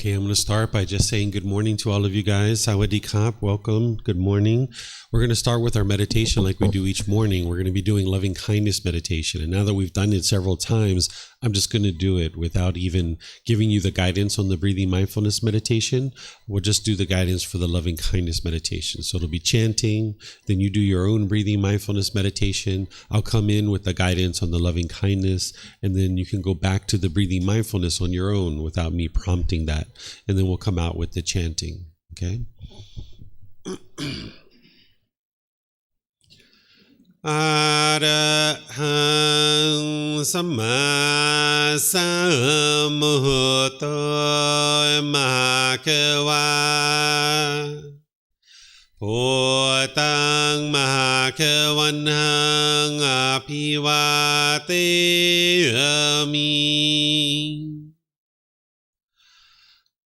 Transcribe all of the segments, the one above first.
Okay, I'm going to start by just saying good morning to all of you guys. Sawadee Kap, welcome, good morning. We're going to start with our meditation like we do each morning. We're going to be doing loving kindness meditation. And now that we've done it several times, I'm just going to do it without even giving you the guidance on the breathing mindfulness meditation. We'll just do the guidance for the loving kindness meditation. So it'll be chanting, then you do your own breathing mindfulness meditation. I'll come in with the guidance on the loving kindness, and then you can go back to the breathing mindfulness on your own without me prompting that. And then we'll come out with the chanting. Okay? Arahang Samma Sambuddho Mahakawa Bhutang Mahakavanhang Apivateyami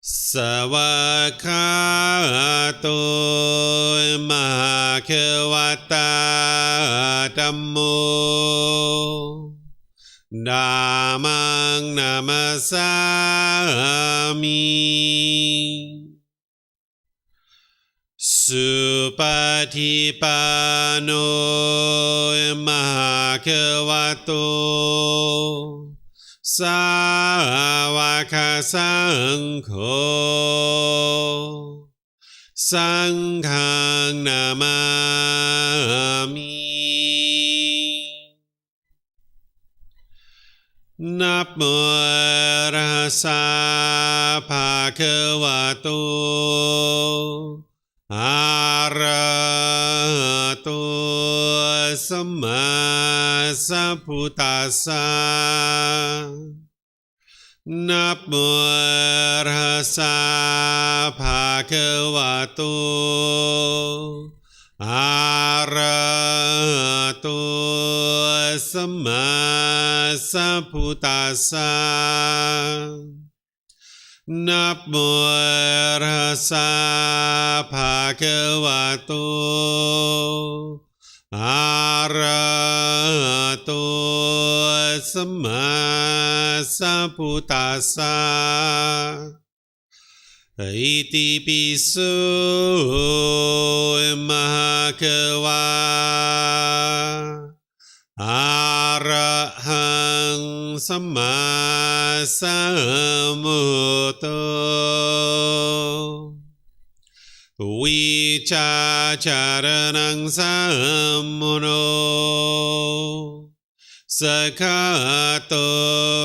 Savakato Mahakavata Dhammo Dhammang Namasami Supatipano Mahakavato Sāvaka Saṅkho Saṅghang Namami Namo Tassa Bhagavato Arahato Samma Sambuddhassa Namo Tassa Bhagavato Arahato Samma Sambuddhassa Namo Tassa Bhagavato Arahato Samma Sambuddhassa Iti piso Mahakava Arahang Samma Sambuddho Vicacaranang Sammuno Sakato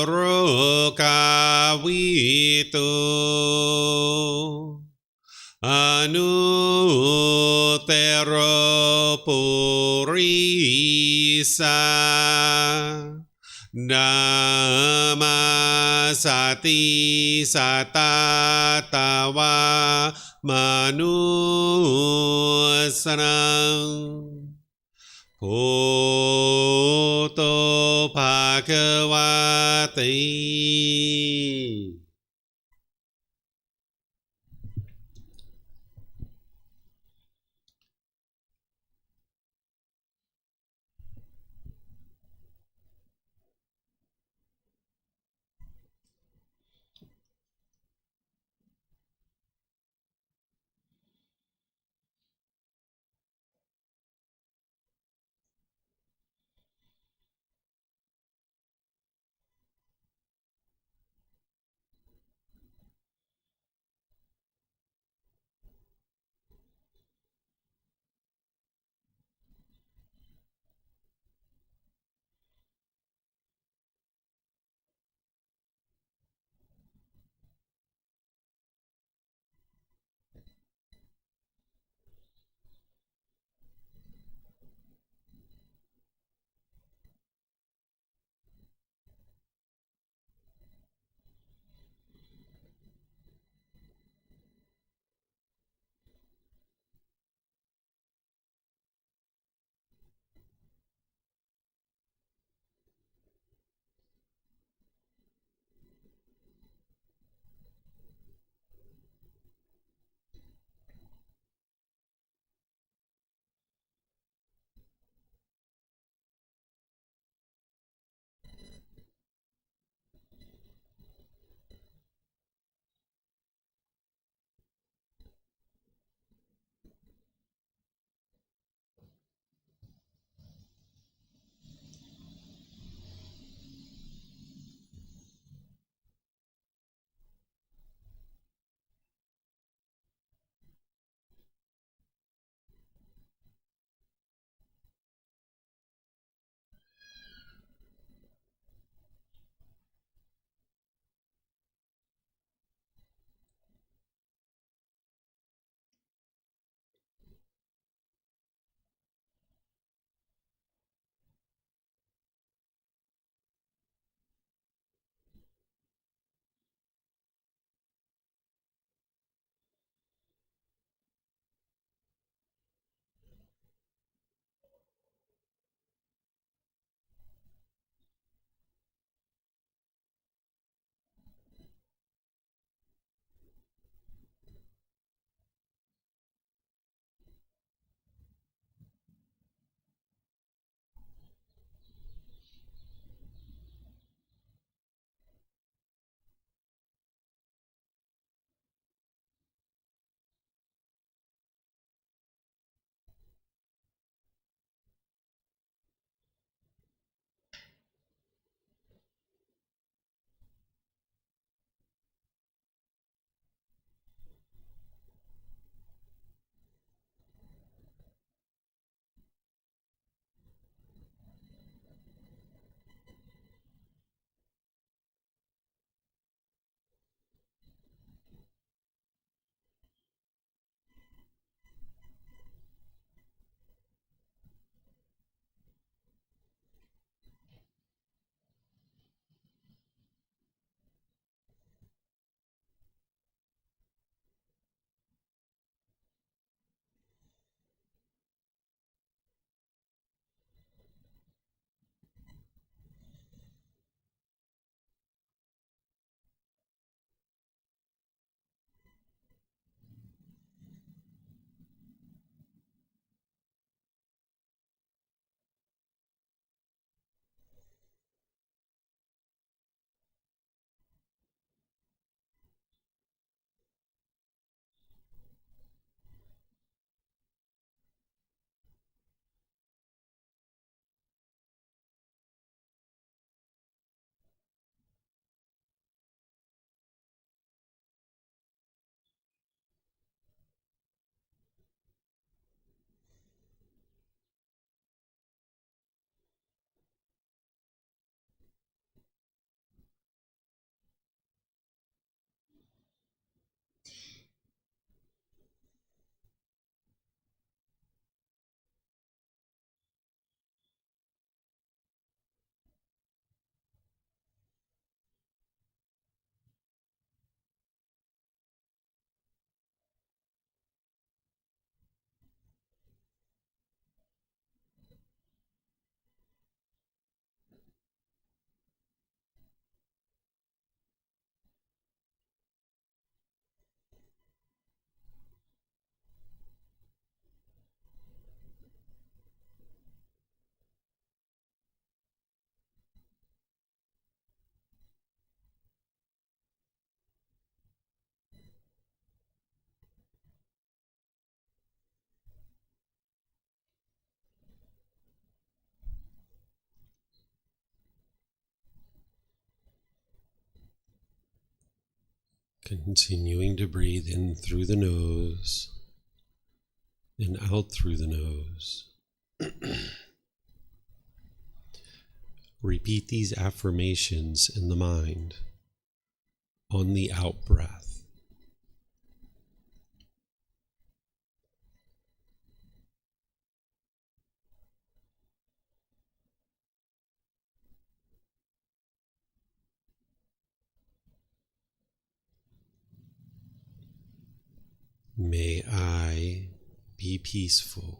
Rokavito Anutero Purisa Dhammasati Satatawa Manusanang Bhutto Bhagavati. Continuing to breathe in through the nose and out through the nose. Repeat these affirmations in the mind on the out breath. May I be peaceful.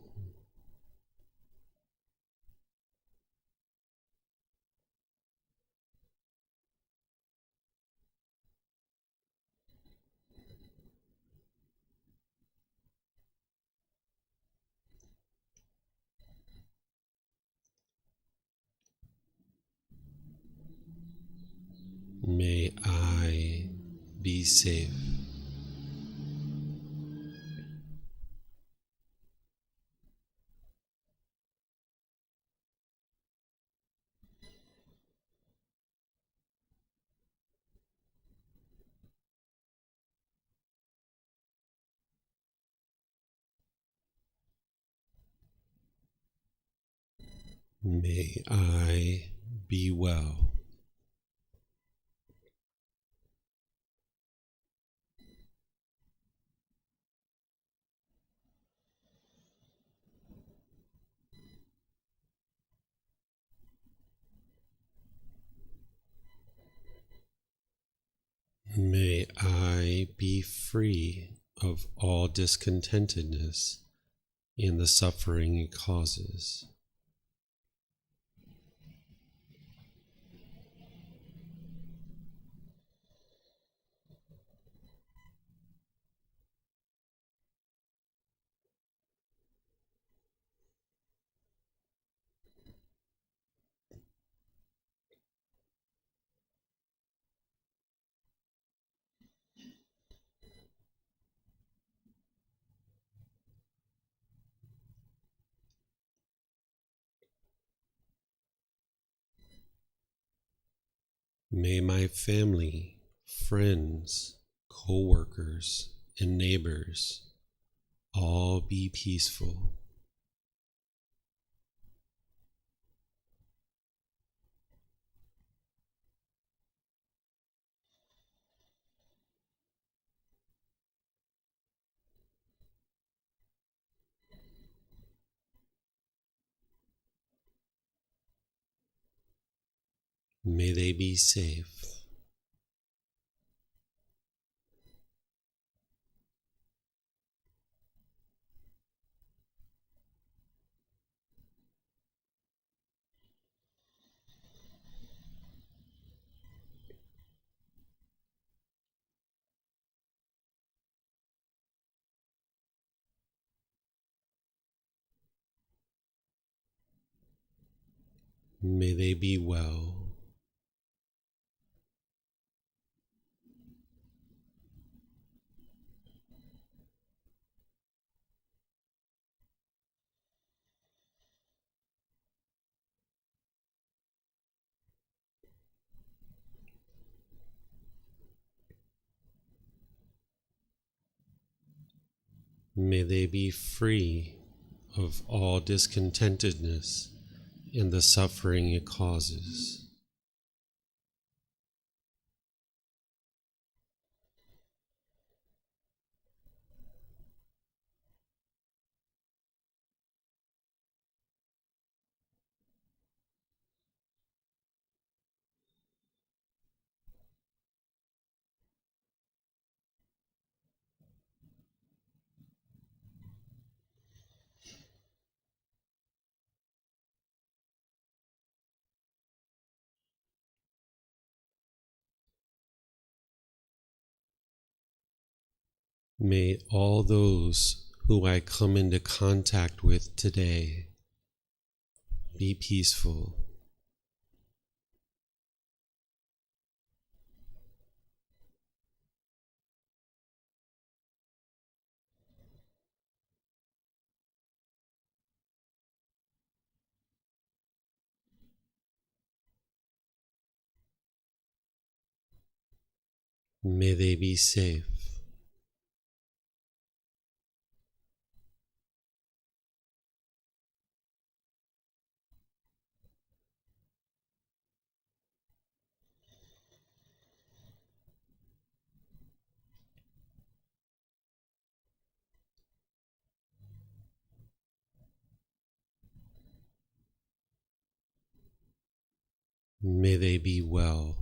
May I be safe. May I be well. May I be free of all discontentedness and the suffering it causes. May my family, friends, co-workers, and neighbors all be peaceful. May they be safe. May they be well. May they be free of all discontentedness and the suffering it causes. May all those who I come into contact with today be peaceful. May they be safe. May they be well.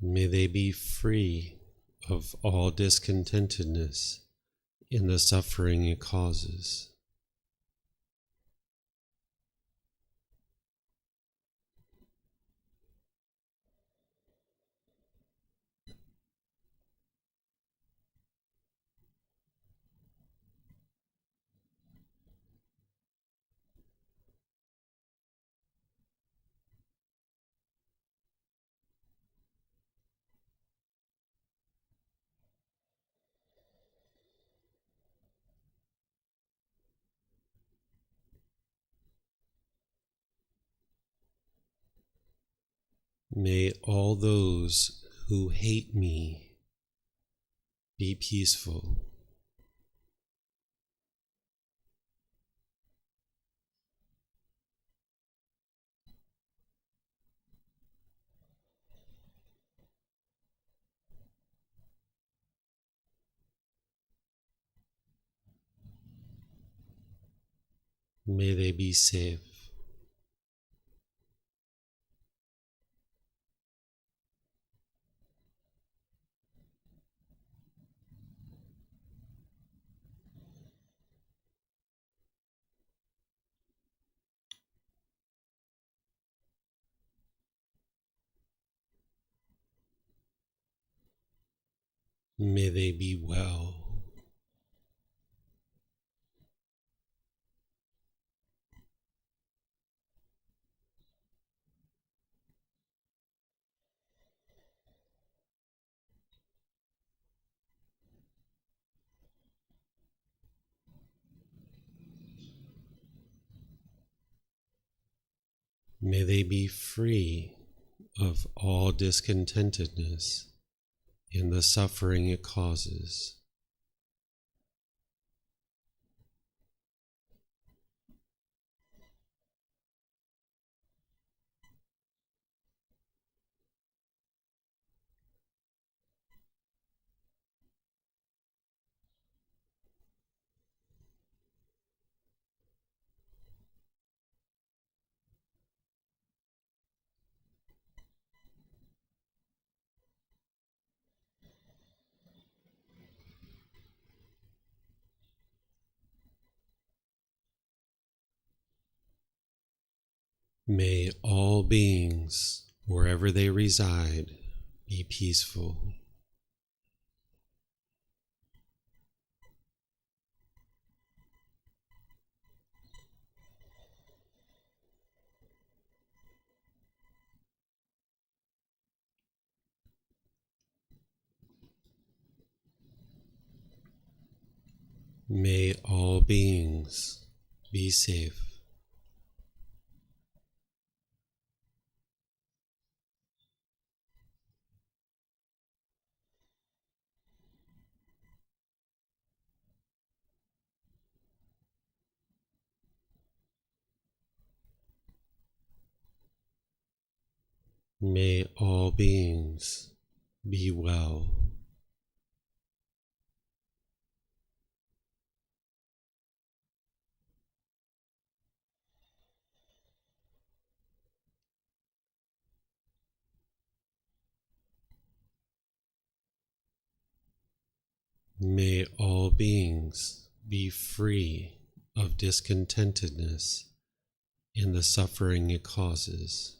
May they be free of all discontentedness in the suffering it causes. May all those who hate me be peaceful. May they be safe. May they be well. May they be free of all discontentedness in the suffering it causes. May all beings, wherever they reside, be peaceful. May all beings be safe. May all beings be well. May all beings be free of discontentedness in the suffering it causes.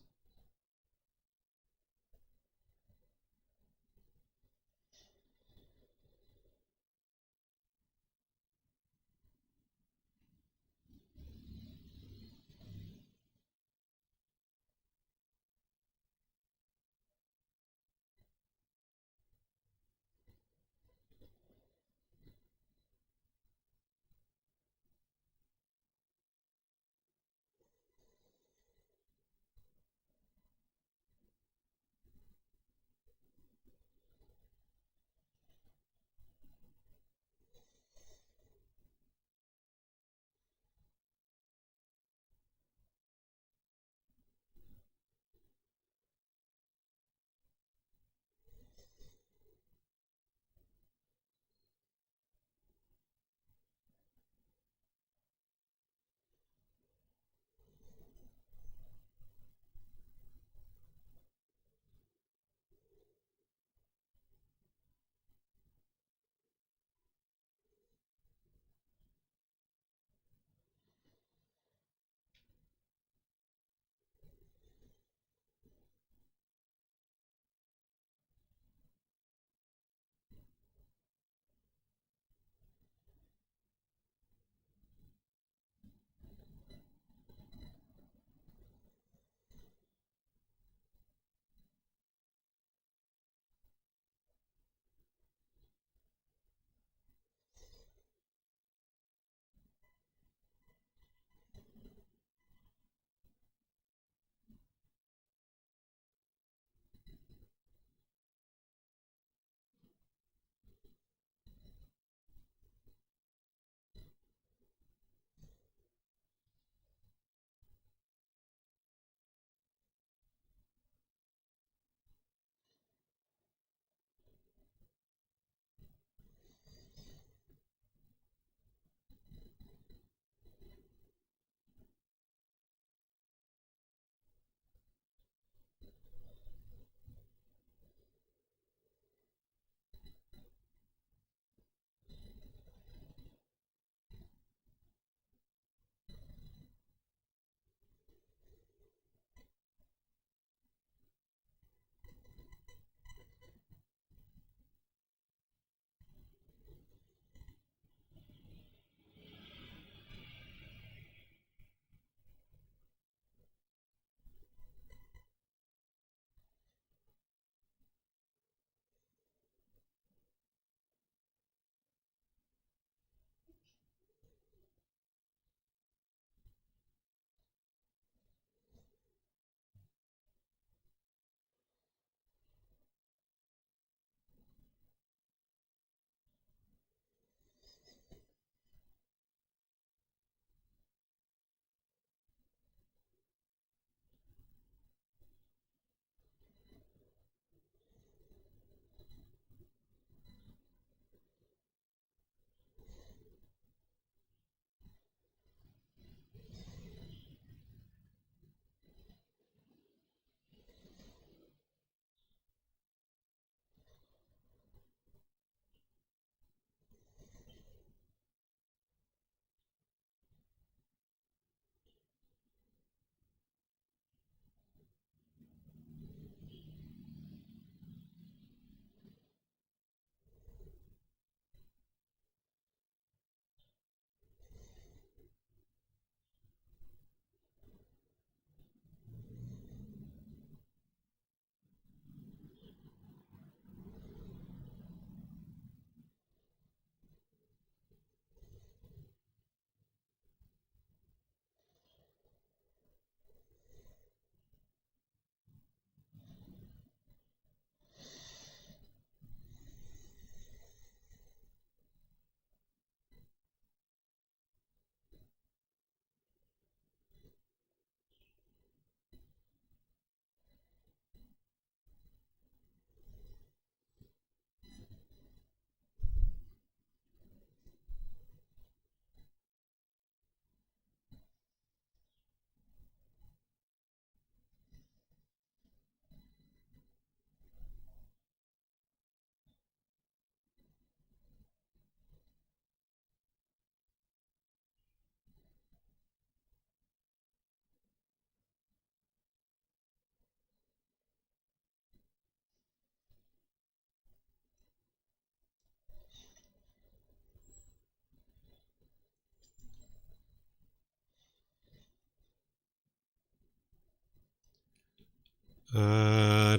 อะ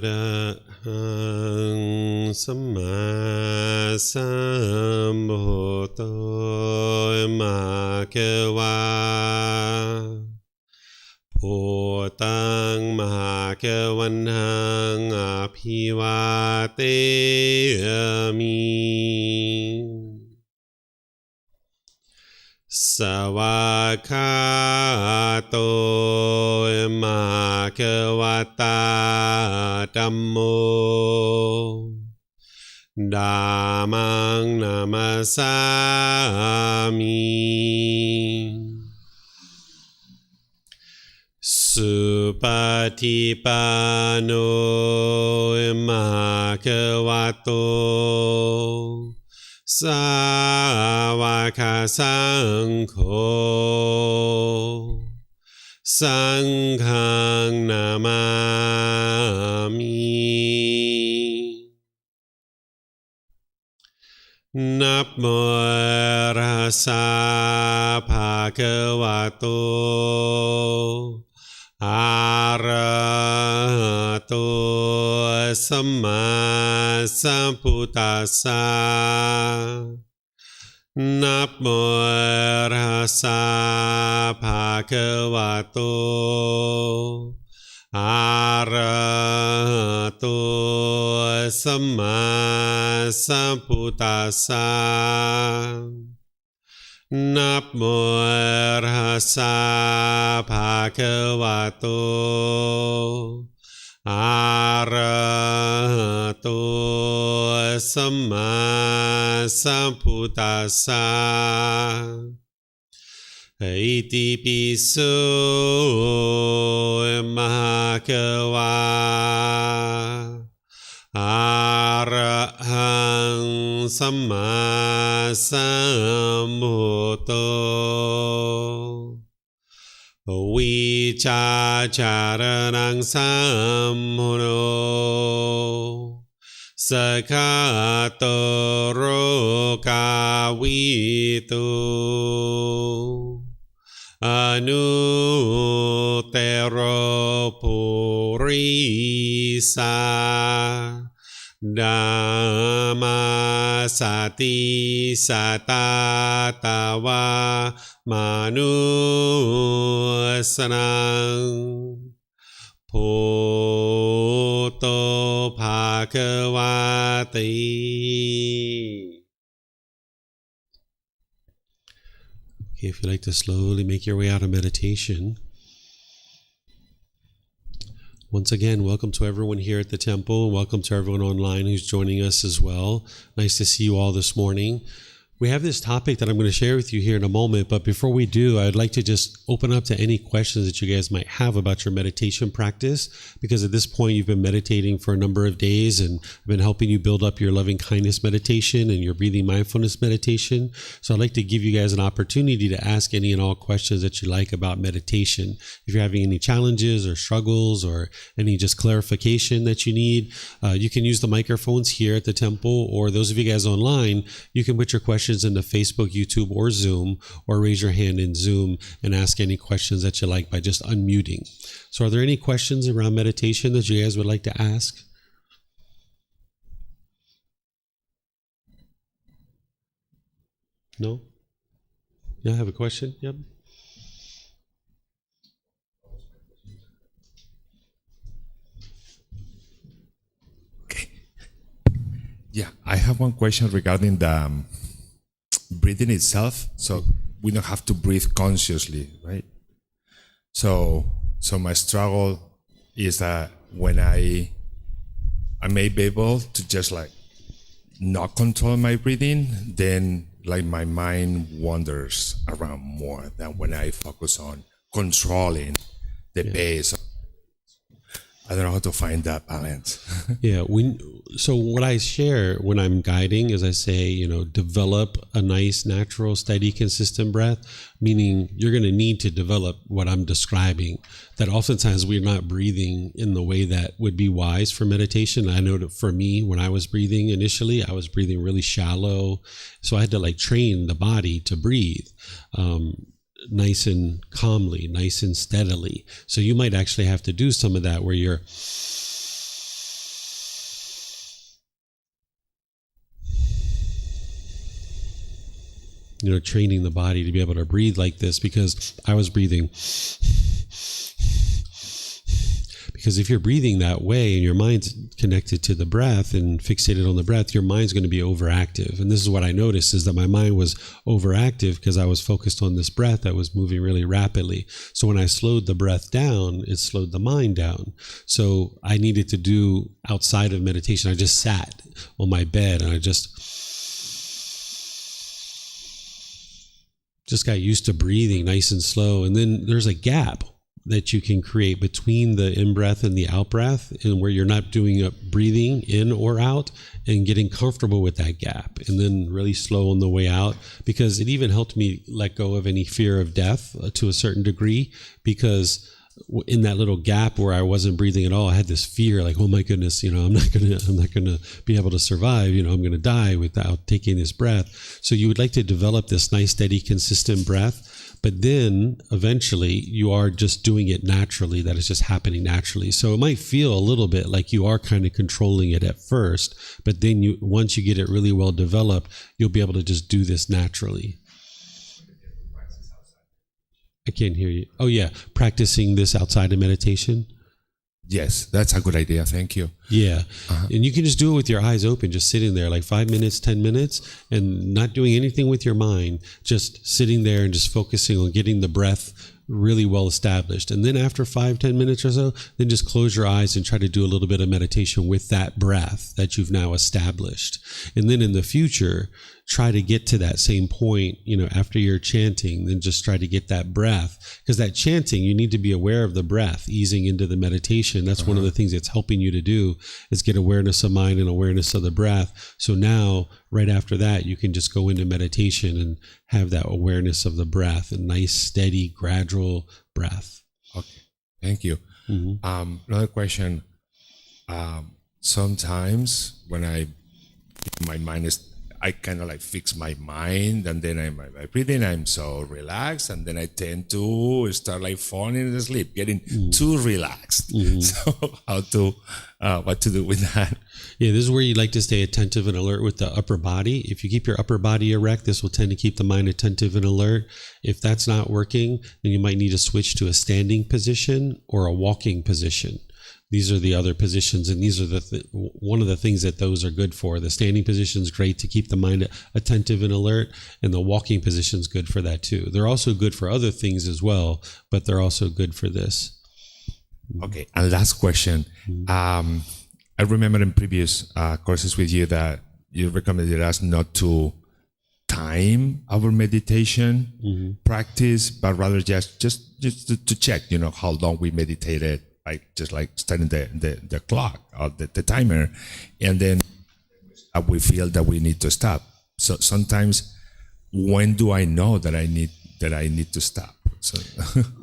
ระหังสัมมาสัมพุทโธมะเกวาพุทธังมหาเกวันหังอภิวาเตมิสวากขาโตมหาเกวตาธัมโมธัมมังนามัสสามิสุปฏิปันโนมหาเกวโตสาวกสังโฆสังฆังนามามินะโมตัสสะภะคะวะโตอะระหะโตสัมมาสัมพุทธัสสะนะโมตัสสะภะคะวะโตอะระหะโตสัมมาสัมพุทธัสสะนะโมตัสสะภะคะวะโตอะระหะโตสัมมาสัมพุทธัสสะอิติปิโสมหะเกวาอะระหังสัมมาสัมพุทโธวิชาจารณังสัมพุทโธสกขาโตโรกาวิตุอนุเตโรปุริสาธัมมาสติสัตตาตาวามนุสนังพุทโธภะคะวะติ Okay, if you like to slowly make your way out of meditation. Once again, welcome to everyone here at the temple. Welcome to everyone online who's joining us as well. Nice to see you all this morning. We have this topic that I'm going to share with you here in a moment, but before we do, I'd like to just open up to any questions that you guys might have about your meditation practice, because at this point you've been meditating for a number of days, and I've been helping you build up your loving kindness meditation and your breathing mindfulness meditation. So I'd like to give you guys an opportunity to ask any and all questions that you like about meditation. If you're having any challenges or struggles or any just clarification that you need, you can use the microphones here at the temple, or those of you guys online, you can put your questions into Facebook, YouTube, or Zoom, or raise your hand in Zoom and ask any questions that you like by just unmuting. So are there any questions around meditation that you guys would like to ask? No? Yeah, I have a question. Yep. Okay. Yeah, I have one question regarding the breathing itself. So we don't have to breathe consciously, right? So my struggle is that when I may be able to just like not control my breathing, then like my mind wanders around more than when I focus on controlling the pace. I don't know how to find that balance. Yeah. So what I share when I'm guiding is I say, develop a nice, natural, steady, consistent breath, meaning you're going to need to develop what I'm describing, that oftentimes we're not breathing in the way that would be wise for meditation. I know that for me, when I was breathing initially, I was breathing really shallow. So I had to train the body to breathe. Nice and calmly, nice and steadily. So you might actually have to do some of that where you're training the body to be able to breathe like this, because I was breathing. Because if you're breathing that way and your mind's connected to the breath and fixated on the breath, your mind's going to be overactive. And this is what I noticed, is that my mind was overactive because I was focused on this breath that was moving really rapidly. So when I slowed the breath down, it slowed the mind down. So I needed to do outside of meditation. I just sat on my bed and I just got used to breathing nice and slow. And then there's a gap that you can create between the in-breath and the out-breath, and where you're not doing a breathing in or out, and getting comfortable with that gap, and then really slow on the way out, because it even helped me let go of any fear of death to a certain degree, because in that little gap where I wasn't breathing at all, I had this fear, like, oh my goodness, I'm not gonna be able to survive. I'm gonna die without taking this breath. So you would like to develop this nice, steady, consistent breath. But then eventually you are just doing it naturally, that is just happening naturally. So it might feel a little bit like you are kind of controlling it at first, but then once you get it really well developed, you'll be able to just do this naturally. I can't hear you. Oh yeah, practicing this outside of meditation. Yes, that's a good idea. Thank you. Yeah. And you can just do it with your eyes open, just sitting there like 5 minutes, 10 minutes, and not doing anything with your mind, just sitting there and just focusing on getting the breath really well established. And then after 5-10 minutes or so, then just close your eyes and try to do a little bit of meditation with that breath that you've now established. And then in the future, try to get to that same point, after you're chanting, then just try to get that breath. Because that chanting, you need to be aware of the breath, easing into the meditation. That's one of the things it's helping you to do, is get awareness of mind and awareness of the breath. So now, right after that, you can just go into meditation and have that awareness of the breath, a nice, steady, gradual breath. Okay, thank you. Mm-hmm. Another question. Sometimes when my mind is, I kind of like fix my mind, and then I'm breathing, I'm so relaxed, and then I tend to start like falling asleep, getting too relaxed. So what to do with that? Yeah, this is where you like to stay attentive and alert with the upper body. If you keep your upper body erect, this will tend to keep the mind attentive and alert. If that's not working, then you might need to switch to a standing position or a walking position. These are the other positions, and these are one of the things that those are good for. The standing position is great to keep the mind attentive and alert, and the walking position is good for that too. They're also good for other things as well, but they're also good for this. Okay, and last question. I remember in previous courses with you that you recommended us not to time our meditation practice, but rather just to check, how long we meditated. Just like starting the clock or the timer, and then we feel that we need to stop. So sometimes, when do I know that I need to stop? So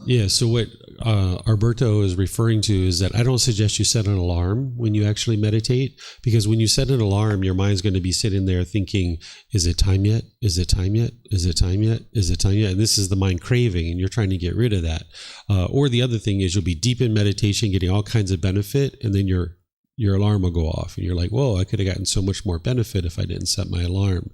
yeah. So what Alberto is referring to is that I don't suggest you set an alarm when you actually meditate, because when you set an alarm, your mind's going to be sitting there thinking, is it time yet? Is it time yet? Is it time yet? Is it time yet? And this is the mind craving, and you're trying to get rid of that. Or the other thing is, you'll be deep in meditation, getting all kinds of benefit, and then your alarm will go off, and you're like, whoa, I could have gotten so much more benefit if I didn't set my alarm.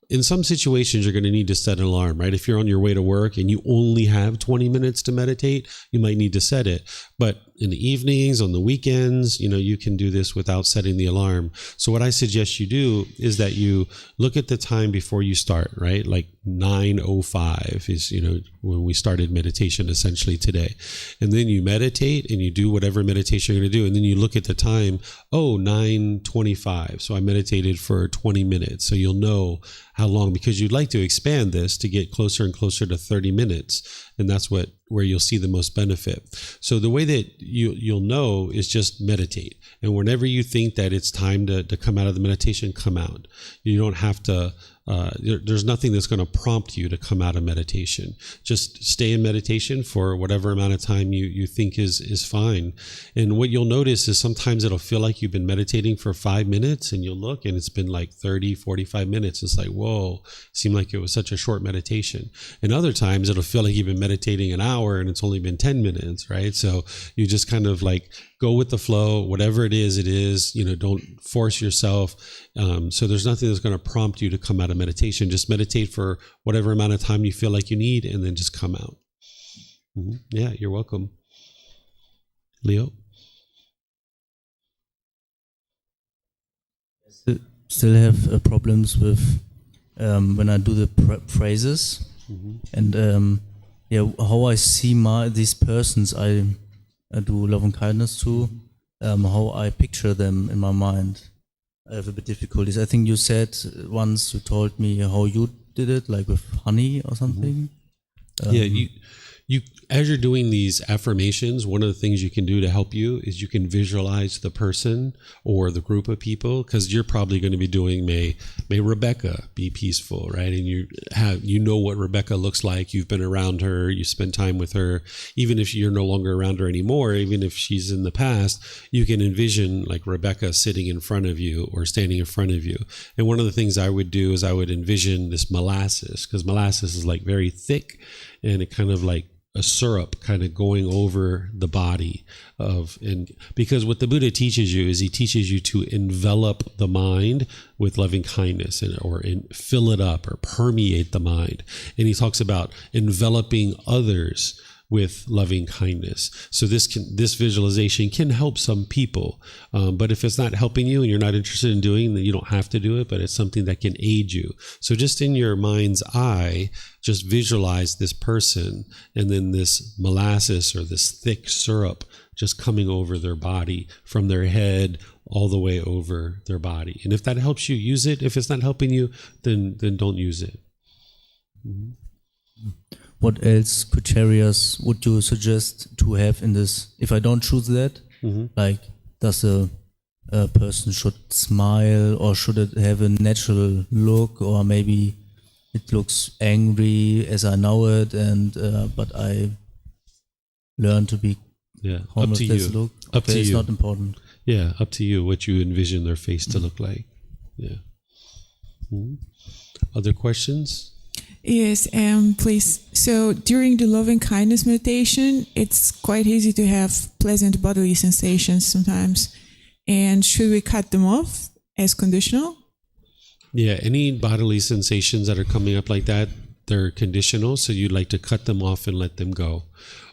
In some situations, you're going to need to set an alarm, right? If you're on your way to work and you only have 20 minutes to meditate, you might need to set it. But in the evenings, on the weekends, you can do this without setting the alarm. So what I suggest you do is that you look at the time before you start, right? Like 9:05 is, when we started meditation essentially today. And then you meditate and you do whatever meditation you're going to do. And then you look at the time, 9:25. So I meditated for 20 minutes. So you'll know how long, because you'd like to expand this to get closer and closer to 30 minutes. And that's where you'll see the most benefit. So the way that you'll know is just meditate. And whenever you think that it's time to come out of the meditation, come out. You don't have to, there's nothing that's going to prompt you to come out of meditation. Just stay in meditation for whatever amount of time you think is fine. And what you'll notice is sometimes it'll feel like you've been meditating for 5 minutes, and you'll look and it's been like 30, 45 minutes. It's like, whoa, seemed like it was such a short meditation. And other times it'll feel like you've been meditating an hour and it's only been 10 minutes, right? So you just kind of like go with the flow. Whatever it is, don't force yourself. So there's nothing that's going to prompt you to come out of meditation. Just meditate for whatever amount of time you feel like you need, and then just come out. Yeah, you're welcome. Leo? Still have problems with when I do the phrases, and how I see these persons I do love and kindness to, how I picture them in my mind. I have a bit difficulties. I think you said once, you told me how you did it, like with honey or something. You as you're doing these affirmations, one of the things you can do to help you is you can visualize the person or the group of people, because you're probably going to be doing may Rebecca be peaceful, right? And you know what Rebecca looks like. You've been around her, you spend time with her. Even if you're no longer around her anymore, even if she's in the past, you can envision like Rebecca sitting in front of you or standing in front of you. And one of the things I would do is I would envision this molasses, because molasses is like very thick, and it kind of like a syrup kind of going over the body and because what the Buddha teaches you is he teaches you to envelop the mind with loving kindness or fill it up or permeate the mind. And he talks about enveloping others with loving kindness. So this visualization can help some people, but if it's not helping you and you're not interested in doing, then you don't have to do it, but it's something that can aid you. So just in your mind's eye, just visualize this person and then this molasses or this thick syrup just coming over their body from their head all the way over their body. And if that helps you, use it. If it's not helping you, then don't use it. What else criteria would you suggest to have in this? If I don't choose that, like does a person should smile, or should it have a natural look, or maybe it looks angry as I know it, and but I learn to be up to you. Look. Up to you. It's not important. Yeah, up to you what you envision their face to look like. Yeah. Other questions? Yes, please. So during the loving kindness meditation, it's quite easy to have pleasant bodily sensations sometimes. And should we cut them off as conditional? Yeah, any bodily sensations that are coming up like that, they're conditional. So you'd like to cut them off and let them go.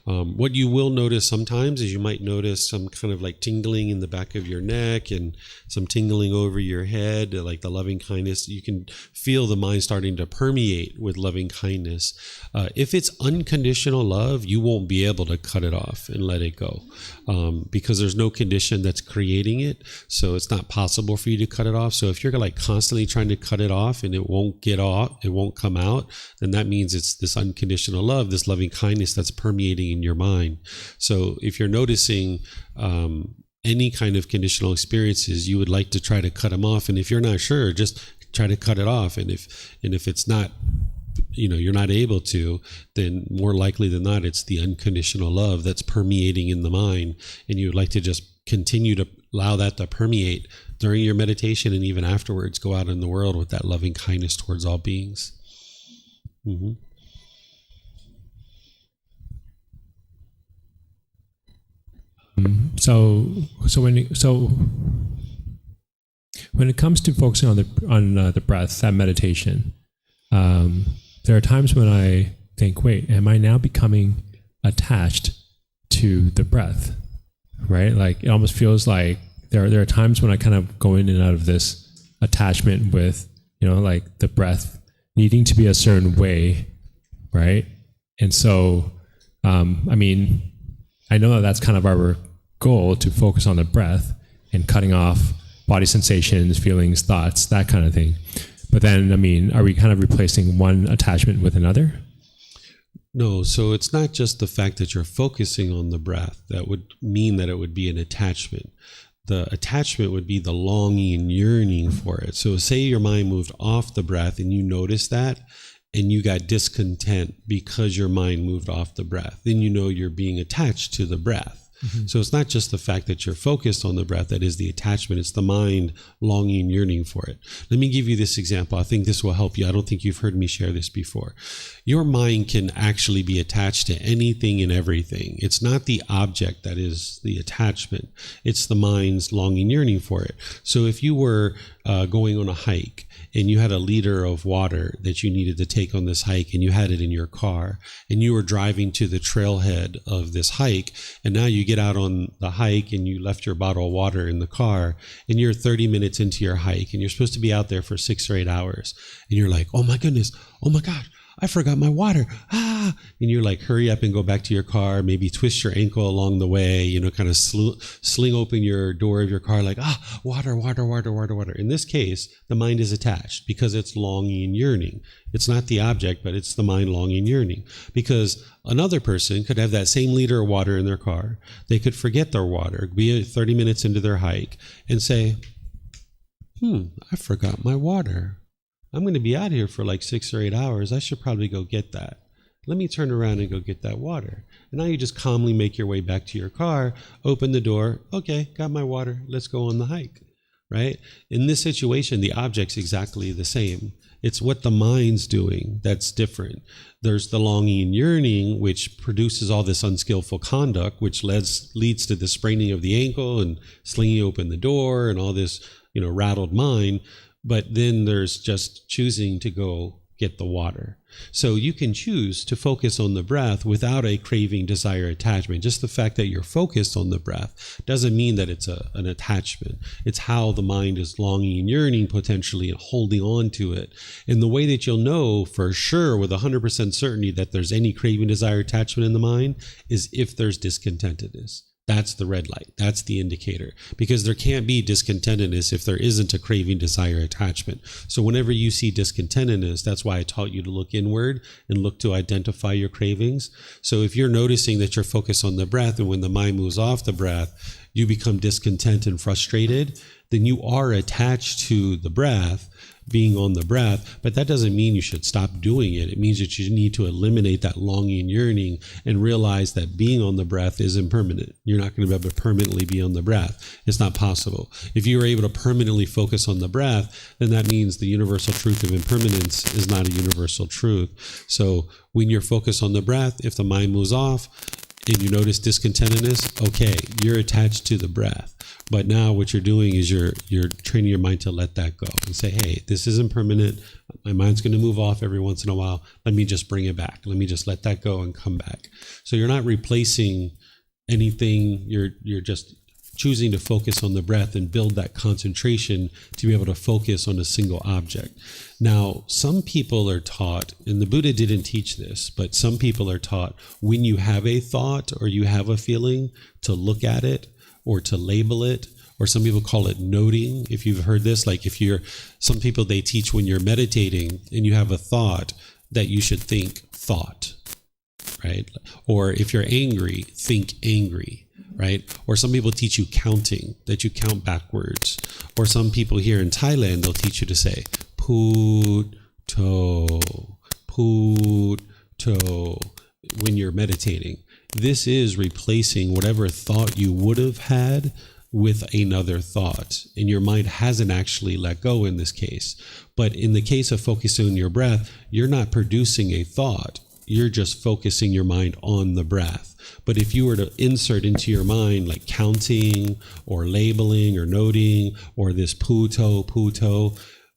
What you will notice sometimes is you might notice some kind of like tingling in the back of your neck and some tingling over your head, like the loving kindness. You can feel the mind starting to permeate with loving kindness. If it's unconditional love, you won't be able to cut it off and let it go, because there's no condition that's creating it. So it's not possible for you to cut it off. So if you're like constantly trying to cut it off and it won't get off, it won't come out, then that means it's this unconditional love, this loving kindness that's permeating in your mind. So if you're noticing any kind of conditional experiences, you would like to try to cut them off. And if you're not sure, just try to cut it off. And if it's not, you're not able to, then more likely than not, it's the unconditional love that's permeating in the mind. And you would like to just continue to allow that to permeate during your meditation, and even afterwards, go out in the world with that loving kindness towards all beings. So when it comes to focusing on the breath, that meditation, there are times when I think, wait, am I now becoming attached to the breath? Right? Like it almost feels like there are times when I kind of go in and out of this attachment with, like the breath needing to be a certain way, right? And so, I know that that's kind of our goal, to focus on the breath and cutting off body sensations, feelings, thoughts, that kind of thing. But then, are we kind of replacing one attachment with another? No, so it's not just the fact that you're focusing on the breath that would mean that it would be an attachment. The attachment would be the longing and yearning for it. So say your mind moved off the breath and you noticed that, and you got discontent because your mind moved off the breath. Then you're being attached to the breath. So it's not just the fact that you're focused on the breath that is the attachment. It's the mind longing, yearning for it. Let me give you this example. I think this will help you. I don't think you've heard me share this before. Your mind can actually be attached to anything and everything. It's not the object that is the attachment. It's the mind's longing, yearning for it. So if you were going on a hike and you had a liter of water that you needed to take on this hike, and you had it in your car, and you were driving to the trailhead of this hike, and now you get out on the hike and you left your bottle of water in the car, and you're 30 minutes into your hike, and you're supposed to be out there for 6 or 8 hours, and you're like, oh my goodness, oh my God, I forgot my water. And you're like, hurry up and go back to your car, maybe twist your ankle along the way, kind of sling open your door of your car like, water, water, water, water, water. In this case, the mind is attached because it's longing, yearning. It's not the object, but it's the mind longing, yearning. Because another person could have that same liter of water in their car. They could forget their water, be 30 minutes into their hike, and say, I forgot my water. I'm going to be out here for like 6 or 8 hours. I should probably go get that. Let me turn around and go get that water. And now you just calmly make your way back to your car, open the door. Okay, got my water. Let's go on the hike, right? In this situation, the object's exactly the same. It's what the mind's doing that's different. There's the longing, yearning, which produces all this unskillful conduct, which leads to the spraining of the ankle and slinging open the door and all this, rattled mind. But then there's just choosing to go get the water. So you can choose to focus on the breath without a craving, desire, attachment. Just the fact that you're focused on the breath doesn't mean that it's an attachment. It's how the mind is longing and yearning potentially and holding on to it. And the way that you'll know for sure with 100% certainty that there's any craving, desire, attachment in the mind is if there's discontentedness. That's the red light. That's the indicator. Because there can't be discontentedness if there isn't a craving, desire, attachment. So whenever you see discontentedness, that's why I taught you to look inward and look to identify your cravings. So if you're noticing that you're focused on the breath, and when the mind moves off the breath, you become discontent and frustrated, then you are attached to the breath, being on the breath, but that doesn't mean you should stop doing it. It means that you need to eliminate that longing, yearning, and realize that being on the breath is impermanent. You're not going to be able to permanently be on the breath. It's not possible. If you are able to permanently focus on the breath, then that means the universal truth of impermanence is not a universal truth. So when you're focused on the breath, if the mind moves off, and you notice discontentedness, okay, you're attached to the breath. But now what you're doing is you're training your mind to let that go and say, hey, this isn't permanent. My mind's going to move off every once in a while. Let me just bring it back. Let me just let that go and come back. So you're not replacing anything. You're just choosing to focus on the breath and build that concentration to be able to focus on a single object. Now, some people are taught, and the Buddha didn't teach this, but some people are taught when you have a thought or you have a feeling to look at it or to label it, or some people call it noting. If you've heard this, like some people, they teach when you're meditating and you have a thought that you should think thought, right? Or if you're angry, think angry. Right? Or some people teach you counting, that you count backwards. Or some people here in Thailand, they'll teach you to say, Put to, when you're meditating. This is replacing whatever thought you would have had with another thought. And your mind hasn't actually let go in this case. But in the case of focusing on your breath, you're not producing a thought. You're just focusing your mind on the breath. But if you were to insert into your mind like counting or labeling or noting or this puto,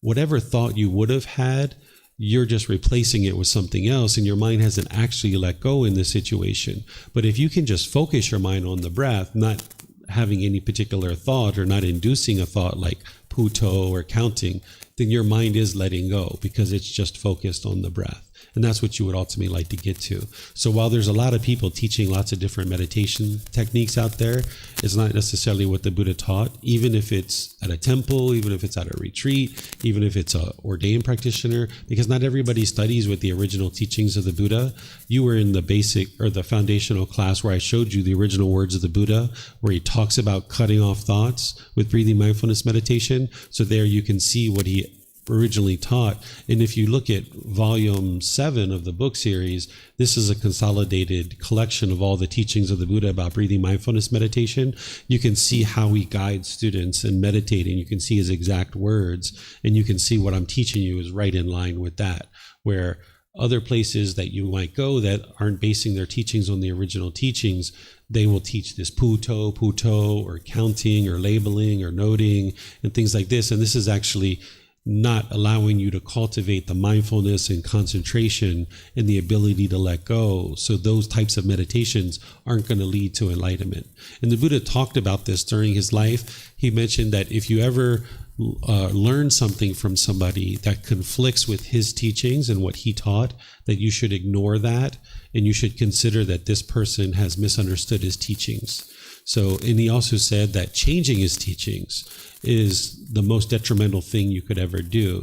whatever thought you would have had, you're just replacing it with something else, and your mind hasn't actually let go in this situation. But if you can just focus your mind on the breath, not having any particular thought or not inducing a thought like puto or counting, then your mind is letting go because it's just focused on the breath. And that's what you would ultimately like to get to. So while there's a lot of people teaching lots of different meditation techniques out there, it's not necessarily what the Buddha taught, even if it's at a temple, even if it's at a retreat, even if it's an ordained practitioner, because not everybody studies with the original teachings of the Buddha. You were in the basic or the foundational class where I showed you the original words of the Buddha, where he talks about cutting off thoughts with breathing mindfulness meditation. So there you can see what he originally taught. And if you look at volume 7 of the book series, this is a consolidated collection of all the teachings of the Buddha about breathing mindfulness meditation. You can see how he guides students in meditating. You can see his exact words, and you can see what I'm teaching you is right in line with that, where other places that you might go that aren't basing their teachings on the original teachings, they will teach this puto, or counting, or labeling, or noting, and things like this. And this is actually not allowing you to cultivate the mindfulness and concentration and the ability to let go. So those types of meditations aren't going to lead to enlightenment. And the Buddha talked about this during his life. He mentioned that if you ever learn something from somebody that conflicts with his teachings and what he taught, that you should ignore that, and you should consider that this person has misunderstood his teachings. So, and he also said that changing his teachings is the most detrimental thing you could ever do.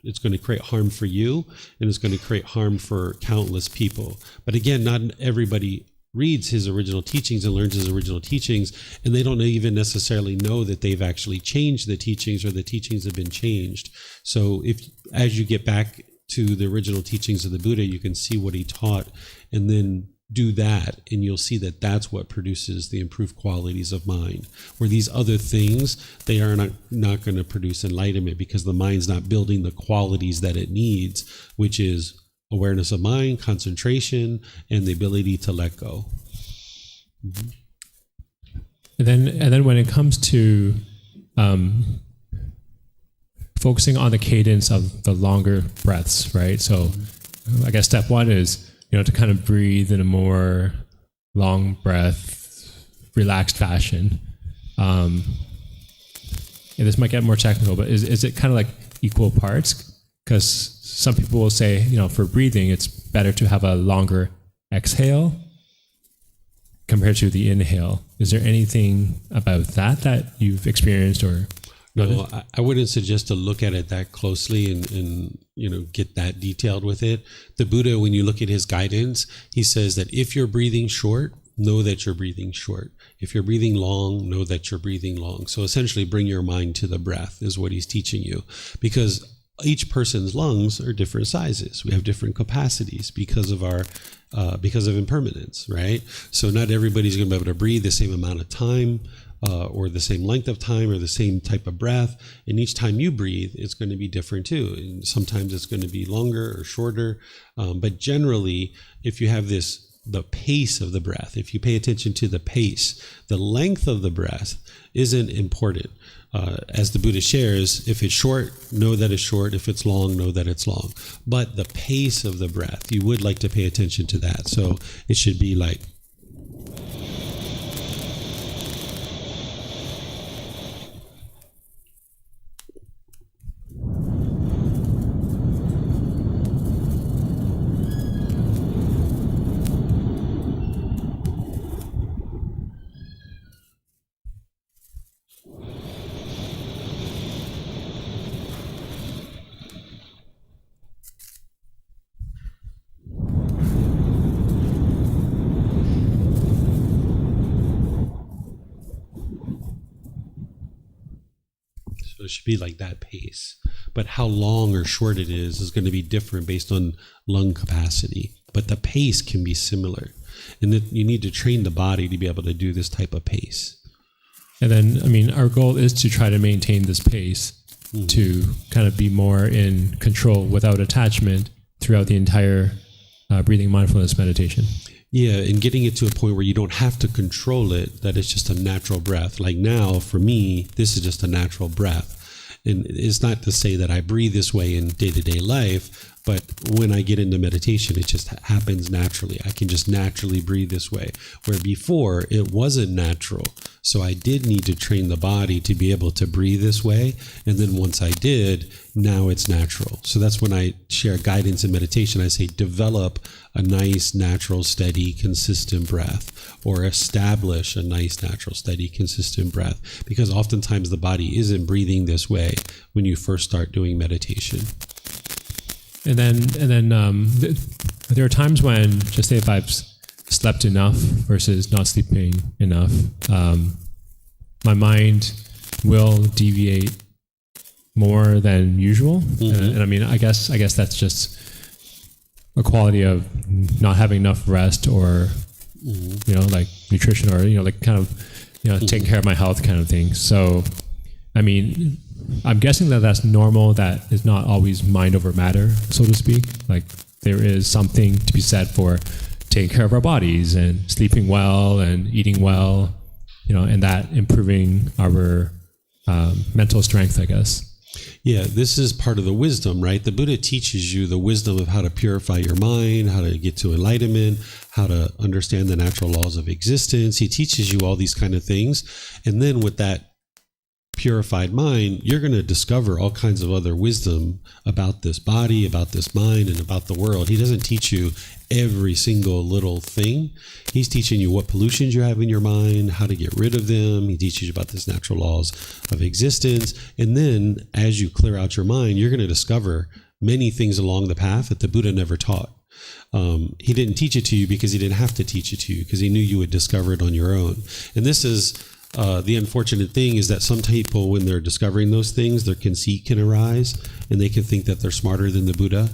It's going to create harm for you, and it's going to create harm for countless people. But again, not everybody reads his original teachings and learns his original teachings, and they don't even necessarily know that they've actually changed the teachings, or the teachings have been changed. So if, as you get back to the original teachings of the Buddha, you can see what he taught, and then do that, and you'll see that that's what produces the improved qualities of mind. Where these other things, they are not going to produce enlightenment, because the mind's not building the qualities that it needs, which is awareness of mind, concentration, and the ability to let go. Mm-hmm. And then when it comes to focusing on the cadence of the longer breaths, right? So I guess step one is, to kind of breathe in a more long breath, relaxed fashion. And this might get more technical, but is it kind of like equal parts? Because some people will say, for breathing, it's better to have a longer exhale compared to the inhale. Is there anything about that you've experienced or noticed? No, I wouldn't suggest to look at it that closely and get that detailed with it. The Buddha, when you look at his guidance, he says that if you're breathing short, know that you're breathing short. If you're breathing long, know that you're breathing long. So essentially bring your mind to the breath is what he's teaching you, because each person's lungs are different sizes. We have different capacities because of impermanence, right? So not everybody's going to be able to breathe the same amount of time, or the same length of time, or the same type of breath. And each time you breathe, it's going to be different too. And sometimes it's going to be longer or shorter. But generally, if you have the pace of the breath, if you pay attention to the pace, the length of the breath isn't important. As the Buddha shares, if it's short, know that it's short. If it's long, know that it's long. But the pace of the breath, you would like to pay attention to that. So it should be like, so it should be like that pace. But how long or short it is going to be different based on lung capacity. But the pace can be similar. And you need to train the body to be able to do this type of pace. And then, our goal is to try to maintain this pace, to kind of be more in control without attachment throughout the entire breathing mindfulness meditation. Yeah, and getting it to a point where you don't have to control it, that it's just a natural breath. Like now, for me, this is just a natural breath. And it's not to say that I breathe this way in day-to-day life, but when I get into meditation, it just happens naturally. I can just naturally breathe this way, where before it wasn't natural. So I did need to train the body to be able to breathe this way. And then once I did, now it's natural. So that's when I share guidance in meditation. I say, develop a nice, natural, steady, consistent breath, or establish a nice, natural, steady, consistent breath. Because oftentimes the body isn't breathing this way when you first start doing meditation. And then there are times when, just say if I've slept enough versus not sleeping enough, my mind will deviate more than usual. And I mean, I guess that's just a quality of not having enough rest, or you know, like nutrition, or you know, like kind of, you know, taking care of my health kind of thing. So I mean, I'm guessing that that's normal. That is not always mind over matter, so to speak. Like there is something to be said for taking care of our bodies and sleeping well and eating well, you know, and that improving our mental strength, I guess. Yeah, this is part of the wisdom, right? The Buddha teaches you the wisdom of how to purify your mind, how to get to enlightenment, how to understand the natural laws of existence. He teaches you all these kind of things. And then with that purified mind, you're going to discover all kinds of other wisdom about this body, about this mind, and about the world. He doesn't teach you every single little thing. He's teaching you what pollutions you have in your mind, how to get rid of them. He teaches you about this natural laws of existence. And then as you clear out your mind, you're going to discover many things along the path that the Buddha never taught. He didn't teach it to you because he didn't have to teach it to you, because he knew you would discover it on your own. And this is the unfortunate thing, is that some people, when they're discovering those things, their conceit can arise and they can think that they're smarter than the Buddha.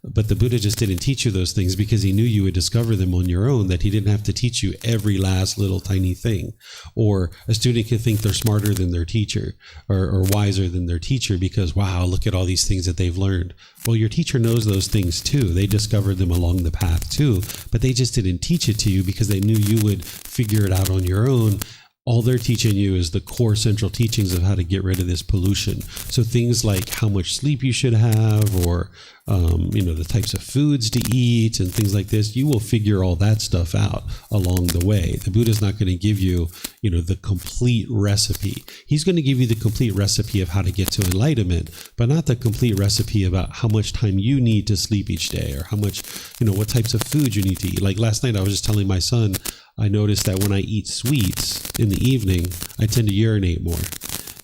But the Buddha just didn't teach you those things because he knew you would discover them on your own, that he didn't have to teach you every last little tiny thing. Or a student can think they're smarter than their teacher, or wiser than their teacher because, wow, look at all these things that they've learned. Well, your teacher knows those things too. They discovered them along the path too, but they just didn't teach it to you because they knew you would figure it out on your own. All they're teaching you is the core central teachings of how to get rid of this pollution. So things like how much sleep you should have, or you know, the types of foods to eat and things like this, you will figure all that stuff out along the way. The Buddha's not going to give you, you know, the complete recipe. He's going to give you the complete recipe of how to get to enlightenment, but not the complete recipe about how much time you need to sleep each day, or how much, you know, what types of food you need to eat. Like last night, I was just telling my son, I noticed that when I eat sweets in the evening, I tend to urinate more.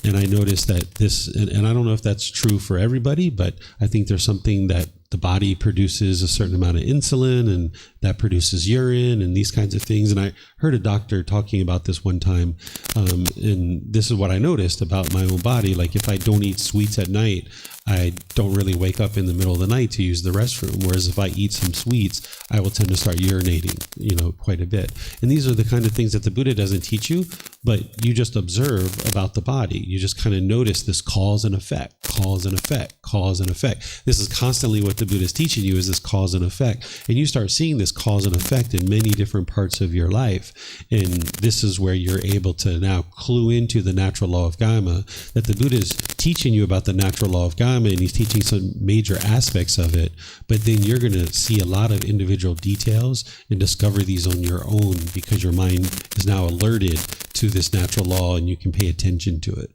And I noticed that this, and I don't know if that's true for everybody, but I think there's something that the body produces a certain amount of insulin, and that produces urine and these kinds of things. And I heard a doctor talking about this one time. And this is what I noticed about my own body. Like if I don't eat sweets at night, I don't really wake up in the middle of the night to use the restroom. Whereas if I eat some sweets, I will tend to start urinating, you know, quite a bit. And these are the kind of things that the Buddha doesn't teach you, but you just observe about the body. You just kind of notice this cause and effect, cause and effect, cause and effect. This is constantly what the Buddha is teaching you, is this cause and effect. And you start seeing this cause and effect in many different parts of your life. And this is where you're able to now clue into the natural law of karma, that the Buddha is teaching you about the natural law of karma, and he's teaching some major aspects of it. But then you're going to see a lot of individual details and discover these on your own, because your mind is now alerted to this natural law and you can pay attention to it.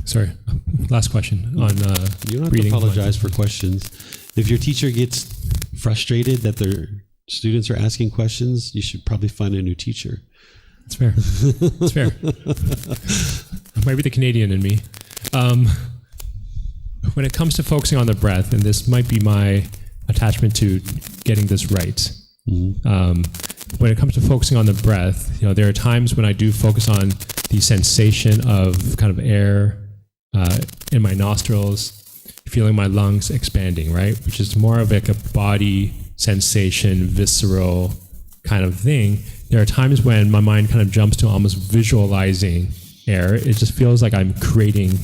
Sorry, last question on you don't have to apologize for questions. If your teacher gets frustrated that their students are asking questions, you should probably find a new teacher. That's fair. That's fair. Maybe the Canadian in me. When it comes to focusing on the breath, and this might be my attachment to getting this right. When it comes to focusing on the breath, you know, there are times when I do focus on the sensation of kind of air in my nostrils, feeling my lungs expanding, right? Which is more of like a body sensation, visceral kind of thing. There are times when my mind kind of jumps to almost visualizing air. It just feels like I'm creating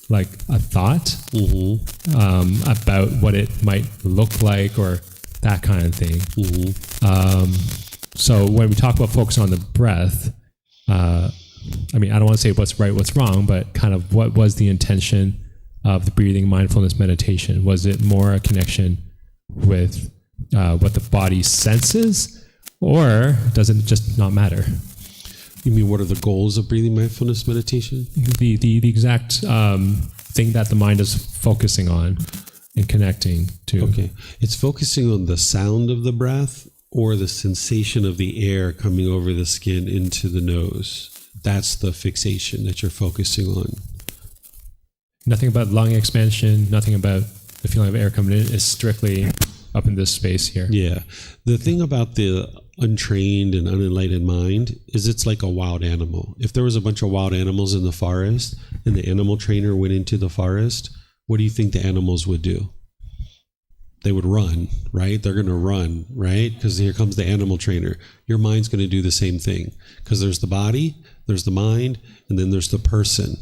like a thought about what it might look like, or that kind of thing. So when we talk about focusing on the breath, I mean, I don't want to say what's right, what's wrong, but kind of what was the intention of the breathing mindfulness meditation? Was it more a connection with what the body senses, or does it just not matter? You mean, what are the goals of breathing mindfulness meditation? The exact thing that the mind is focusing on and connecting to. Okay. It's focusing on the sound of the breath or the sensation of the air coming over the skin into the nose. That's the fixation that you're focusing on. Nothing about lung expansion, nothing about the feeling of air coming in. It's strictly up in this space here. Yeah. The thing about the untrained and unenlightened mind is it's like a wild animal. If there was a bunch of wild animals in the forest and the animal trainer went into the forest, what do you think the animals would do? They would run, right? They're going to run, right? Because here comes the animal trainer. Your mind's going to do the same thing, because there's the body, there's the mind, and then there's the person.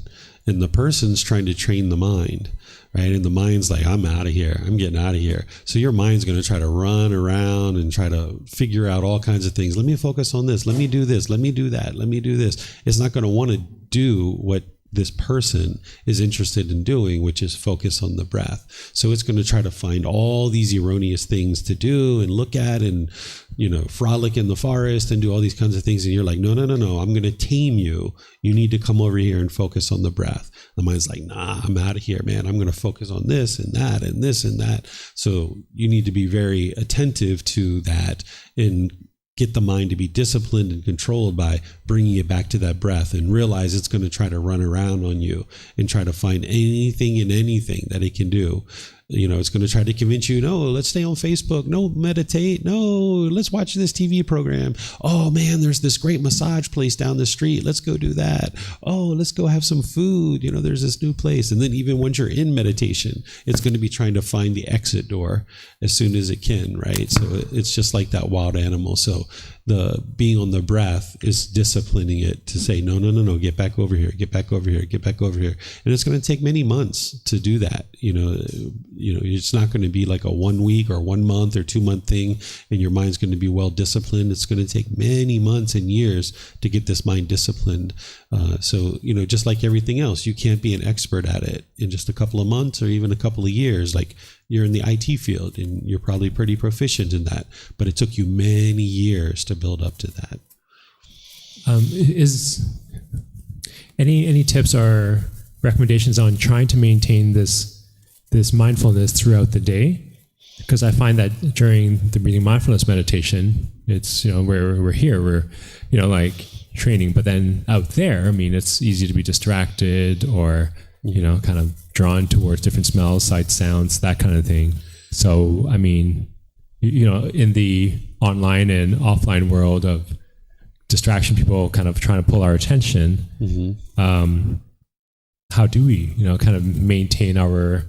And the person's trying to train the mind, right? And the mind's like, I'm out of here. I'm getting out of here. So your mind's going to try to run around and try to figure out all kinds of things. Let me focus on this. Let me do this. Let me do that. Let me do this. It's not going to want to do what this person is interested in doing, which is focus on the breath. So it's going to try to find all these erroneous things to do and look at and, frolic in the forest and do all these kinds of things. And you're like, no, I'm going to tame you. You need to come over here and focus on the breath. The mind's like, nah, I'm out of here, man. I'm going to focus on this and that and this and that. So you need to be very attentive to that and get the mind to be disciplined and controlled by bringing it back to that breath, and realize it's going to try to run around on you and try to find anything and anything that it can do. It's going to try to convince you, no, let's stay on Facebook. No, meditate. No, let's watch this TV program. Oh man, there's this great massage place down the street. Let's go do that. Oh, let's go have some food. There's this new place. And then even once you're in meditation, it's going to be trying to find the exit door as soon as it can, right? So it's just like that wild animal. So the being on the breath is disciplining it to say, no, get back over here, get back over here, get back over here. And it's going to take many months to do that. It's not going to be like a 1 week or 1 month or 2 month thing, and your mind's going to be well disciplined. It's going to take many months and years to get this mind disciplined. So just like everything else, you can't be an expert at it in just a couple of months or even a couple of years. Like, you're in the IT field and you're probably pretty proficient in that, but it took you many years to build up to that. Is any tips or recommendations on trying to maintain this mindfulness throughout the day? Because I find that during the breathing mindfulness meditation, it's we're here, we're like training, but then out there, it's easy to be distracted or kind of drawn towards different smells, sights, sounds, that kind of thing. So, in the online and offline world of distraction, people kind of trying to pull our attention. Mm-hmm. How do we, kind of maintain our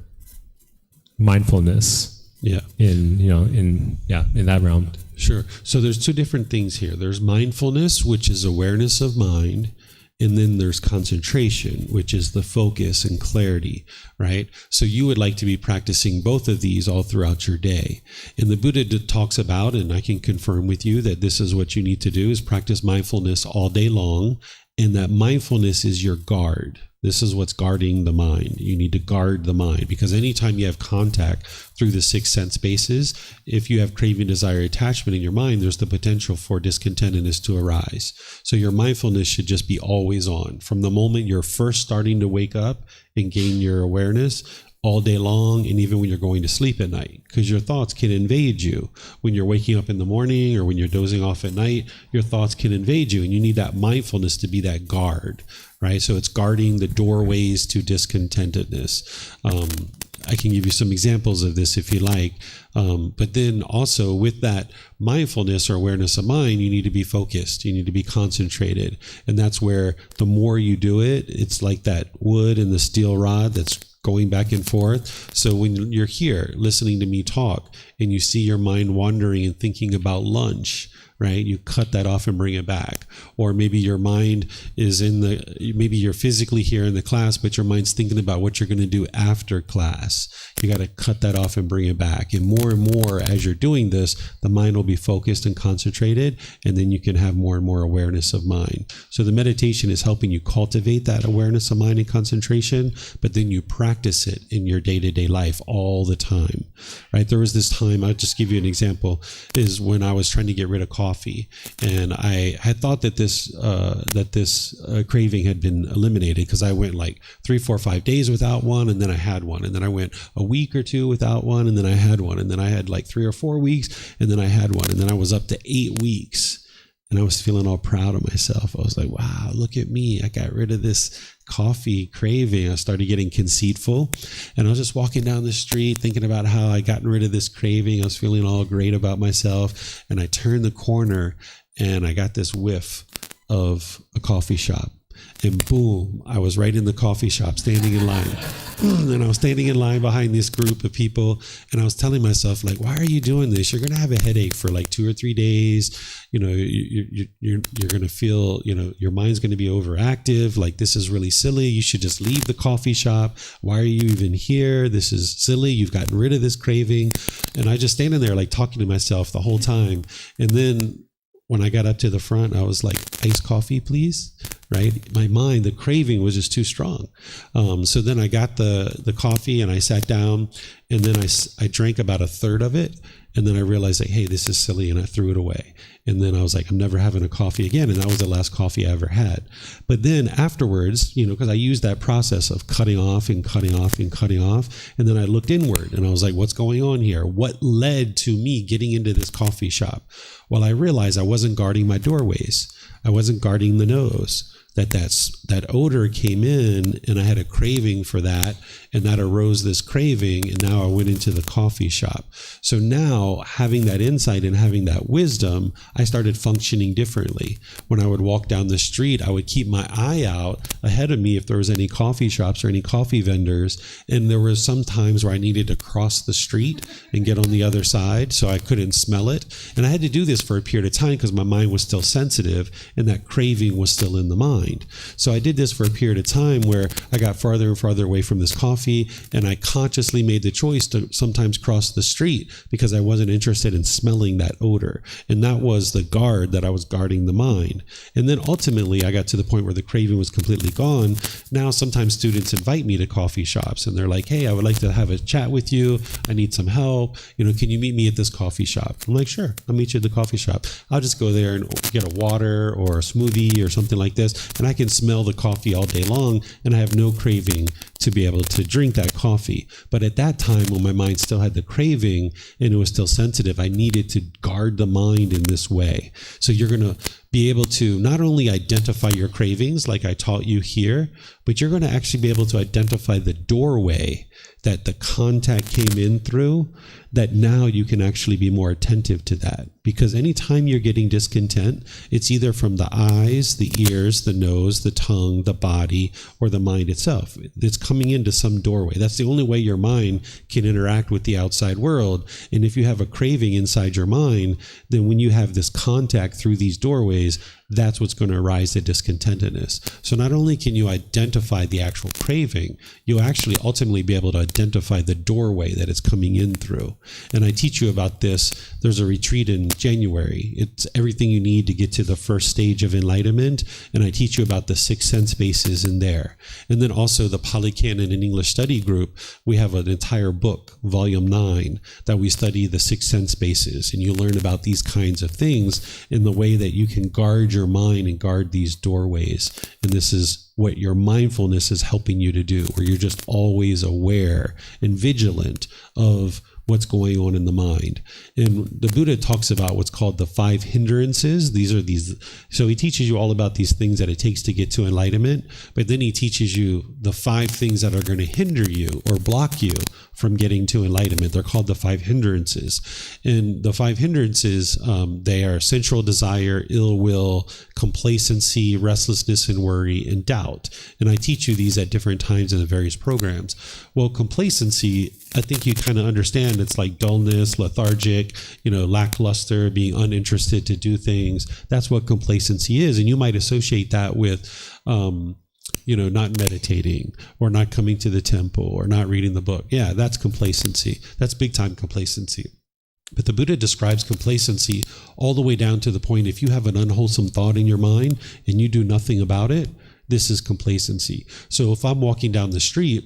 mindfulness? Yeah. In that realm. Sure. So there's two different things here. There's mindfulness, which is awareness of mind. And then there's concentration, which is the focus and clarity, right? So you would like to be practicing both of these all throughout your day. And the Buddha talks about, and I can confirm with you that this is what you need to do, is practice mindfulness all day long. And that mindfulness is your guard. This is what's guarding the mind. You need to guard the mind, because anytime you have contact through the 6 sense bases, if you have craving, desire, attachment in your mind, there's the potential for discontentedness to arise. So your mindfulness should just be always on. From the moment you're first starting to wake up and gain your awareness, all day long, and even when you're going to sleep at night, because your thoughts can invade you. When you're waking up in the morning or when you're dozing off at night, your thoughts can invade you, and you need that mindfulness to be that guard, right? So it's guarding the doorways to discontentedness. I can give you some examples of this if you like, but then also with that mindfulness or awareness of mind, you need to be focused, you need to be concentrated, and that's where the more you do it, it's like that wood and the steel rod that's going back and forth. So when you're here listening to me talk and you see your mind wandering and thinking about lunch, right? You cut that off and bring it back. Or maybe your mind is maybe you're physically here in the class, but your mind's thinking about what you're going to do after class. You got to cut that off and bring it back. And more as you're doing this, the mind will be focused and concentrated, and then you can have more and more awareness of mind. So the meditation is helping you cultivate that awareness of mind and concentration, but then you practice it in your day-to-day life all the time, right? There was this time, I'll just give you an example, is when I was trying to get rid of coffee. And I had thought that this craving had been eliminated, because I went like 3, 4, 5 days without one, and then I had one, and then I went a week or 2 without one, and then I had one, and then I had like 3 or 4 weeks, and then I had one, and then I was up to 8 weeks. And I was feeling all proud of myself. I was like, wow, look at me. I got rid of this coffee craving. I started getting conceitful. And I was just walking down the street thinking about how I gotten rid of this craving. I was feeling all great about myself. And I turned the corner and I got this whiff of a coffee shop. And boom, I was right in the coffee shop, standing in line. And I was standing in line behind this group of people. And I was telling myself, like, why are you doing this? You're going to have a headache for like 2 or 3 days. You know, you're going to feel, you know, your mind's going to be overactive. Like, this is really silly. You should just leave the coffee shop. Why are you even here? This is silly. You've gotten rid of this craving. And I just standing there, like, talking to myself the whole time. And then when I got up to the front, I was like, iced coffee, please. Right? My mind, the craving was just too strong. So then I got the coffee and I sat down, and then I drank about a third of it. And then I realized, like, hey, this is silly, and I threw it away. And then I was like, I'm never having a coffee again. And that was the last coffee I ever had. But then afterwards, you know, because I used that process of cutting off and cutting off and cutting off. And then I looked inward and I was like, what's going on here? What led to me getting into this coffee shop? Well, I realized I wasn't guarding my doorways. I wasn't guarding the nose. That odor came in, and I had a craving for that, and that arose this craving, and now I went into the coffee shop. So now, having that insight and having that wisdom, I started functioning differently. When I would walk down the street, I would keep my eye out ahead of me if there was any coffee shops or any coffee vendors, and there were some times where I needed to cross the street and get on the other side, so I couldn't smell it. And I had to do this for a period of time because my mind was still sensitive, and that craving was still in the mind. So I did this for a period of time where I got farther and farther away from this coffee, and I consciously made the choice to sometimes cross the street because I wasn't interested in smelling that odor. And that was the guard that I was guarding the mind. And then ultimately I got to the point where the craving was completely gone. Now sometimes students invite me to coffee shops and they're like, hey, I would like to have a chat with you. I need some help. You know, can you meet me at this coffee shop? I'm like, sure, I'll meet you at the coffee shop. I'll just go there and get a water or a smoothie or something like this. And I can smell the coffee all day long, and I have no craving to be able to drink that coffee. But at that time, when my mind still had the craving and it was still sensitive, I needed to guard the mind in this way. So you're going to be able to not only identify your cravings like I taught you here, but you're going to actually be able to identify the doorway that the contact came in through, that now you can actually be more attentive to that. Because anytime you're getting discontent, it's either from the eyes, the ears, the nose, the tongue, the body, or the mind itself. It's coming into some doorway. That's the only way your mind can interact with the outside world. And if you have a craving inside your mind, then when you have this contact through these doorways, that's what's going to arise the discontentedness. So not only can you identify the actual craving, you'll actually ultimately be able to identify the doorway that it's coming in through. And I teach you about this. There's a retreat in January. It's everything you need to get to the first stage of enlightenment. And I teach you about the 6 sense bases in there. And then also the Polycanon and English study group, we have an entire book, volume 9, that we study the 6 sense bases. And you learn about these kinds of things in the way that you can guard your mind and guard these doorways. And this is what your mindfulness is helping you to do, where you're just always aware and vigilant of what's going on in the mind. And the Buddha talks about what's called the 5 hindrances. So he teaches you all about these things that it takes to get to enlightenment, but then he teaches you the 5 things that are going to hinder you or block you from getting to enlightenment. They're called the 5 hindrances. And the 5 hindrances, they are sensual desire, ill will, complacency, restlessness and worry, and doubt. And I teach you these at different times in the various programs. Well, complacency, I think you kind of understand, it's like dullness, lethargic, lackluster, being uninterested to do things. That's what complacency is. And you might associate that with, not meditating or not coming to the temple or not reading the book. Yeah, that's complacency. That's big time complacency. But the Buddha describes complacency all the way down to the point, if you have an unwholesome thought in your mind and you do nothing about it, this is complacency. So if I'm walking down the street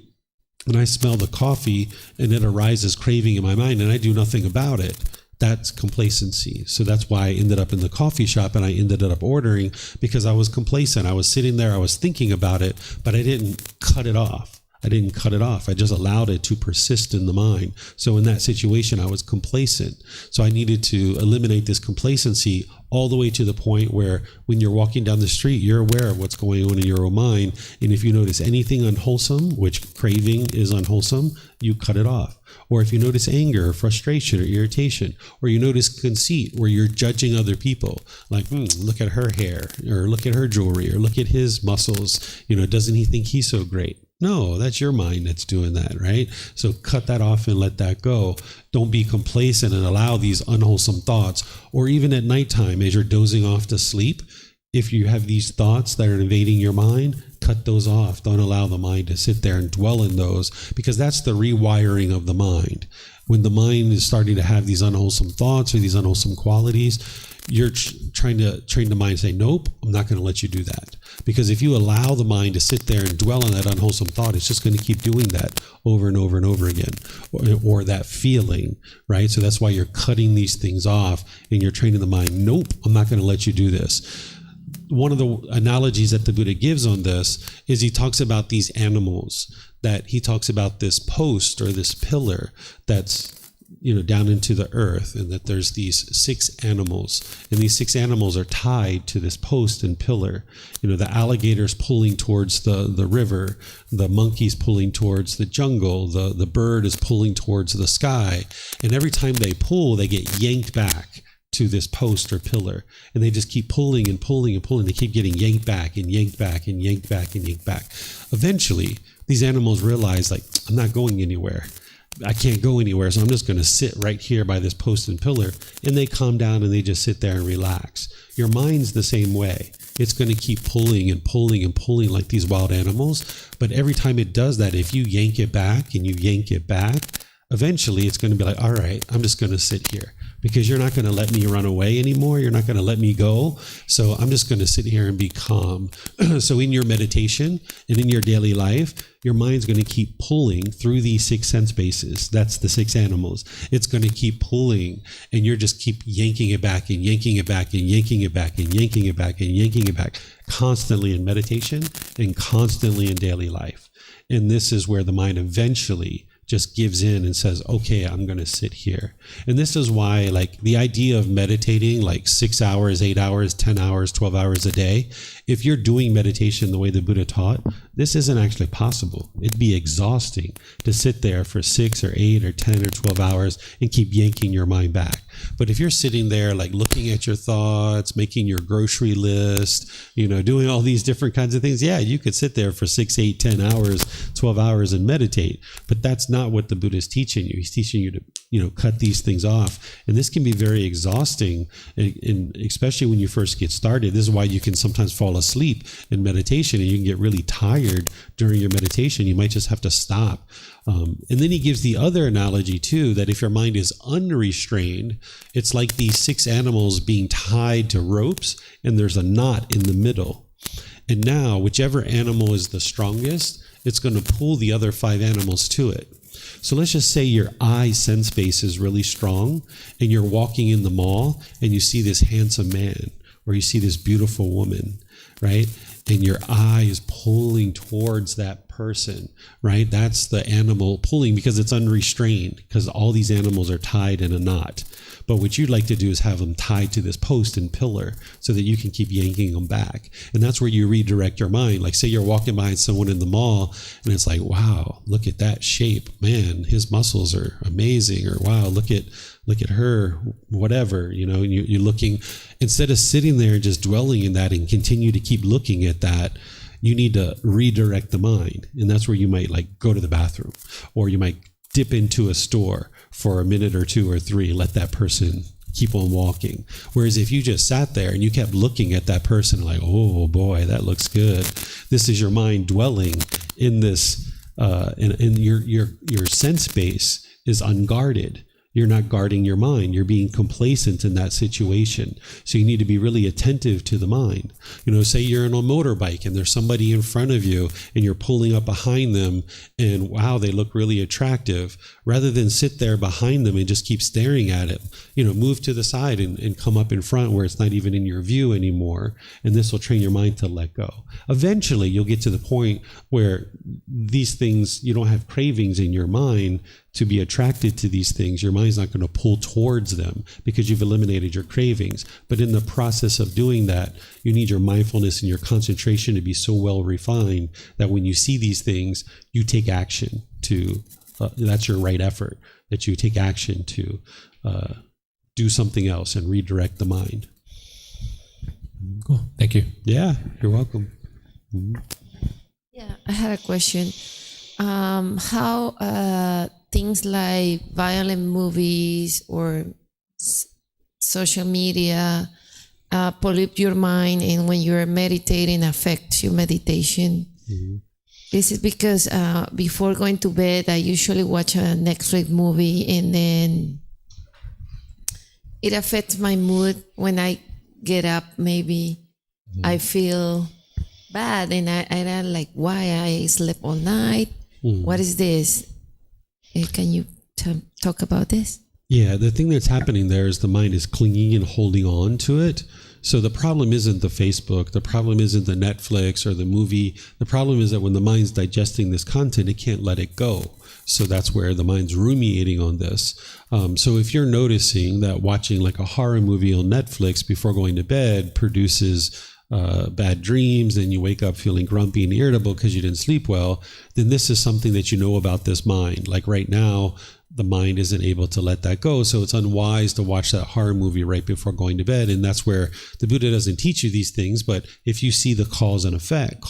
and I smell the coffee and it arises craving in my mind and I do nothing about it, that's complacency. So that's why I ended up in the coffee shop and I ended up ordering, because I was complacent. I was sitting there, I was thinking about it, but I didn't cut it off. I didn't cut it off. I just allowed it to persist in the mind. So in that situation, I was complacent. So I needed to eliminate this complacency all the way to the point where when you're walking down the street, you're aware of what's going on in your own mind. And if you notice anything unwholesome, which craving is unwholesome, you cut it off. Or if you notice anger or frustration or irritation, or you notice conceit where you're judging other people, like, look at her hair, or look at her jewelry, or look at his muscles, doesn't he think he's so great? No, that's your mind that's doing that, right? So cut that off and let that go. Don't be complacent and allow these unwholesome thoughts, or even at nighttime as you're dozing off to sleep, if you have these thoughts that are invading your mind, cut those off. Don't allow the mind to sit there and dwell in those, because that's the rewiring of the mind. When the mind is starting to have these unwholesome thoughts or these unwholesome qualities, you're trying to train the mind to say, nope, I'm not going to let you do that. Because if you allow the mind to sit there and dwell on that unwholesome thought, it's just going to keep doing that over and over and over again, or that feeling, right? So that's why you're cutting these things off and you're training the mind, nope, I'm not going to let you do this. One of the analogies that the Buddha gives on this is he talks about these animals, that he talks about this post or this pillar that's down into the earth, and that there's these 6 animals, and these 6 animals are tied to this post and pillar. The alligators pulling towards the river, the monkeys pulling towards the jungle, the bird is pulling towards the sky, and every time they pull, they get yanked back to this post or pillar, and they just keep pulling and pulling and pulling. They keep getting yanked back and yanked back and yanked back and yanked back. Eventually, these animals realize, like, I'm not going anywhere. I can't go anywhere, so I'm just going to sit right here by this post and pillar. And they calm down and they just sit there and relax. Your mind's the same way. It's going to keep pulling and pulling and pulling like these wild animals. But every time it does that, if you yank it back and you yank it back, eventually it's going to be like, all right, I'm just going to sit here, because you're not going to let me run away anymore. You're not going to let me go. So I'm just going to sit here and be calm. So in your meditation and in your daily life, your mind's going to keep pulling through these 6 sense bases. That's the 6 animals. It's going to keep pulling, and you're just keep yanking it back and yanking it back and yanking it back and yanking it back and yanking it back, constantly in meditation and constantly in daily life. And this is where the mind eventually just gives in and says, okay, I'm going to sit here. And this is why, like, the idea of meditating like 6 hours, 8 hours, 10 hours, 12 hours a day, if you're doing meditation the way the Buddha taught, this isn't actually possible. It'd be exhausting to sit there for 6 or 8 or 10 or 12 hours and keep yanking your mind back. But if you're sitting there, like, looking at your thoughts, making your grocery list, doing all these different kinds of things, yeah, you could sit there for 6, 8, 10 hours, 12 hours and meditate. But that's not what the Buddha is teaching you. He's teaching you to, cut these things off. And this can be very exhausting, and especially when you first get started. This is why you can sometimes fall asleep in meditation, and you can get really tired during your meditation. You might just have to stop. And then he gives the other analogy too, that if your mind is unrestrained, it's like these 6 animals being tied to ropes, and there's a knot in the middle. And now, whichever animal is the strongest, it's going to pull the other 5 animals to it. So let's just say your eye sense base is really strong, and you're walking in the mall and you see this handsome man, or you see this beautiful woman, right? And your eye is pulling towards that person, right? That's the animal pulling, because it's unrestrained, because all these animals are tied in a knot. But what you'd like to do is have them tied to this post and pillar so that you can keep yanking them back. And that's where you redirect your mind. Like, say you're walking behind someone in the mall and it's like, wow, look at that shape. Man, his muscles are amazing. Or wow, look at her, whatever, and you're looking, instead of sitting there and just dwelling in that and continue to keep looking at that, you need to redirect the mind. And that's where you might, like, go to the bathroom, or you might dip into a store for a minute or 2 or 3, let that person keep on walking. Whereas if you just sat there and you kept looking at that person like, oh boy, that looks good, this is your mind dwelling in this, and your sense base is unguarded. You're not guarding your mind. You're being complacent in that situation. So you need to be really attentive to the mind. Say you're on a motorbike and there's somebody in front of you and you're pulling up behind them and wow, they look really attractive. Rather than sit there behind them and just keep staring at it, move to the side and come up in front where it's not even in your view anymore. And this will train your mind to let go. Eventually, you'll get to the point where these things, you don't have cravings in your mind to be attracted to these things. Your mind's not going to pull towards them because you've eliminated your cravings. But in the process of doing that, you need your mindfulness and your concentration to be so well refined that when you see these things, you take action to, that's your right effort, that you take action to do something else and redirect the mind. Cool. Thank you. Yeah, you're welcome. Mm-hmm. Yeah, I had a question. How things like violent movies or social media pollute your mind, and when you're meditating affects your meditation? Mm-hmm. This is because before going to bed, I usually watch a Netflix movie, and then it affects my mood. When I get up, maybe I feel bad, and I'm like, why I slept all night? What is this? Can you talk about this? Yeah, the thing that's happening there is the mind is clinging and holding on to it. So the problem isn't the Facebook, the problem isn't the Netflix or the movie. The problem is that when the mind's digesting this content, it can't let it go. So that's where the mind's ruminating on this. So if you're noticing that watching like a horror movie on Netflix before going to bed produces bad dreams, and you wake up feeling grumpy and irritable because you didn't sleep well, then this is something that you know about this mind. Like right now, the mind isn't able to let that go. So it's unwise to watch that horror movie right before going to bed. And that's where the Buddha doesn't teach you these things. But if you see the cause and effect,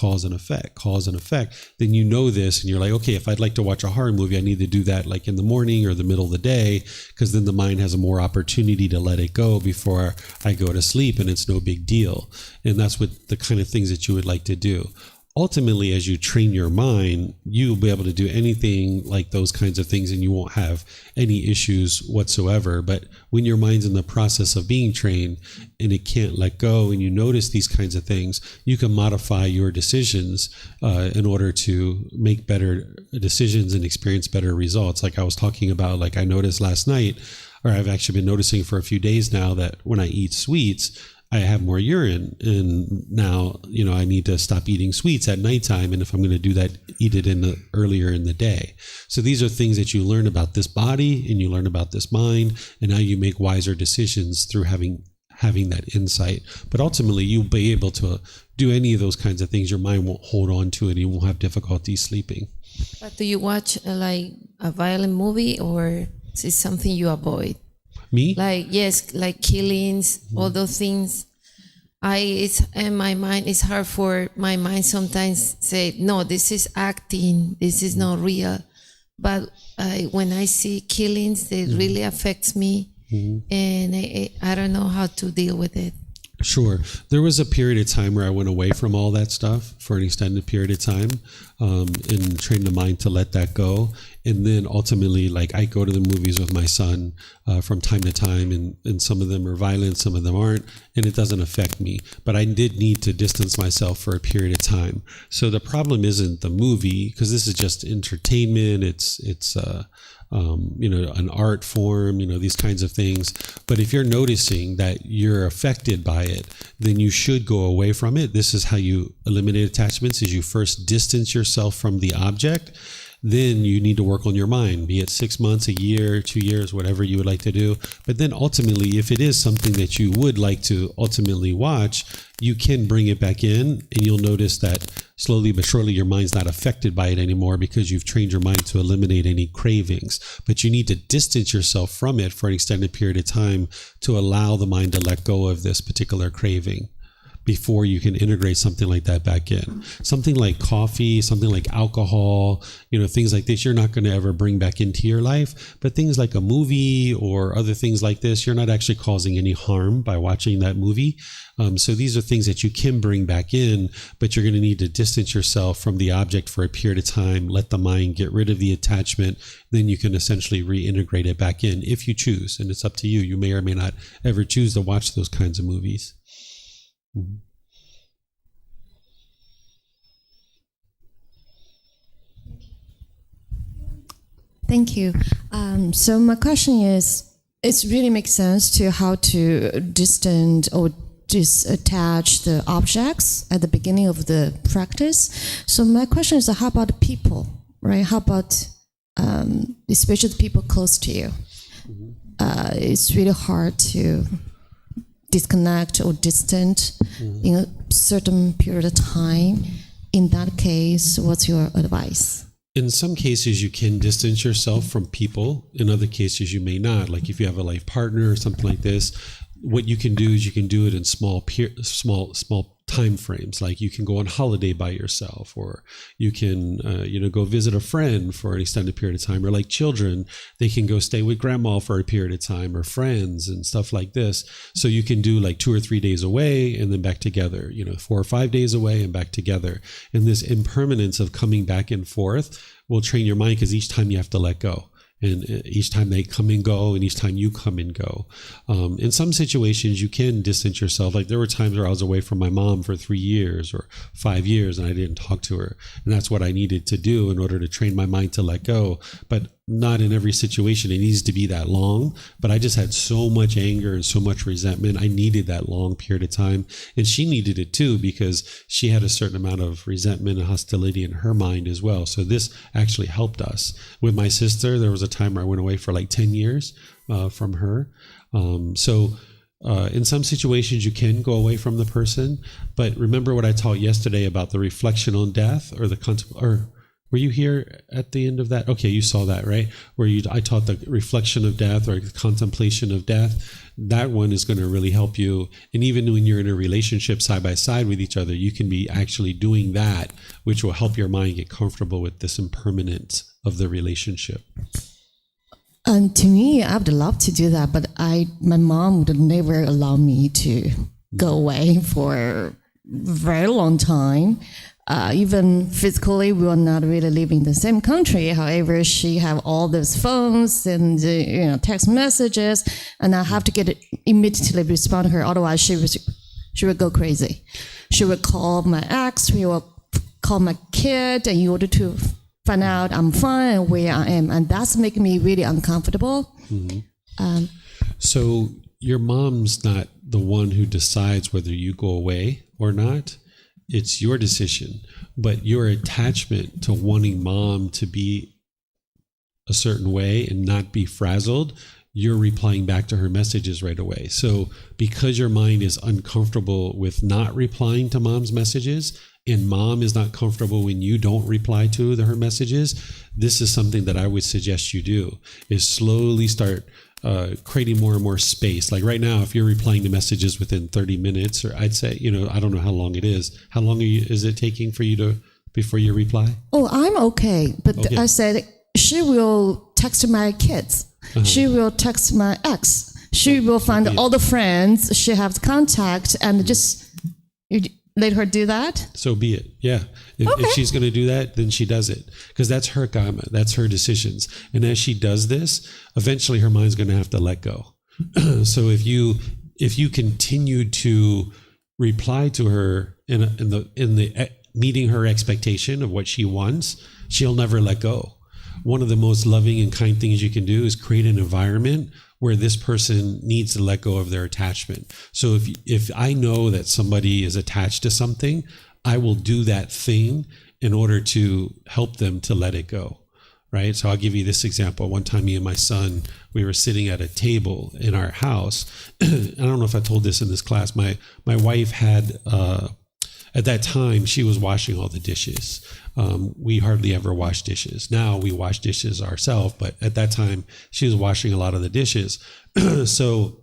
then you know this and you're like, okay, if I'd like to watch a horror movie, I need to do that like in the morning or the middle of the day, because then the mind has a more opportunity to let it go before I go to sleep, and it's no big deal. And that's what the kind of things that you would like to do. Ultimately, as you train your mind, you'll be able to do anything like those kinds of things and you won't have any issues whatsoever. But when your mind's in the process of being trained and it can't let go, and you notice these kinds of things, you can modify your decisions in order to make better decisions and experience better results. Like I was talking about, like I noticed last night, or I've actually been noticing for a few days now, that when I eat sweets, I have more urine, and now I need to stop eating sweets at nighttime, and if I'm going to do that, eat it earlier in the day. So these are things that you learn about this body and you learn about this mind, and now you make wiser decisions through having that insight. But ultimately, you'll be able to do any of those kinds of things. Your mind won't hold on to it. You won't have difficulty sleeping. But do you watch like a violent movie, or is it something you avoid? Me? Like, yes, like killings, all those things. In my mind, it's hard for my mind sometimes say, no, this is acting, this is not real. But when I see killings, it really affects me, and I don't know how to deal with it. Sure. There was a period of time where I went away from all that stuff for an extended period of time, and trained the mind to let that go. And then ultimately, like I go to the movies with my son from time to time, and some of them are violent, some of them aren't, and it doesn't affect me. But I did need to distance myself for a period of time. So the problem isn't the movie, because this is just entertainment. It's an art form, these kinds of things. But if you're noticing that you're affected by it, then you should go away from it. This is how you eliminate attachments, is you first distance yourself from the object. Then you need to work on your mind, be it 6 months, a year, 2 years, whatever you would like to do. But then ultimately, if it is something that you would like to ultimately watch, you can bring it back in, and you'll notice that slowly but surely your mind's not affected by it anymore, because you've trained your mind to eliminate any cravings. But you need to distance yourself from it for an extended period of time to allow the mind to let go of this particular craving. before you can integrate something like that back in. Something like coffee, something like alcohol, things like this, you're not going to ever bring back into your life. But things like a movie or other things like this, you're not actually causing any harm by watching that movie. So these are things that you can bring back in, but you're going to need to distance yourself from the object for a period of time, let the mind get rid of the attachment, then you can essentially reintegrate it back in if you choose. And it's up to you. You may or may not ever choose to watch those kinds of movies. Mm-hmm. Thank you. So my question is, it really makes sense to how to distance or disattach the objects at the beginning of the practice. So my question is, how about people, right? How about especially the people close to you? It's really hard to disconnect or distant in a certain period of time. In that case, what's your advice? In some cases, you can distance yourself from people. In other cases, you may not. Like if you have a life partner or something like this, what you can do is you can do it in small time frames. Like you can go on holiday by yourself, or you can go visit a friend for an extended period of time. Or like children, they can go stay with grandma for a period of time, or friends and stuff like this. So you can do like 2 or 3 days away and then back together, 4 or 5 days away and back together. And this impermanence of coming back and forth will train your mind, because each time you have to let go. And each time they come and go, and each time you come and go. In some situations, you can distance yourself. Like there were times where I was away from my mom for 3 years or 5 years, and I didn't talk to her. And that's what I needed to do in order to train my mind to let go. But not in every situation it needs to be that long. But I just had so much anger and so much resentment. I needed that long period of time. And she needed it too, because she had a certain amount of resentment and hostility in her mind as well. So this actually helped us. With my sister, there was a time where I went away for like 10 years from her. In some situations, you can go away from the person. But remember what I taught yesterday about the reflection on death, or were you here at the end of that? Okay, you saw that, right? I taught the reflection of death, or the contemplation of death. That one is going to really help you. And even when you're in a relationship side by side with each other, you can be actually doing that, which will help your mind get comfortable with this impermanence of the relationship. To me, I would love to do that, but my mom would never allow me to go away for a very long time. Even physically, we were not really living in the same country. However, she have all those phones and text messages, and I have to immediately respond to her. Otherwise, she would go crazy. She would call my ex. She would call my kid in order to find out I'm fine and where I am, and that's making me really uncomfortable. Mm-hmm. So your mom's not the one who decides whether you go away or not. It's your decision, but your attachment to wanting mom to be a certain way and not be frazzled, you're replying back to her messages right away. So because your mind is uncomfortable with not replying to mom's messages, and mom is not comfortable when you don't reply to her messages, this is something that I would suggest you do, is slowly start creating more and more space. Like right now, if you're replying to messages within 30 minutes, or I'd say, I don't know how long it is. How long is it taking for you before you reply? Oh, I'm okay. But okay. I said, she will text my kids. Uh-huh. She will text my ex. She will find all the friends she has contact, and just let her do that. So be it. Yeah. If she's going to do that, then she does it, because that's her karma. That's her decisions. And as she does this, eventually her mind's going to have to let go. So if you continue to reply to her in the meeting her expectation of what she wants, she'll never let go. One of the most loving and kind things you can do is create an environment where this person needs to let go of their attachment. So if I know that somebody is attached to something, I will do that thing in order to help them to let it go, right? So I'll give you this example. One time, me and my son, we were sitting at a table in our house. I don't know if I told this in this class. My wife had, at that time, she was washing all the dishes. We hardly ever wash dishes. Now we wash dishes ourselves, but at that time she was washing a lot of the dishes. So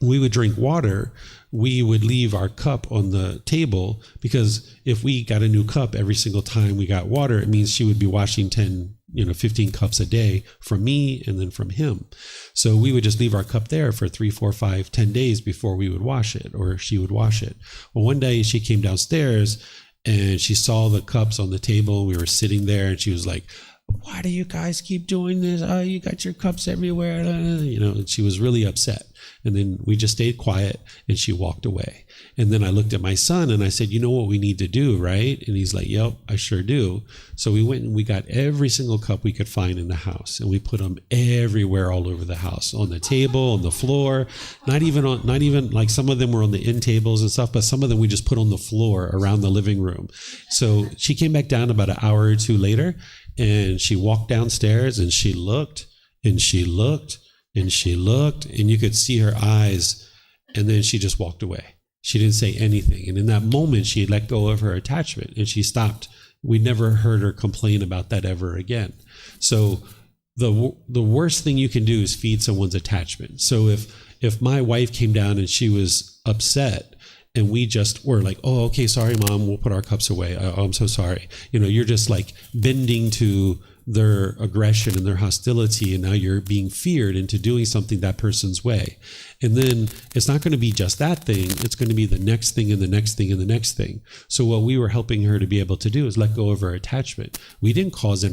we would drink water, we would leave our cup on the table, because if we got a new cup every single time we got water, it means she would be washing 15 cups a day from me and then from him. So we would just leave our cup there for 3, 4, 5, 10 days before we would wash it, or she would wash it. Well, one day she came downstairs and she saw the cups on the table. We were sitting there and she was like, "Why do you guys keep doing this? Oh, you got your cups everywhere." And she was really upset. And then we just stayed quiet and she walked away. And then I looked at my son and I said, "You know what we need to do, right?" And he's like, "Yep, I sure do." So we went and we got every single cup we could find in the house, and we put them everywhere all over the house, on the table, on the floor, not even like some of them were on the end tables and stuff, but some of them we just put on the floor around the living room. So she came back down about an hour or two later, and she walked downstairs and she looked and she looked and she looked, and you could see her eyes, and then she just walked away. She didn't say anything. And in that moment, she let go of her attachment and she stopped. We never heard her complain about that ever again. So the worst thing you can do is feed someone's attachment. So if my wife came down and she was upset, and we just were like, "Oh, okay, sorry, Mom, we'll put our cups away. Oh, I'm so sorry." You're just like bending to their aggression and their hostility, and now you're being feared into doing something that person's way. And then it's not going to be just that thing. It's going to be the next thing and the next thing and the next thing. So what we were helping her to be able to do is let go of her attachment. We didn't cause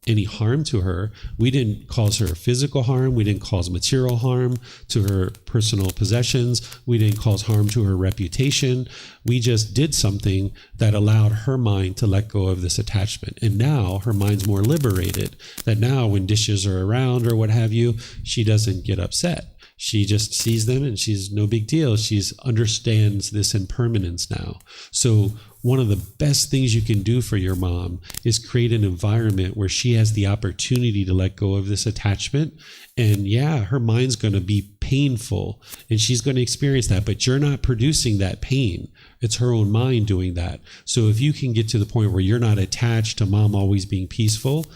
any harm to her. We didn't cause her physical harm. We didn't cause material harm to her personal possessions. We didn't cause harm to her reputation. We just did something that allowed her mind to let go of this attachment. And now her mind's more liberated, that now when dishes are around or what have you, she doesn't get upset. She just sees them and she's no big deal. She's understands this impermanence now. So one of the best things you can do for your mom is create an environment where she has the opportunity to let go of this attachment. And yeah, her mind's going to be painful and she's going to experience that, but you're not producing that pain. It's her own mind doing that. So if you can get to the point where you're not attached to mom always being peaceful,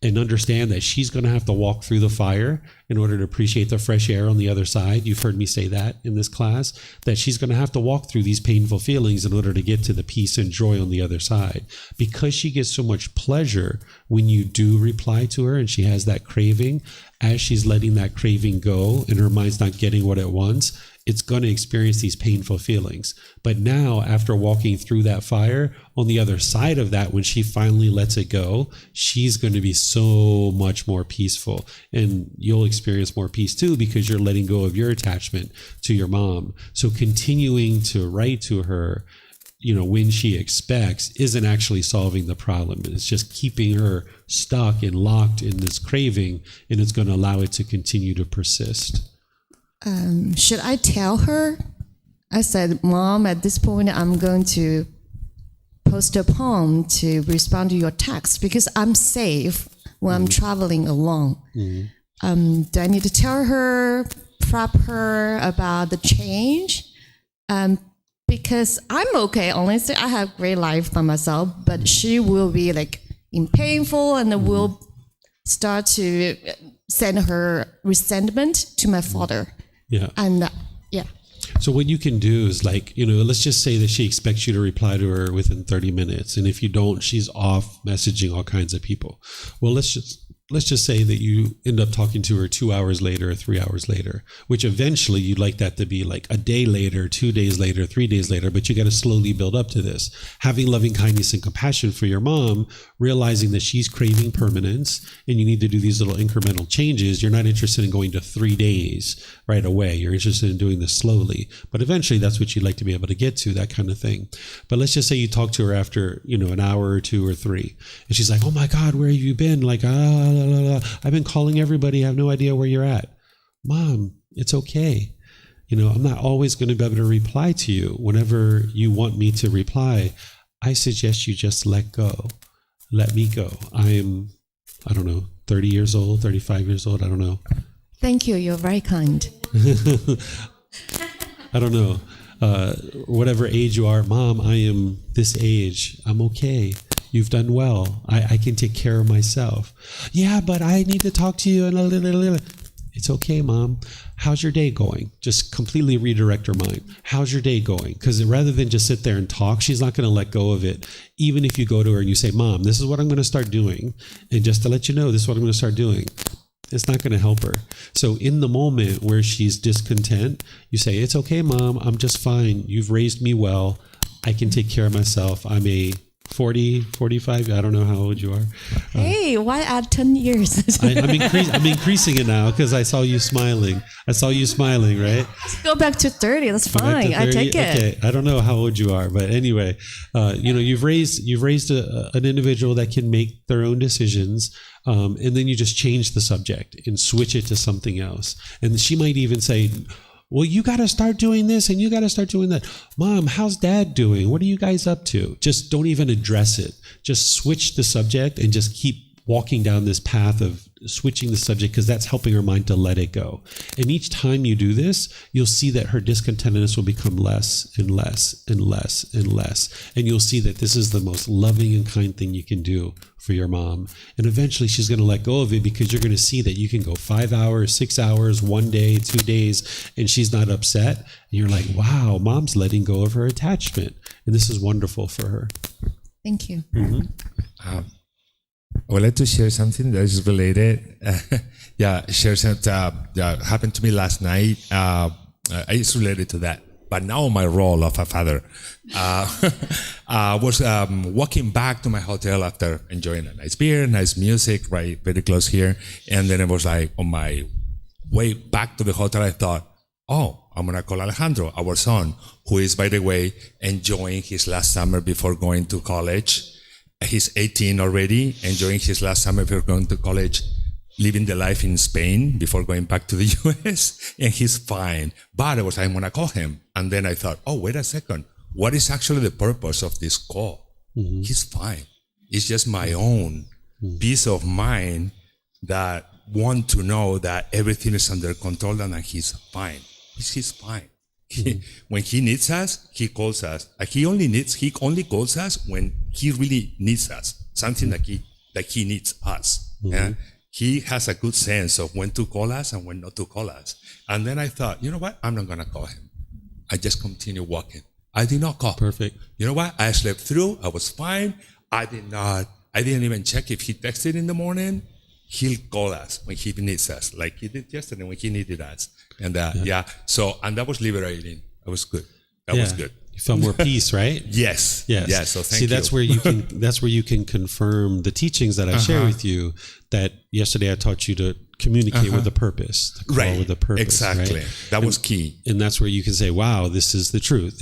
and understand that she's going to have to walk through the fire in order to appreciate the fresh air on the other side. You've heard me say that in this class, that she's going to have to walk through these painful feelings in order to get to the peace and joy on the other side. Because she gets so much pleasure when you do reply to her and she has that craving, as she's letting that craving go and her mind's not getting what it wants, it's going to experience these painful feelings. But now, after walking through that fire, on the other side of that, when she finally lets it go, she's going to be so much more peaceful. And you'll experience more peace too, because you're letting go of your attachment to your mom. So continuing to write to her, when she expects, isn't actually solving the problem. It's just keeping her stuck and locked in this craving, and it's going to allow it to continue to persist. Should I tell her? I said, "Mom, at this point, I'm going to postpone to respond to your text because I'm safe when I'm traveling alone." Do I need to tell her, prep her about the change? Because I'm okay, honestly, I have great life by myself, but she will be like in painful and will start to send her resentment to my father. Yeah. And So what you can do is let's just say that she expects you to reply to her within 30 minutes. And if you don't, she's off messaging all kinds of people. Well, let's just say that you end up talking to her 2 hours later or 3 hours later, which eventually you'd like that to be like a day later, 2 days later, 3 days later, but you got to slowly build up to this. Having loving kindness and compassion for your mom, realizing that she's craving permanence and you need to do these little incremental changes. You're not interested in going to 3 days right away. You're interested in doing this slowly, but eventually that's what you'd like to be able to get to, that kind of thing. But let's just say you talk to her after, an hour or 2 or 3, and she's like, "Oh my God, where have you been?" Like, I've been calling everybody. I have no idea where you're at. Mom, it's okay. I'm not always going to be able to reply to you. Whenever you want me to reply, I suggest you just let go. Let me go. I am, 30 years old, 35 years old. I don't know. thank you. You're very kind. I don't know. Whatever age you are, Mom, I am this age. I'm okay. You've done well. I can take care of myself. Yeah, but I need to talk to you. It's okay, Mom. How's your day going? Just completely redirect her mind. How's your day going? Because rather than just sit there and talk, she's not going to let go of it. Even if you go to her and you say, Mom, this is what I'm going to start doing. And just to let you know, this is what I'm going to start doing. It's not going to help her. So in the moment where she's discontent, you say, it's okay, Mom. I'm just fine. You've raised me well. I can take care of myself. I'm a 40, 45. I don't know how old you are. Hey, why add 10 years? I'm increasing it now because I saw you smiling. Right? Go back to 30. That's Go back to fine. I 30? take it. Okay. I don't know how old you are, but anyway, you've raised an individual that can make their own decisions, and then you just change the subject and switch it to something else. And she might even say, well, you got to start doing this and you got to start doing that. Mom, how's Dad doing? What are you guys up to? Just don't even address it. Just switch the subject and just keep walking down this path of switching the subject, because that's helping her mind to let it go. And each time you do this, you'll see that her discontentedness will become less and less and less and less. And you'll see that this is the most loving and kind thing you can do for your mom. And eventually she's going to let go of it, because you're going to see that you can go 5 hours, 6 hours, 1 day, 2 days, and she's not upset. And you're like, wow, Mom's letting go of her attachment. And this is wonderful for her. Thank you. I would like to share something that is related. Share something that happened to me last night. It's related to that. But now my role of a father. I was walking back to my hotel after enjoying a nice beer, nice music, right, very close here. And then it was like on my way back to the hotel, I thought, oh, I'm going to call Alejandro, our son, who is, by the way, enjoying his last summer before going to college. He's 18 already, enjoying his last summer before going to college, living the life in Spain before going back to the US, and he's fine. But I'm going to call him. And then I thought, oh, wait a second. What is actually the purpose of this call? Mm-hmm. He's fine. It's just my own peace of mind that want to know that everything is under control and that he's fine. He's fine. When he needs us, he calls us. He only calls us when he really needs us. Something that he needs us. Mm-hmm. He has a good sense of when to call us and when not to call us. And then I thought, you know what? I'm not gonna call him. I just continue walking. I did not call. Perfect. You know what? I slept through. I was fine. I didn't even check if he texted in the morning. He'll call us when he needs us, like he did yesterday when he needed us. And so that was liberating. That was good. That was good. You felt more peace, right? Yes. So thank you. That's where you can confirm the teachings that I share with you. That yesterday I taught you to communicate with a purpose, to call with a purpose. Exactly. Right? That was key. And that's where you can say, "Wow, this is the truth.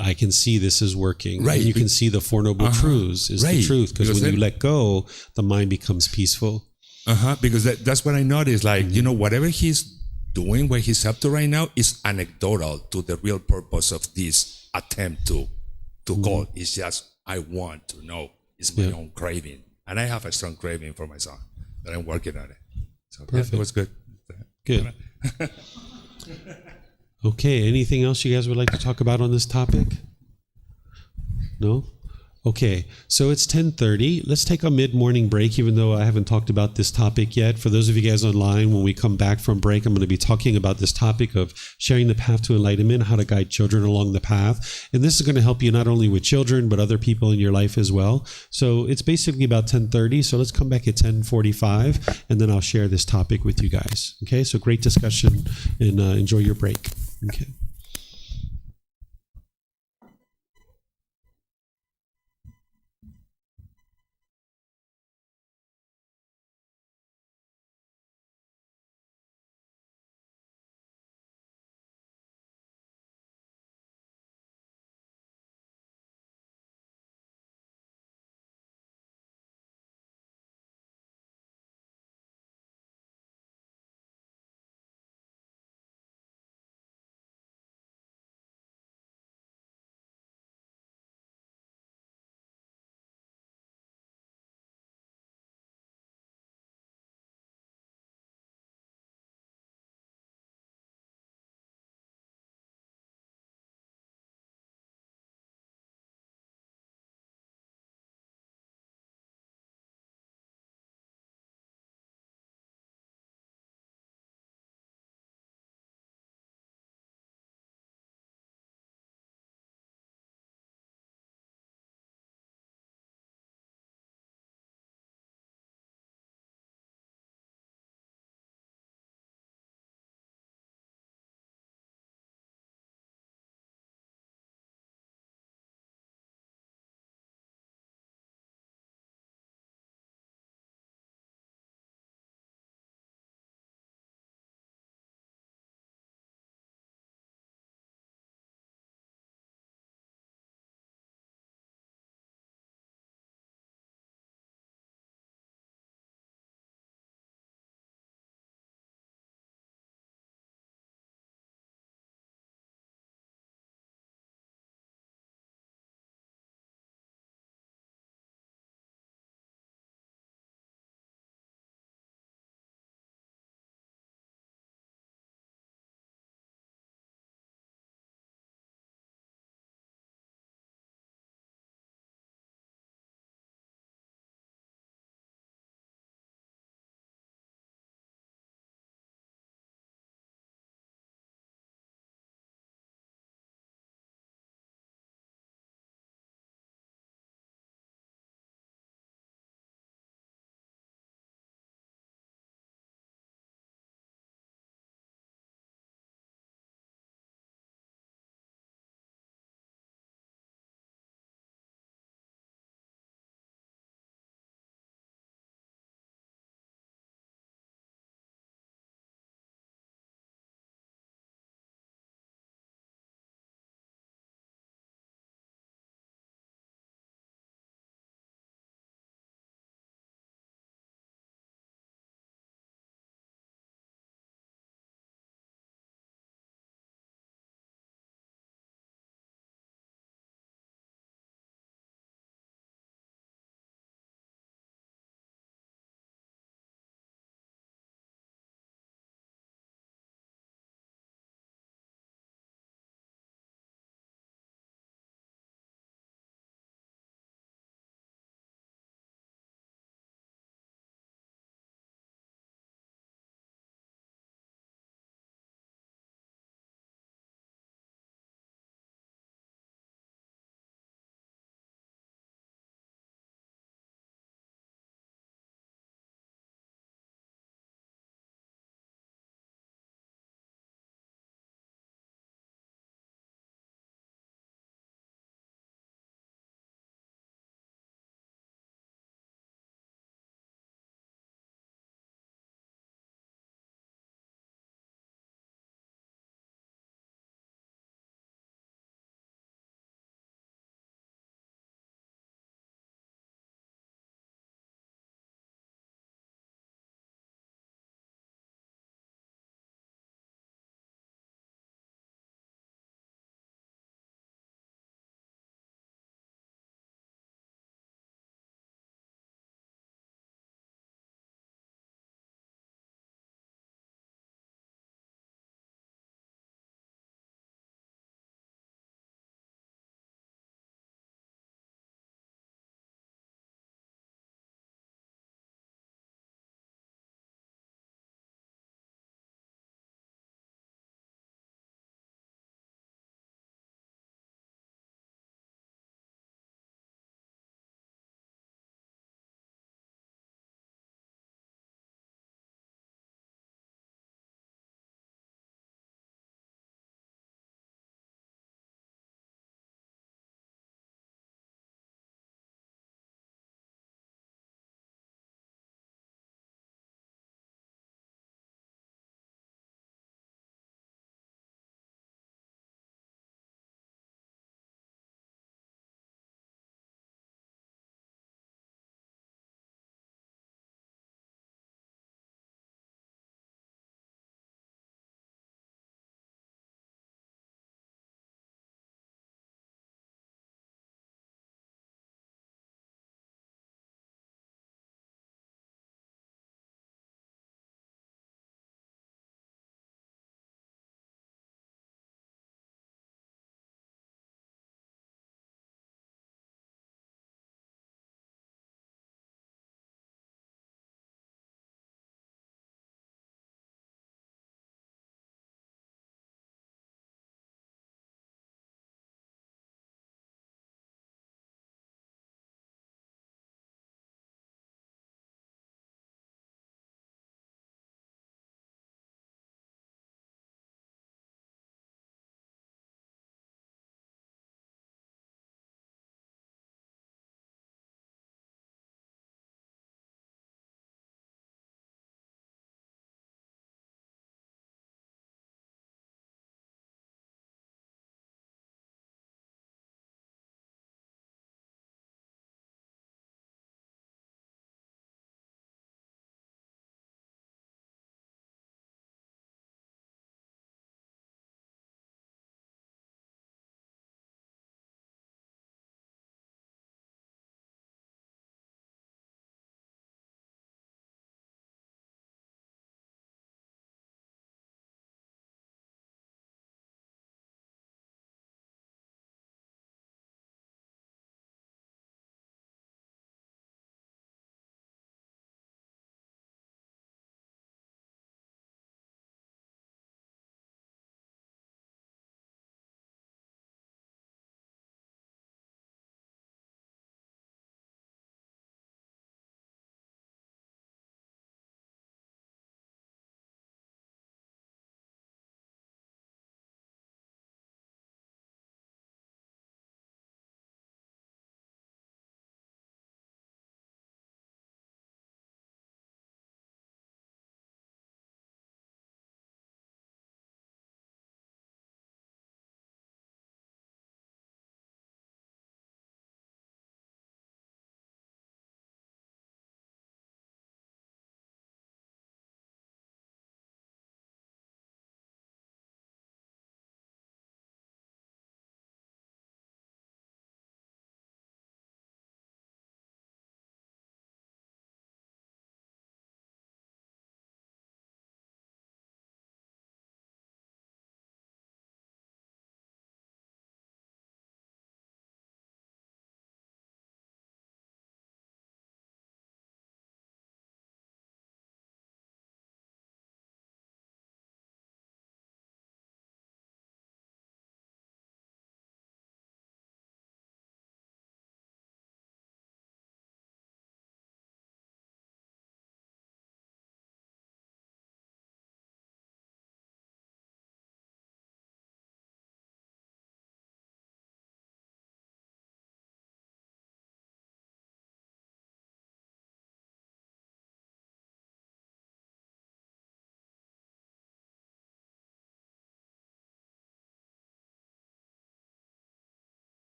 I can see this is working." Right. And you can see the Four Noble Truths is the truth, because when you let go, the mind becomes peaceful. Because that's what I noticed. Like, whatever he's doing, what he's up to right now is anecdotal to the real purpose of this attempt to call. It's just, I want to know. It's my own craving. And I have a strong craving for my son that I'm working on it. So it was good. Good. Okay. Anything else you guys would like to talk about on this topic? No? Okay, so it's 10:30. Let's take a mid-morning break, even though I haven't talked about this topic yet. For those of you guys online, when we come back from break, I'm going to be talking about this topic of sharing the path to enlightenment, how to guide children along the path. And this is going to help you not only with children, but other people in your life as well. So it's basically about 10:30. So let's come back at 10:45, and then I'll share this topic with you guys. Okay, so great discussion, and enjoy your break. Okay.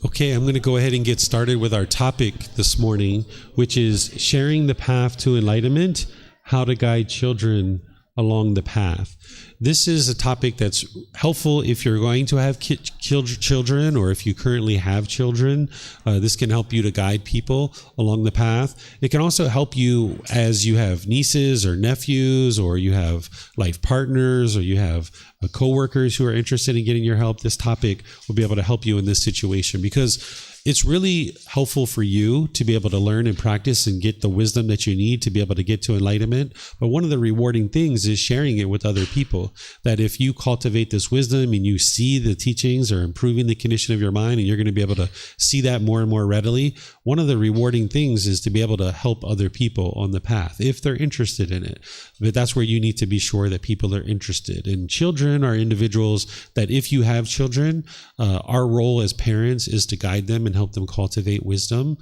Okay, I'm going to go ahead and get started with our topic this morning, which is sharing the path to enlightenment, how to guide children along the path. This is a topic that's helpful if you're going to have children, or if you currently have children. This can help you to guide people along the path. It can also help you as you have nieces or nephews, or you have life partners, or you have coworkers who are interested in getting your help. This topic will be able to help you in this situation, because it's really helpful for you to be able to learn and practice and get the wisdom that you need to be able to get to enlightenment. But one of the rewarding things is sharing it with other people. That if you cultivate this wisdom and you see the teachings are improving the condition of your mind, and you're going to be able to see that more and more readily, one of the rewarding things is to be able to help other people on the path if they're interested in it. But that's where you need to be sure that people are interested. And children are individuals that, if you have children, our role as parents is to guide them and help them cultivate wisdom.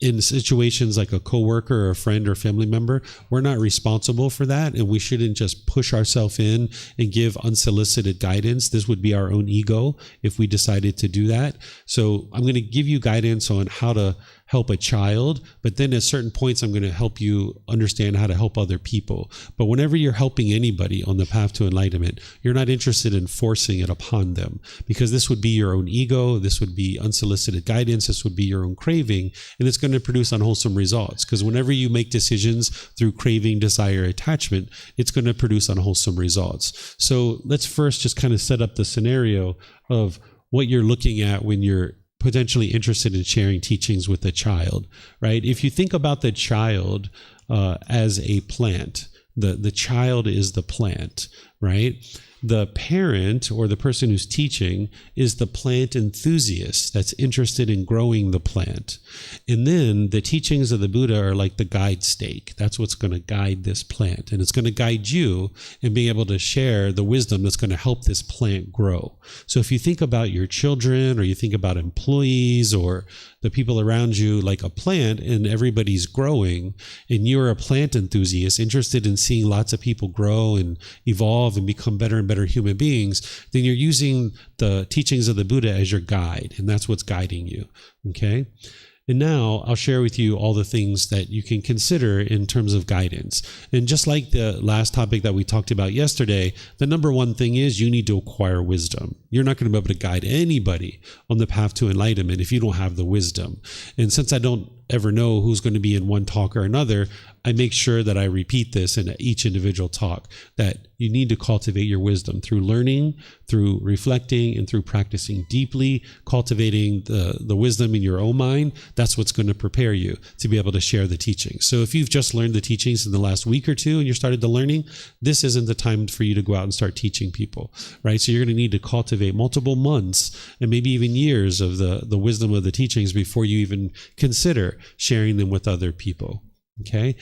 In situations like a coworker or a friend or family member, we're not responsible for that, and we shouldn't just push ourselves in and give unsolicited guidance. This would be our own ego if we decided to do that. So I'm going to give you guidance on how to help a child, but then at certain points I'm going to help you understand how to help other people. But whenever you're helping anybody on the path to enlightenment, you're not interested in forcing it upon them, because this would be your own ego, this would be unsolicited guidance, this would be your own craving, and it's going to produce unwholesome results. Because whenever you make decisions through craving, desire, attachment, it's going to produce unwholesome results. So let's first just kind of set up the scenario of what you're looking at when you're potentially interested in sharing teachings with a child, right? If you think about the child as a plant, the child is the plant, right? The parent, or the person who's teaching, is the plant enthusiast that's interested in growing the plant. And then the teachings of the Buddha are like the guide stake. That's what's going to guide this plant. And it's going to guide you in being able to share the wisdom that's going to help this plant grow. So if you think about your children, or you think about employees, or the people around you like a plant, and everybody's growing, and you're a plant enthusiast interested in seeing lots of people grow and evolve and become better and better human beings, then you're using the teachings of the Buddha as your guide, and that's what's guiding you. Okay? And now I'll share with you all the things that you can consider in terms of guidance. And just like the last topic that we talked about yesterday, the number one thing is you need to acquire wisdom. You're not going to be able to guide anybody on the path to enlightenment if you don't have the wisdom. And since I don't ever know who's going to be in one talk or another, I make sure that I repeat this in each individual talk, that you need to cultivate your wisdom through learning, through reflecting, and through practicing deeply, cultivating the wisdom in your own mind. That's what's going to prepare you to be able to share the teachings. So if you've just learned the teachings in the last week or two and you started the learning, this isn't the time for you to go out and start teaching people, right? So you're going to need to cultivate multiple months and maybe even years of the wisdom of the teachings before you even consider sharing them with other people. Okay?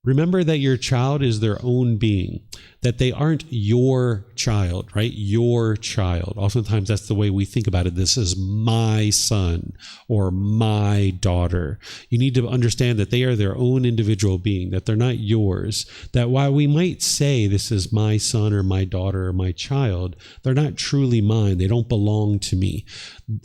Remember that your child is their own being, that they aren't your child, right? Your child. Oftentimes that's the way we think about it. This is my son or my daughter. You need to understand that they are their own individual being, that they're not yours, that while we might say this is my son or my daughter or my child, they're not truly mine. They don't belong to me.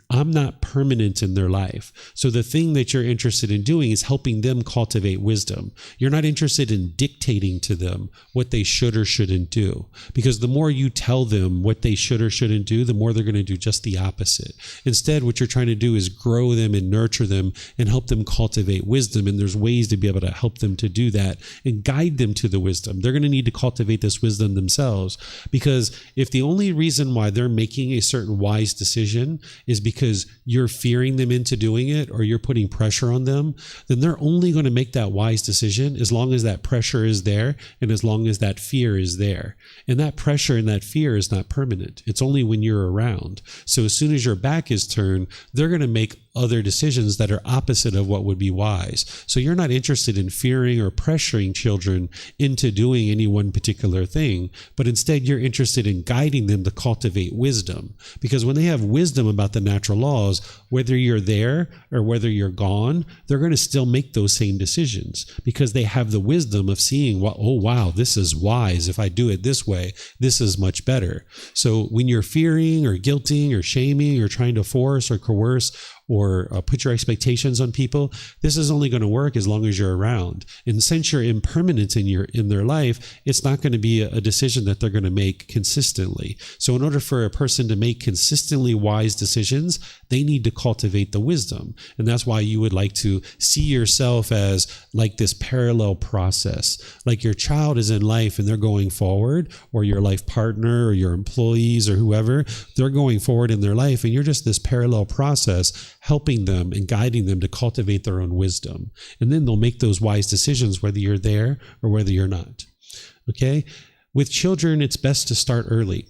I'm not permanent in their life. So the thing that you're interested in doing is helping them cultivate wisdom. You're not interested in dictating to them what they should or shouldn't do, because the more you tell them what they should or shouldn't do, the more they're going to do just the opposite. Instead, what you're trying to do is grow them and nurture them and help them cultivate wisdom. And there's ways to be able to help them to do that and guide them to the wisdom. They're going to need to cultivate this wisdom themselves, because if the only reason why they're making a certain wise decision is because you're fearing them into doing it, or you're putting pressure on them, then they're only going to make that wise decision as long as that pressure is there and as long as that fear is there. And that pressure and that fear is not permanent. It's only when you're around. So as soon as your back is turned, they're going to make other decisions that are opposite of what would be wise. So you're not interested in fearing or pressuring children into doing any one particular thing, but instead you're interested in guiding them to cultivate wisdom. Because when they have wisdom about the natural laws, whether you're there or whether you're gone, they're going to still make those same decisions because they have the wisdom of seeing, well, oh wow, this is wise. If I do it this way, this is much better. So when you're fearing or guilting or shaming or trying to force or coerce or put your expectations on people, this is only going to work as long as you're around. And since you're impermanent in their life, it's not going to be a decision that they're going to make consistently. So in order for a person to make consistently wise decisions, they need to cultivate the wisdom. And that's why you would like to see yourself as like this parallel process. Like your child is in life and they're going forward, or your life partner or your employees or whoever, they're going forward in their life, and you're just this parallel process helping them and guiding them to cultivate their own wisdom. And then they'll make those wise decisions whether you're there or whether you're not. Okay? With children, it's best to start early,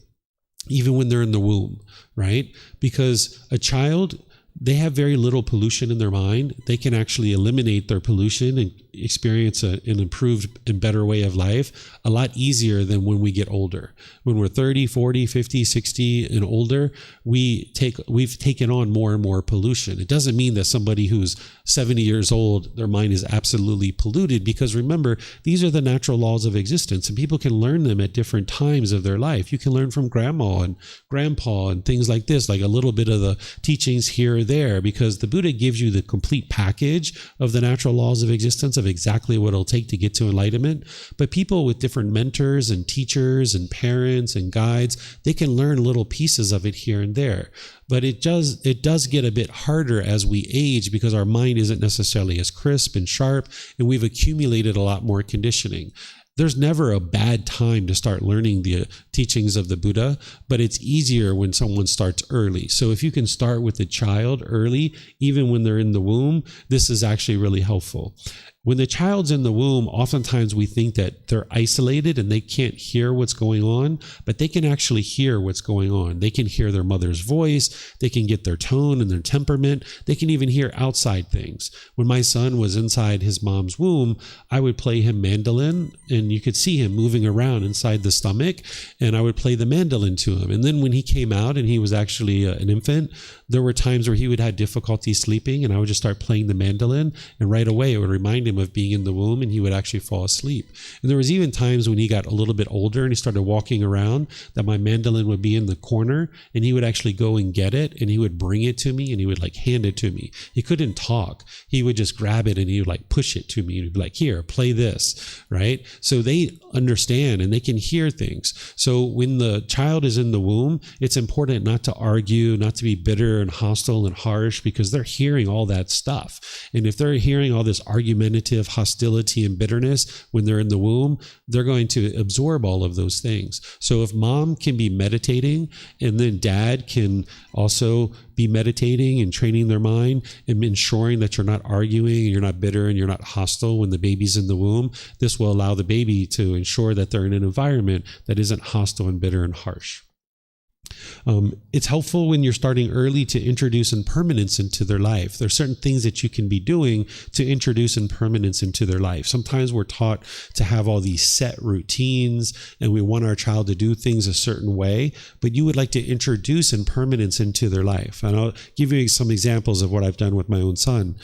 even when they're in the womb, right? Because a child, they have very little pollution in their mind. They can actually eliminate their pollution and experience an improved and better way of life a lot easier than when we get older. When we're 30, 40, 50, 60 and older, we've taken on more and more pollution. It doesn't mean that somebody who's 70 years old, their mind is absolutely polluted, because remember, these are the natural laws of existence and people can learn them at different times of their life. You can learn from grandma and grandpa and things like this, like a little bit of the teachings here or there, because the Buddha gives you the complete package of the natural laws of existence of exactly what it'll take to get to enlightenment. But people with different mentors and teachers and parents and guides, they can learn little pieces of it here and there. But it does get a bit harder as we age, because our mind isn't necessarily as crisp and sharp, and we've accumulated a lot more conditioning. There's never a bad time to start learning the teachings of the Buddha, but it's easier when someone starts early. So if you can start with the child early, even when they're in the womb, this is actually really helpful. When the child's in the womb, oftentimes we think that they're isolated and they can't hear what's going on, but they can actually hear what's going on. They can hear their mother's voice. They can get their tone and their temperament. They can even hear outside things. When my son was inside his mom's womb, I would play him mandolin, and you could see him moving around inside the stomach, and I would play the mandolin to him. And then when he came out and he was actually an infant, there were times where he would have difficulty sleeping, and I would just start playing the mandolin, and right away it would remind him of being in the womb, and he would actually fall asleep. And there was even times when he got a little bit older and he started walking around that my mandolin would be in the corner, and he would actually go and get it, and he would bring it to me, and he would like hand it to me. He couldn't talk. He would just grab it and he would like push it to me, and he'd be like, here, play this, right? So they understand and they can hear things. So when the child is in the womb, it's important not to argue, not to be bitter and hostile and harsh, because they're hearing all that stuff. And if they're hearing all this argumentative hostility and bitterness when they're in the womb, they're going to absorb all of those things. So if mom can be meditating, and then dad can also be meditating and training their mind and ensuring that you're not arguing and you're not bitter and you're not hostile when the baby's in the womb, this will allow the baby to ensure that they're in an environment that isn't hostile and bitter and harsh. It's helpful when you're starting early to introduce impermanence into their life. There are certain things that you can be doing to introduce impermanence into their life. Sometimes we're taught to have all these set routines and we want our child to do things a certain way, but you would like to introduce impermanence into their life. And I'll give you some examples of what I've done with my own son.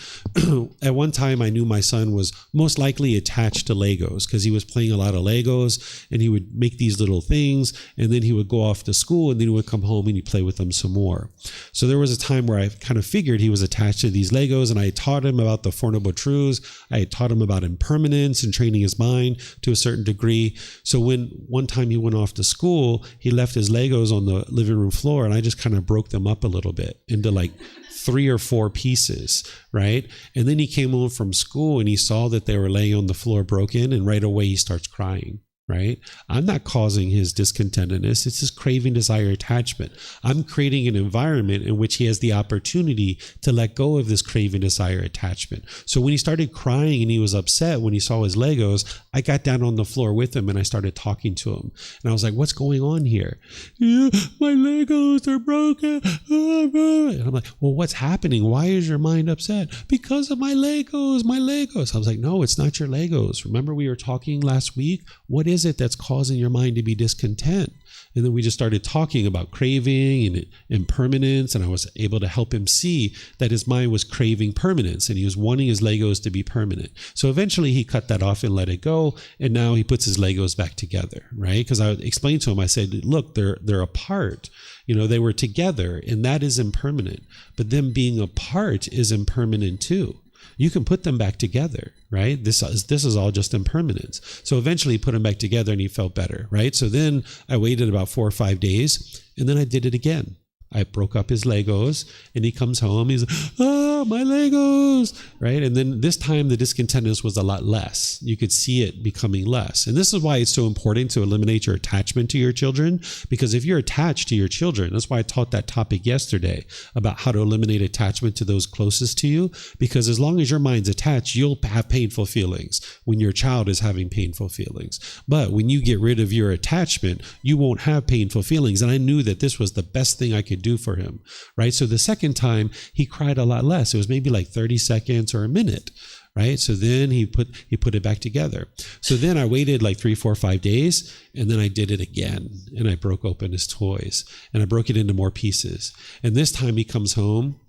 At one time, I knew my son was most likely attached to Legos because he was playing a lot of Legos, and he would make these little things, and then he would go off to school, and then he would come home and he'd play with them some more. So there was a time where I kind of figured he was attached to these Legos, and I taught him about the Four Noble Truths. I taught him about impermanence and training his mind to a certain degree. So when one time he went off to school, he left his Legos on the living room floor, and I just kind of broke them up a little bit into like 3 or 4 pieces, right? And then he came home from school and he saw that they were laying on the floor broken, and right away he starts crying. right? I'm not causing his discontentedness. It's his craving, desire, attachment. I'm creating an environment in which he has the opportunity to let go of this craving, desire, attachment. So when he started crying and he was upset when he saw his Legos, I got down on the floor with him and I started talking to him. And I was like, what's going on here? Yeah, my Legos are broken. And I'm like, well, what's happening? Why is your mind upset? Because of my Legos, my Legos. I was like, no, it's not your Legos. Remember we were talking last week? What is it that's causing your mind to be discontent? And then we just started talking about craving and impermanence, and I was able to help him see that his mind was craving permanence and he was wanting his Legos to be permanent. So eventually he cut that off and let it go, and now he puts his Legos back together, right? Because I explained to him, I said, look, they're apart. You know, they were together, and that is impermanent. But them being apart is impermanent too. You can put them back together, right? This is all just impermanence. So eventually he put them back together and he felt better, right? So then I waited about 4 or 5 days, and then I did it again. I broke up his Legos, and he comes home. He's like, oh, my Legos, right? And then this time the discontentedness was a lot less. You could see it becoming less. And this is why it's so important to eliminate your attachment to your children, because if you're attached to your children, that's why I taught that topic yesterday about how to eliminate attachment to those closest to you, because as long as your mind's attached, you'll have painful feelings when your child is having painful feelings. But when you get rid of your attachment, you won't have painful feelings. And I knew that this was the best thing I could do for him, right? So the second time he cried a lot less. It was maybe like 30 seconds or a minute, right? So then he put it back together. So then I waited like 3, 4, 5 days, and then I did it again, and I broke open his toys, and I broke it into more pieces. And this time he comes home,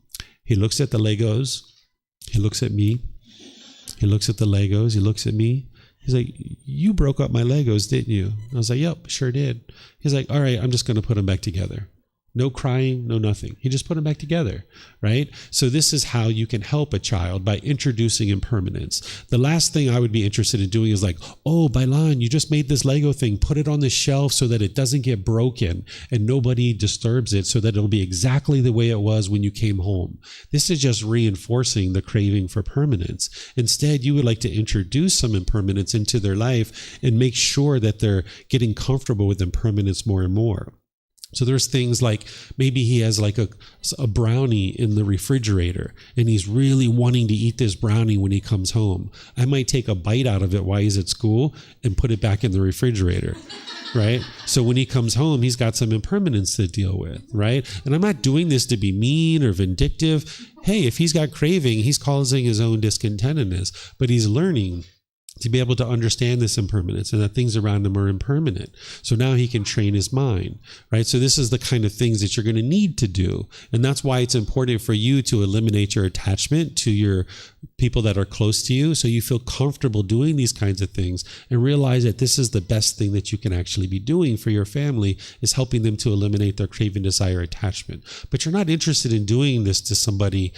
he looks at the Legos, he looks at me, he looks at the Legos, he looks at me. He's like, you broke up my Legos, didn't you? I was like, yep, sure did. He's like, all right, I'm just going to put them back together. No crying, no nothing. He just put them back together, right? So this is how you can help a child, by introducing impermanence. The last thing I would be interested in doing is like, oh, Bailan, you just made this Lego thing. Put it on the shelf so that it doesn't get broken and nobody disturbs it, so that it'll be exactly the way it was when you came home. This is just reinforcing the craving for permanence. Instead, you would like to introduce some impermanence into their life and make sure that they're getting comfortable with impermanence more and more. So there's things like maybe he has like a brownie in the refrigerator and he's really wanting to eat this brownie when he comes home. I might take a bite out of it while he's at school and put it back in the refrigerator, right? So when he comes home, he's got some impermanence to deal with, right? And I'm not doing this to be mean or vindictive. Hey, if he's got craving, he's causing his own discontentedness, but he's learning to be able to understand this impermanence and that things around him are impermanent. So now he can train his mind, right? So this is the kind of things that you're going to need to do. And that's why it's important for you to eliminate your attachment to your people that are close to you, so you feel comfortable doing these kinds of things and realize that this is the best thing that you can actually be doing for your family, is helping them to eliminate their craving, desire, attachment. But you're not interested in doing this to somebody,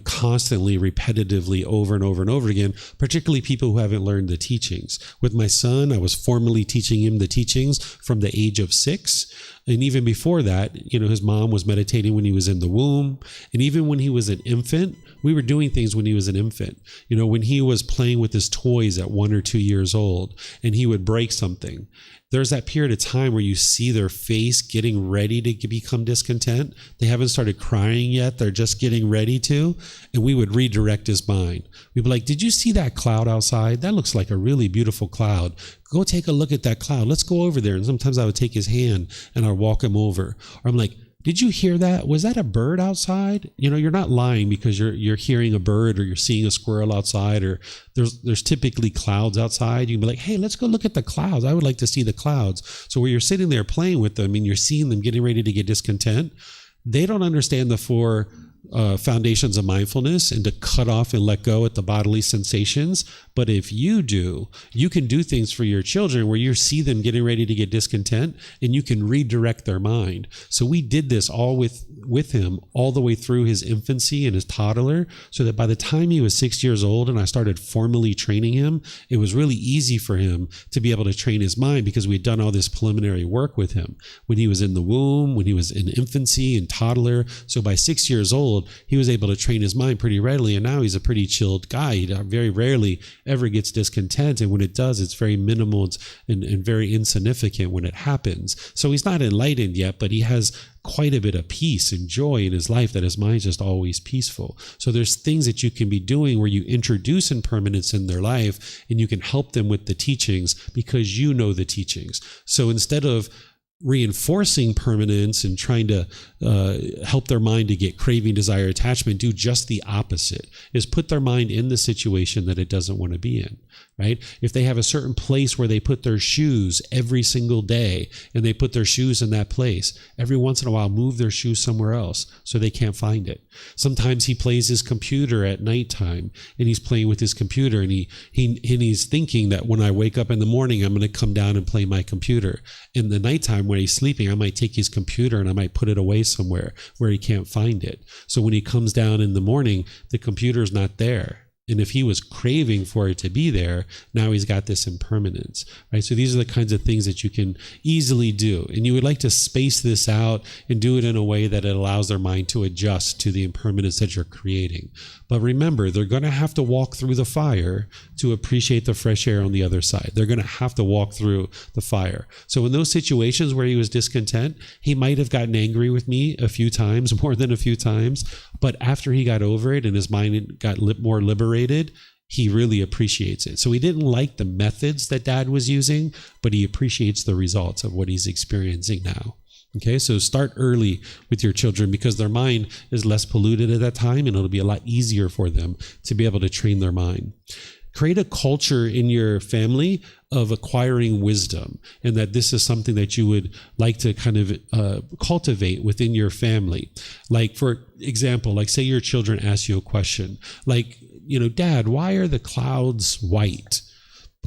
constantly, repetitively, over and over and over again, particularly people who haven't learned the teachings. With my son, I was formally teaching him the teachings from the age of 6. And even before that, his mom was meditating when he was in the womb. And even when he was an infant, we were doing things when he was an infant. When he was playing with his toys at 1 or 2 years old and he would break something, there's that period of time where you see their face getting ready to become discontent. They haven't started crying yet. They're just getting ready to. And we would redirect his mind. We'd be like, did you see that cloud outside? That looks like a really beautiful cloud. Go take a look at that cloud. Let's go over there. And sometimes I would take his hand and I'd walk him over. Or I'm like, did you hear that? Was that a bird outside? You're not lying because you're hearing a bird or you're seeing a squirrel outside, or there's typically clouds outside. You'd be like, hey, let's go look at the clouds. I would like to see the clouds. So where you're sitting there playing with them and you're seeing them getting ready to get discontent, they don't understand the 4 foundations of mindfulness and to cut off and let go at the bodily sensations. But if you do, you can do things for your children where you see them getting ready to get discontent and you can redirect their mind. So we did this all with him all the way through his infancy and his toddler, so that by the time he was 6 years old and I started formally training him, it was really easy for him to be able to train his mind, because we had done all this preliminary work with him when he was in the womb, when he was in infancy and toddler. So by 6 years old, old, he was able to train his mind pretty readily. And now he's a pretty chilled guy. He very rarely ever gets discontent. And when it does, it's very minimal and very insignificant when it happens. So he's not enlightened yet, but he has quite a bit of peace and joy in his life, that his mind's just always peaceful. So there's things that you can be doing where you introduce impermanence in their life, and you can help them with the teachings because you know the teachings. So instead of reinforcing permanence and trying to help their mind to get craving, desire, attachment, do just the opposite, is put their mind in the situation that it doesn't want to be in, right? If they have a certain place where they put their shoes every single day and they put their shoes in that place, every once in a while move their shoes somewhere else so they can't find it. Sometimes he plays his computer at nighttime, and he's playing with his computer, and he's thinking that when I wake up in the morning, I'm going to come down and play my computer. In the nighttime when he's sleeping, I might take his computer and I might put it away somewhere where he can't find it. So when he comes down in the morning, the computer's not there. And if he was craving for it to be there, now he's got this impermanence, right? So these are the kinds of things that you can easily do. And you would like to space this out and do it in a way that it allows their mind to adjust to the impermanence that you're creating. But remember, they're going to have to walk through the fire to appreciate the fresh air on the other side. They're going to have to walk through the fire. So in those situations where he was discontent, he might have gotten angry with me a few times, more than a few times. But after he got over it and his mind got more liberated, he really appreciates it. So he didn't like the methods that Dad was using, but he appreciates the results of what he's experiencing now. Okay, so start early with your children because their mind is less polluted at that time, and it'll be a lot easier for them to be able to train their mind. Create a culture in your family of acquiring wisdom, and that this is something that you would like to kind of cultivate within your family. Like, for example, like say your children ask you a question like, Dad, why are the clouds white?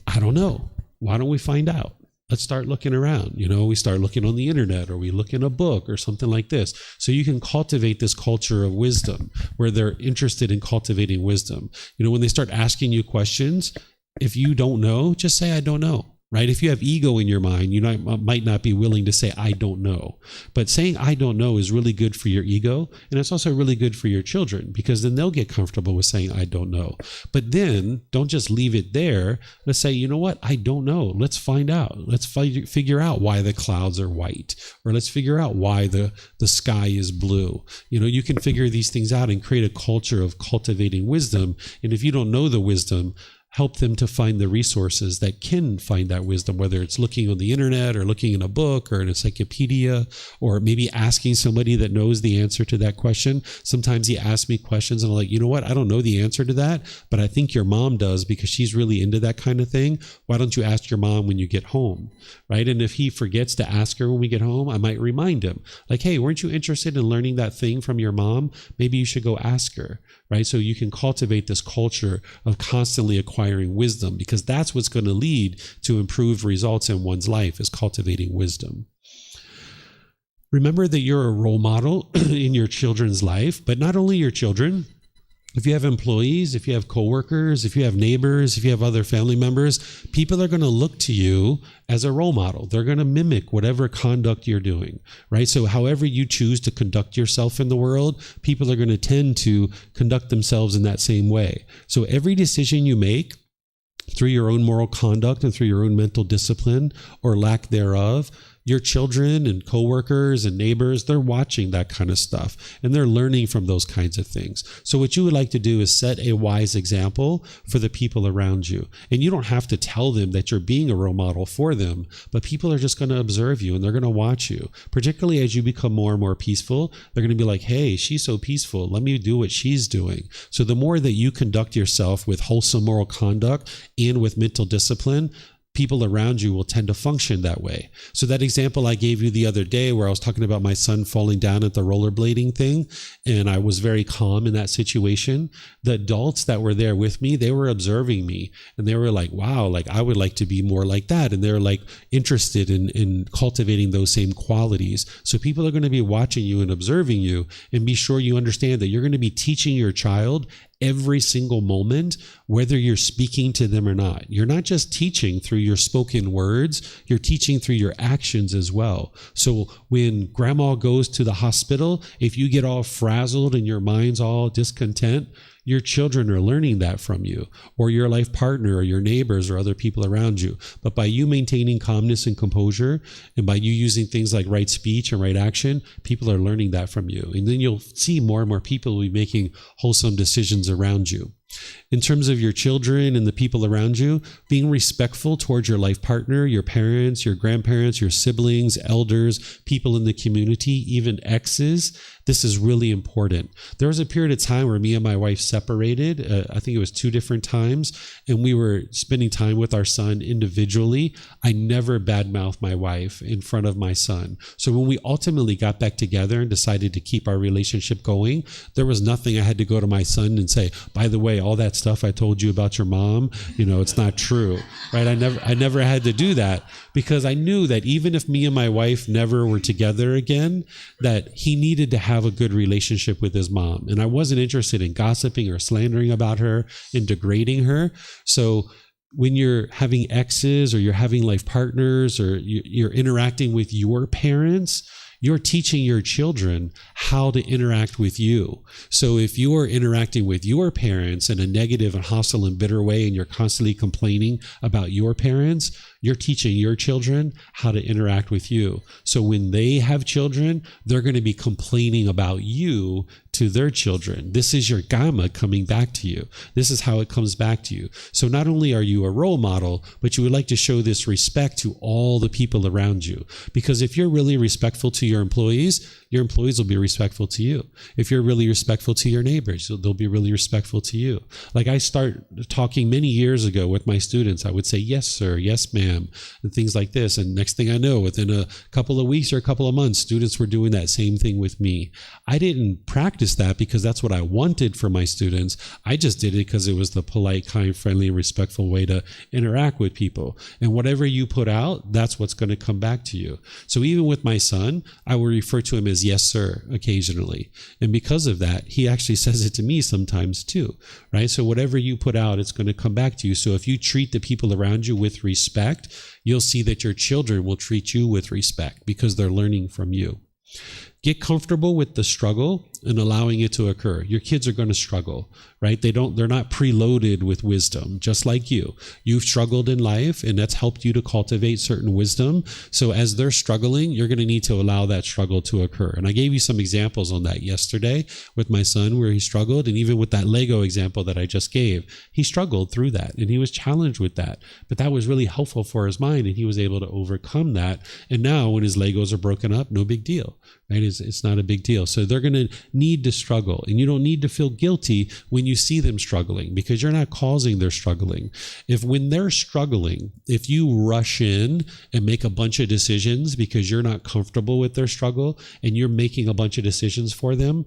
I don't know. Why don't we find out? Let's start looking around. We start looking on the internet, or we look in a book or something like this. So you can cultivate this culture of wisdom where they're interested in cultivating wisdom. When they start asking you questions, if you don't know, just say, I don't know. Right? If you have ego in your mind, you might not be willing to say, I don't know. But saying I don't know is really good for your ego. And it's also really good for your children, because then they'll get comfortable with saying, I don't know. But then don't just leave it there. Let's say, you know what? I don't know. Let's find out. Let's figure out why the clouds are white, or let's figure out why the sky is blue. You can figure these things out and create a culture of cultivating wisdom. And if you don't know the wisdom, help them to find the resources that can find that wisdom, whether it's looking on the internet or looking in a book or in a encyclopedia, or maybe asking somebody that knows the answer to that question. Sometimes he asks me questions and I'm like, you know what? I don't know the answer to that, but I think your mom does because she's really into that kind of thing. Why don't you ask your mom when you get home, right? And if he forgets to ask her when we get home, I might remind him like, hey, weren't you interested in learning that thing from your mom? Maybe you should go ask her, right? So you can cultivate this culture of constantly acquiring wisdom, because that's what's going to lead to improved results in one's life, is cultivating wisdom. Remember that you're a role model in your children's life, but not only your children. If you have employees, if you have coworkers, if you have neighbors, if you have other family members, people are going to look to you as a role model. They're going to mimic whatever conduct you're doing, right? So however you choose to conduct yourself in the world, people are going to tend to conduct themselves in that same way. So every decision you make through your own moral conduct and through your own mental discipline or lack thereof, your children and coworkers and neighbors, they're watching that kind of stuff and they're learning from those kinds of things. So what you would like to do is set a wise example for the people around you. And you don't have to tell them that you're being a role model for them, but people are just going to observe you and they're going to watch you. Particularly as you become more and more peaceful, they're going to be like, hey, she's so peaceful. Let me do what she's doing. So the more that you conduct yourself with wholesome moral conduct and with mental discipline, people around you will tend to function that way. So that example I gave you the other day where I was talking about my son falling down at the rollerblading thing, and I was very calm in that situation, the adults that were there with me, they were observing me and they were like, wow, like I would like to be more like that. And they're like interested in cultivating those same qualities. So people are going to be watching you and observing you, and be sure you understand that you're going to be teaching your child every single moment, whether you're speaking to them or not. You're not just teaching through your spoken words, you're teaching through your actions as well. So when grandma goes to the hospital, if you get all frazzled and your mind's all discontent, your children are learning that from you, or your life partner, or your neighbors, or other people around you. But by you maintaining calmness and composure, and by you using things like right speech and right action, people are learning that from you. And then you'll see more and more people will be making wholesome decisions around you. In terms of your children and the people around you, being respectful towards your life partner, your parents, your grandparents, your siblings, elders, people in the community, even exes, this is really important. There was a period of time where me and my wife separated. I think it was 2 different times, and we were spending time with our son individually. I never badmouthed my wife in front of my son. So when we ultimately got back together and decided to keep our relationship going, there was nothing I had to go to my son and say, by the way, all that stuff I told you about your mom, it's not true, right? I never had to do that, because I knew that even if me and my wife never were together again, that he needed to have a good relationship with his mom. And I wasn't interested in gossiping or slandering about her and degrading her. So when you're having exes, or you're having life partners, or you're interacting with your parents, you're teaching your children how to interact with you. So if you are interacting with your parents in a negative and hostile and bitter way, and you're constantly complaining about your parents, you're teaching your children how to interact with you. So when they have children, they're going to be complaining about you to their children. This is your karma coming back to you. This is how it comes back to you. So not only are you a role model, but you would like to show this respect to all the people around you. Because if you're really respectful to your employees will be respectful to you. If you're really respectful to your neighbors, they'll be really respectful to you. Like I start talking many years ago with my students, I would say, yes, sir, yes, ma'am, and things like this. And next thing I know, within a couple of weeks or a couple of months, students were doing that same thing with me. I didn't practice that because that's what I wanted for my students. I just did it because it was the polite, kind, friendly, respectful way to interact with people. And whatever you put out, that's what's going to come back to you. So even with my son, I will refer to him as yes, sir, occasionally. And because of that, he actually says it to me sometimes too, right? So whatever you put out, it's going to come back to you. So if you treat the people around you with respect, you'll see that your children will treat you with respect because they're learning from you. Get comfortable with the struggle and allowing it to occur. Your kids are going to struggle, right? They're not preloaded with wisdom, just like you. You've struggled in life, and that's helped you to cultivate certain wisdom. So as they're struggling, you're going to need to allow that struggle to occur. And I gave you some examples on that yesterday with my son where he struggled, and even with that Lego example that I just gave, he struggled through that, and he was challenged with that. But that was really helpful for his mind, and he was able to overcome that. And now when his Legos are broken up, no big deal, right? It's not a big deal. So they're going to need to struggle, and you don't need to feel guilty when you see them struggling, because you're not causing their struggling. When they're struggling, if you rush in and make a bunch of decisions because you're not comfortable with their struggle and you're making a bunch of decisions for them,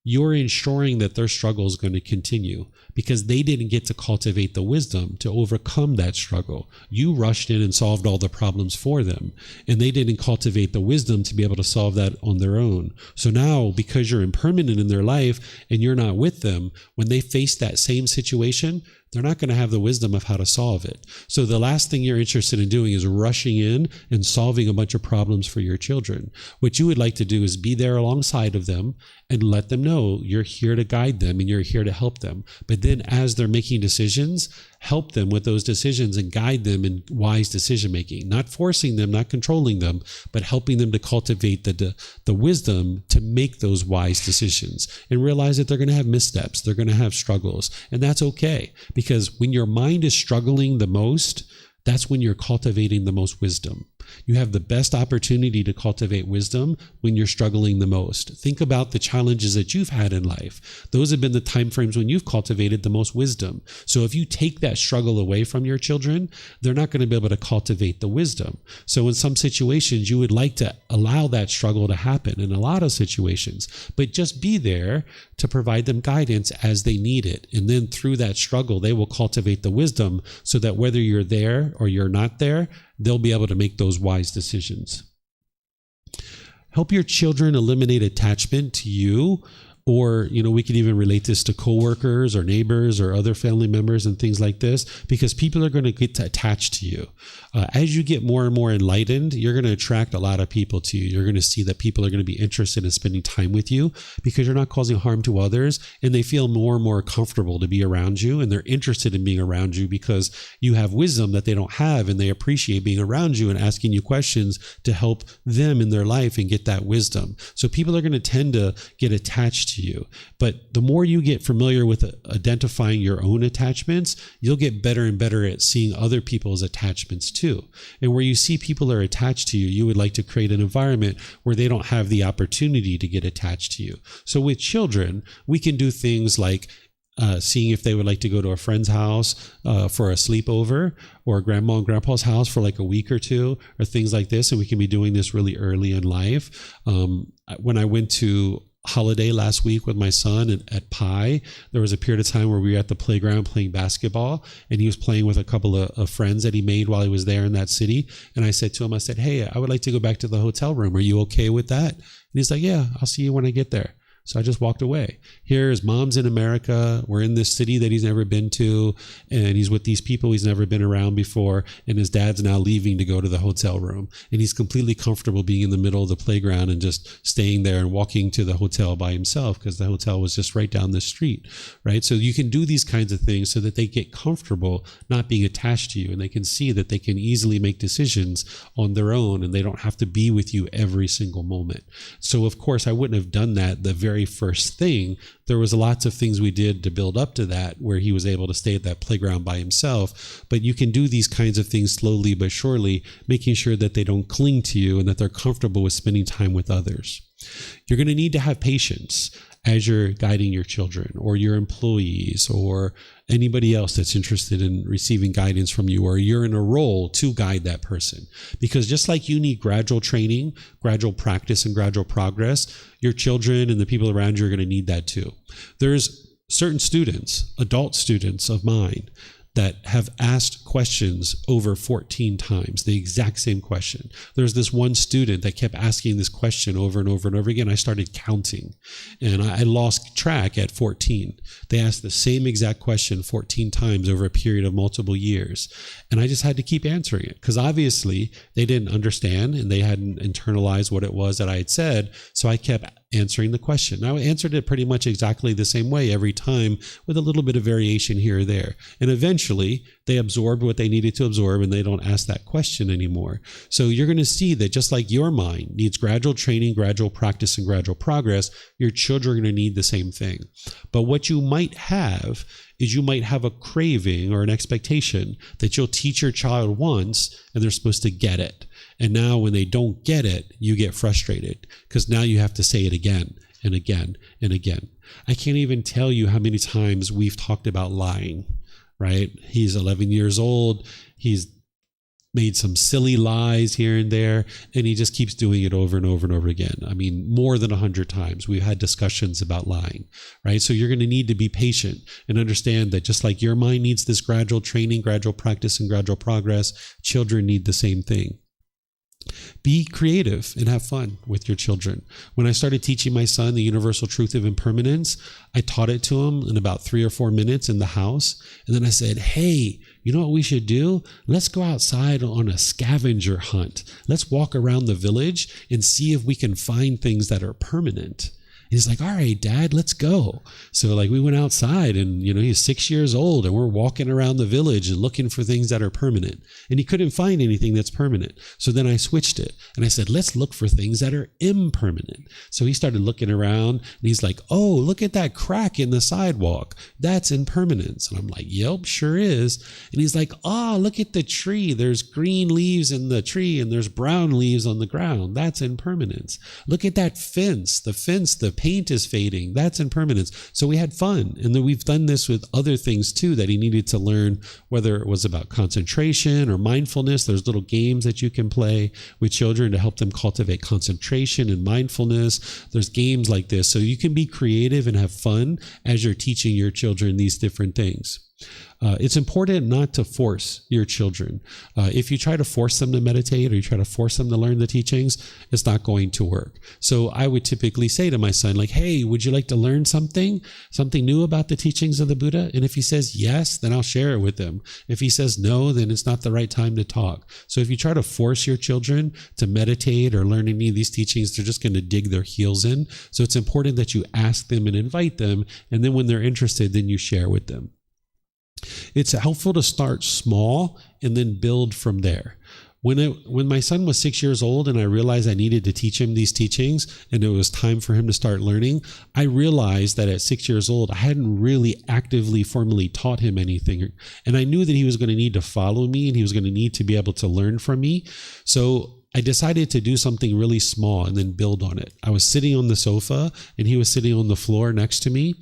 you're ensuring that their struggle is going to continue because they didn't get to cultivate the wisdom to overcome that struggle. You rushed in and solved all the problems for them, and they didn't cultivate the wisdom to be able to solve that on their own. So now, because you're impermanent in their life and you're not with them, when they face that same situation, they're not going to have the wisdom of how to solve it. So the last thing you're interested in doing is rushing in and solving a bunch of problems for your children. What you would like to do is be there alongside of them and let them know you're here to guide them and you're here to help them. But then as they're making decisions, help them with those decisions and guide them in wise decision making, not forcing them, not controlling them, but helping them to cultivate the wisdom to make those wise decisions and realize that they're going to have missteps, they're going to have struggles, and that's okay. Because when your mind is struggling the most, that's when you're cultivating the most wisdom. You have the best opportunity to cultivate wisdom when you're struggling the most. Think about the challenges that you've had in life. Those have been the time frames when you've cultivated the most wisdom. So if you take that struggle away from your children, they're not going to be able to cultivate the wisdom. So in some situations, you would like to allow that struggle to happen in a lot of situations, but just be there to provide them guidance as they need it. And then through that struggle, they will cultivate the wisdom so that whether you're there or you're not there, they'll be able to make those wise decisions. Help your children eliminate attachment to you Or, we can even relate this to coworkers or neighbors or other family members and things like this, because people are going to get attached to you. As you get more and more enlightened, you're going to attract a lot of people to you. You're going to see that people are going to be interested in spending time with you because you're not causing harm to others, and they feel more and more comfortable to be around you, and they're interested in being around you because you have wisdom that they don't have, and they appreciate being around you and asking you questions to help them in their life and get that wisdom. So people are going to tend to get attached to you. But the more you get familiar with identifying your own attachments, you'll get better and better at seeing other people's attachments too. And where you see people are attached to you, you would like to create an environment where they don't have the opportunity to get attached to you. So with children, we can do things like seeing if they would like to go to a friend's house for a sleepover, or grandma and grandpa's house for like a week or two, or things like this. And we can be doing this really early in life. When I went to holiday last week with my son at Pi, there was a period of time where we were at the playground playing basketball, and he was playing with a couple of friends that he made while he was there in that city. And I said to him, hey, I would like to go back to the hotel room. Are you okay with that? And he's like, yeah, I'll see you when I get there. So I just walked away. Here, his mom's in America. We're in this city that he's never been to, and he's with these people he's never been around before, and his dad's now leaving to go to the hotel room. And he's completely comfortable being in the middle of the playground and just staying there and walking to the hotel by himself, because the hotel was just right down the street, right? So you can do these kinds of things so that they get comfortable not being attached to you, and they can see that they can easily make decisions on their own, and they don't have to be with you every single moment. So of course, I wouldn't have done that the very first thing. There was lots of things we did to build up to that, where he was able to stay at that playground by himself. But you can do these kinds of things slowly but surely, making sure that they don't cling to you and that they're comfortable with spending time with others. You're going to need to have patience as you're guiding your children or your employees or anybody else that's interested in receiving guidance from you, or you're in a role to guide that person. Because just like you need gradual training, gradual practice, and gradual progress, your children and the people around you are going to need that too. There's certain students, adult students of mine, that have asked questions over 14 times, the exact same question. There's this one student that kept asking this question over and over and over again. I started counting, and I lost track at 14. They asked the same exact question 14 times over a period of multiple years. And I just had to keep answering it, because obviously they didn't understand and they hadn't internalized what it was that I had said. So I kept answering the question. Now, I answered it pretty much exactly the same way every time, with a little bit of variation here or there. And eventually they absorbed what they needed to absorb, and they don't ask that question anymore. So you're going to see that just like your mind needs gradual training, gradual practice, and gradual progress, your children are going to need the same thing. But what you might have is you might have a craving or an expectation that you'll teach your child once and they're supposed to get it. And now when they don't get it, you get frustrated, because now you have to say it again and again and again. I can't even tell you how many times we've talked about lying, right? He's 11 years old. He's made some silly lies here and there, and he just keeps doing it over and over and over again. I mean, more than 100 times we've had discussions about lying, right? So you're going to need to be patient and understand that just like your mind needs this gradual training, gradual practice, and gradual progress, children need the same thing. Be creative and have fun with your children. When I started teaching my son the universal truth of impermanence, I taught it to him in about 3 or 4 minutes in the house. And then I said, hey, you know what we should do? Let's go outside on a scavenger hunt. Let's walk around the village and see if we can find things that are permanent. He's like, all right, Dad, let's go. So like we went outside, and he's 6 years old, and we're walking around the village and looking for things that are permanent. And he couldn't find anything that's permanent. So then I switched it and I said, let's look for things that are impermanent. So he started looking around, and he's like, oh, look at that crack in the sidewalk. That's impermanence. And I'm like, yep, sure is. And he's like, oh, look at the tree. There's green leaves in the tree and there's brown leaves on the ground. That's impermanence. Look at that fence. The paint is fading. That's impermanence. So we had fun. And then we've done this with other things too that he needed to learn, whether it was about concentration or mindfulness. There's little games that you can play with children to help them cultivate concentration and mindfulness. There's games like this. So you can be creative and have fun as you're teaching your children these different things. It's important not to force your children. If you try to force them to meditate or you try to force them to learn the teachings, it's not going to work. So I would typically say to my son, like, hey, would you like to learn something new about the teachings of the Buddha? And if he says yes, then I'll share it with him. If he says no, then it's not the right time to talk. So if you try to force your children to meditate or learn any of these teachings, they're just going to dig their heels in. So it's important that you ask them and invite them. And then when they're interested, then you share with them. It's helpful to start small and then build from there. When my son was 6 years old and I realized I needed to teach him these teachings and it was time for him to start learning, I realized that at 6 years old, I hadn't really actively, formally taught him anything. And I knew that he was going to need to follow me and he was going to need to be able to learn from me. So I decided to do something really small and then build on it. I was sitting on the sofa and he was sitting on the floor next to me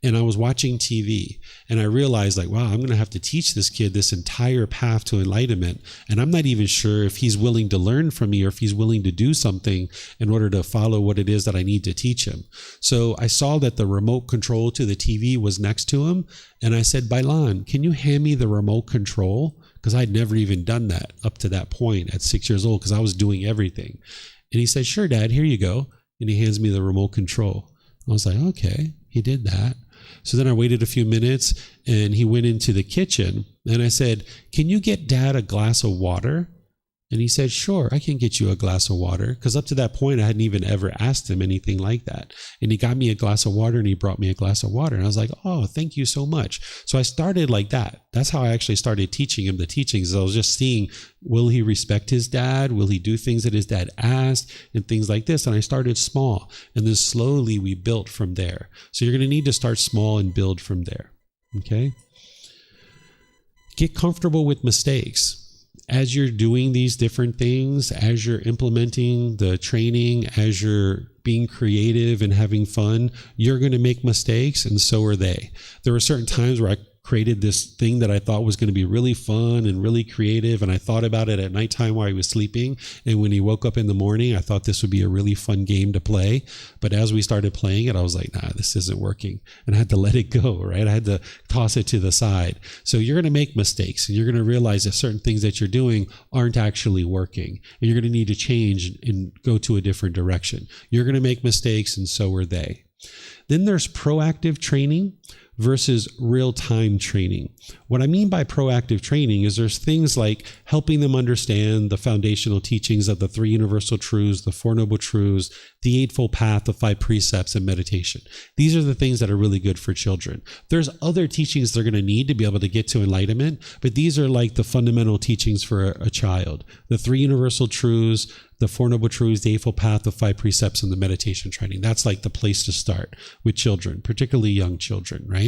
and I was watching TV and I realized like, wow, I'm going to have to teach this kid this entire path to enlightenment. And I'm not even sure if he's willing to learn from me or if he's willing to do something in order to follow what it is that I need to teach him. So I saw that the remote control to the TV was next to him. And I said, Bailan, can you hand me the remote control? Because I'd never even done that up to that point at 6 years old because I was doing everything. And he said, sure, Dad, here you go. And he hands me the remote control. I was like, okay, he did that. So then I waited a few minutes and he went into the kitchen and I said, can you get Dad a glass of water? And he said, sure, I can get you a glass of water. Because up to that point, I hadn't even ever asked him anything like that. And he got me a glass of water and he brought me a glass of water. And I was like, oh, thank you so much. So I started like that. That's how I actually started teaching him the teachings. I was just seeing, will he respect his dad? Will he do things that his dad asked and things like this? And I started small. And then slowly we built from there. So you're going to need to start small and build from there. Okay? Get comfortable with mistakes. As you're doing these different things, as you're implementing the training, as you're being creative and having fun, you're going to make mistakes, and so are they. There were certain times where I created this thing that I thought was going to be really fun and really creative, and I thought about it at nighttime while he was sleeping, and when he woke up in the morning, I thought this would be a really fun game to play. But as we started playing it, I was like, nah, this isn't working, and I had to let it go, right? I had to toss it to the side. So you're going to make mistakes, and you're going to realize that certain things that you're doing aren't actually working, and you're going to need to change and go to a different direction. You're going to make mistakes, and so are they. Then there's proactive training versus real-time training. What I mean by proactive training is there's things like helping them understand the foundational teachings of the three universal truths, the Four Noble Truths, the Eightfold Path, the five precepts, and meditation. These are the things that are really good for children. There's other teachings they're going to need to be able to get to enlightenment, but these are like the fundamental teachings for a child. The three universal truths, the Four Noble Truths, the Eightfold Path, the five precepts, and the meditation training. That's like the place to start with children, particularly young children, right?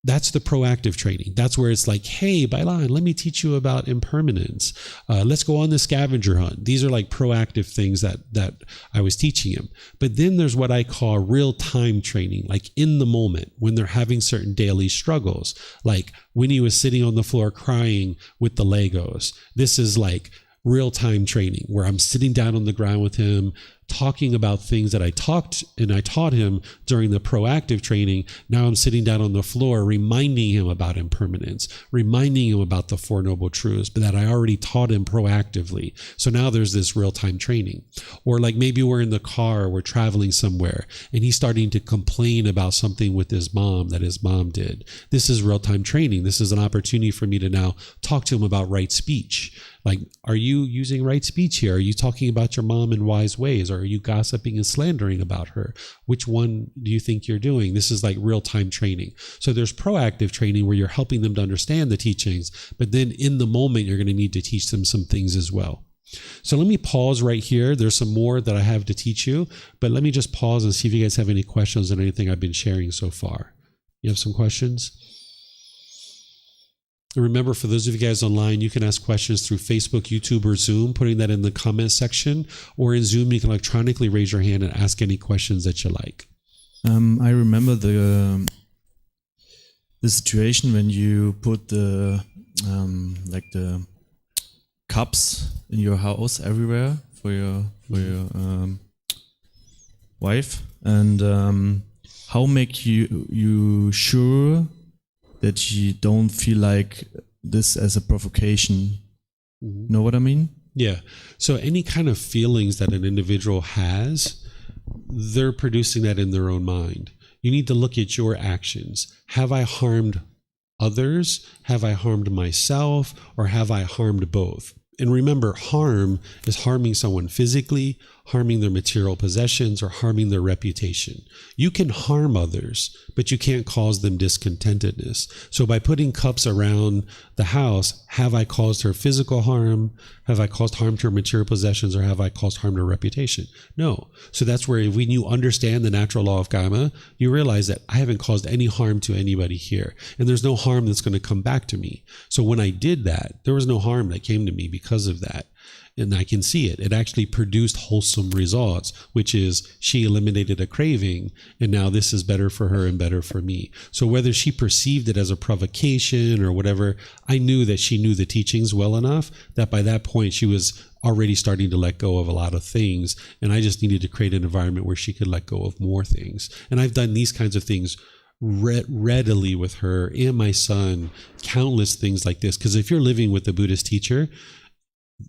That's the proactive training. That's where it's like, hey, Bailan, let me teach you about impermanence. Let's go on the scavenger hunt. These are like proactive things that I was teaching him. But then there's what I call real-time training, like in the moment when they're having certain daily struggles, like when he was sitting on the floor crying with the Legos. This is like real-time training where I'm sitting down on the ground with him, talking about things that I taught him during the proactive training. Now I'm sitting down on the floor reminding him about impermanence, reminding him about the Four Noble Truths, but that I already taught him proactively. So now there's this real-time training. Or like maybe we're in the car, we're traveling somewhere, and he's starting to complain about something with his mom that his mom did. This is real-time training. This is an opportunity for me to now talk to him about right speech. Like, are you using right speech here? Are you talking about your mom in wise ways? Or are you gossiping and slandering about her? Which one do you think you're doing? This is like real-time training. So there's proactive training where you're helping them to understand the teachings, but then in the moment, you're going to need to teach them some things as well. So let me pause right here. There's some more that I have to teach you, but let me just pause and see if you guys have any questions on anything I've been sharing so far. You have some questions? And remember, for those of you guys online, you can ask questions through Facebook, YouTube, or Zoom, putting that in the comment section. Or in Zoom, you can electronically raise your hand and ask any questions that you like. I remember the situation when you put the cups in your house everywhere for your wife, and how make you sure that you don't feel like this as a provocation. Know what I mean? Yeah. So any kind of feelings that an individual has, they're producing that in their own mind. You need to look at your actions. Have I harmed others? Have I harmed myself? Or have I harmed both? And remember, harm is harming someone physically, harming their material possessions, or harming their reputation. You can harm others, but you can't cause them discontentedness. So by putting cups around the house, have I caused her physical harm? Have I caused harm to her material possessions, or have I caused harm to her reputation? No. So that's where when you understand the natural law of karma, you realize that I haven't caused any harm to anybody here. And there's no harm that's going to come back to me. So when I did that, there was no harm that came to me because of that. And I can see it. It actually produced wholesome results, which is she eliminated a craving, and now this is better for her and better for me. So whether she perceived it as a provocation or whatever, I knew that she knew the teachings well enough that by that point she was already starting to let go of a lot of things. And I just needed to create an environment where she could let go of more things. And I've done these kinds of things readily with her and my son, countless things like this. Because if you're living with a Buddhist teacher,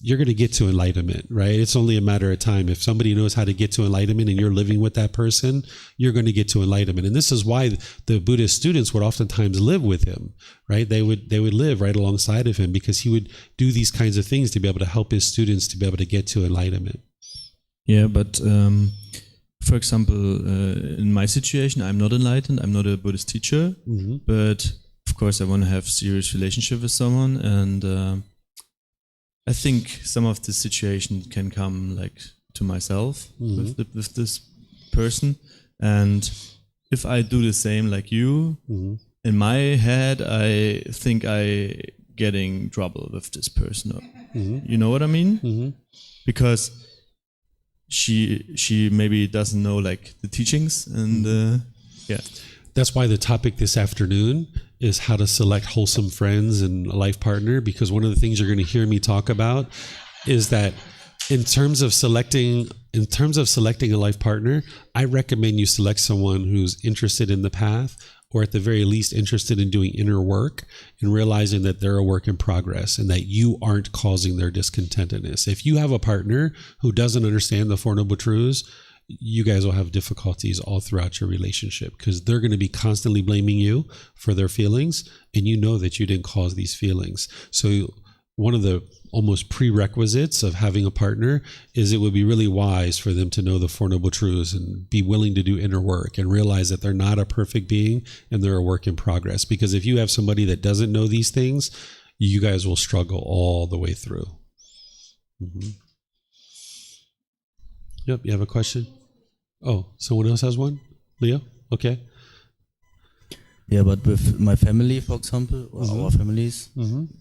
you're going to get to enlightenment, right? It's only a matter of time. If somebody knows how to get to enlightenment and you're living with that person, you're going to get to enlightenment. And this is why the Buddhist students would oftentimes live with him, right? They would live right alongside of him because he would do these kinds of things to be able to help his students to be able to get to enlightenment. Yeah, but for example, in my situation, I'm not enlightened. I'm not a Buddhist teacher, but of course I want to have serious relationship with someone, and I think some of the situation can come like to myself with this person, and if I do the same like you, in my head I think I getting trouble with this person. You know what I mean? Because she maybe doesn't know like the teachings, and yeah. That's why the topic this afternoon is how to select wholesome friends and a life partner, because one of the things you're going to hear me talk about is that in terms of selecting a life partner, I recommend you select someone who's interested in the path, or at the very least interested in doing inner work and realizing that they're a work in progress and that you aren't causing their discontentedness. If you have a partner who doesn't understand the Four Noble Truths, you guys will have difficulties all throughout your relationship, because they're going to be constantly blaming you for their feelings, and you know that you didn't cause these feelings. So one of the almost prerequisites of having a partner is it would be really wise for them to know the Four Noble Truths and be willing to do inner work and realize that they're not a perfect being and they're a work in progress. Because if you have somebody that doesn't know these things, you guys will struggle all the way through. Yep, you have a question? Oh, someone else has one? Leo? Okay. Yeah, but with my family, for example, or our families,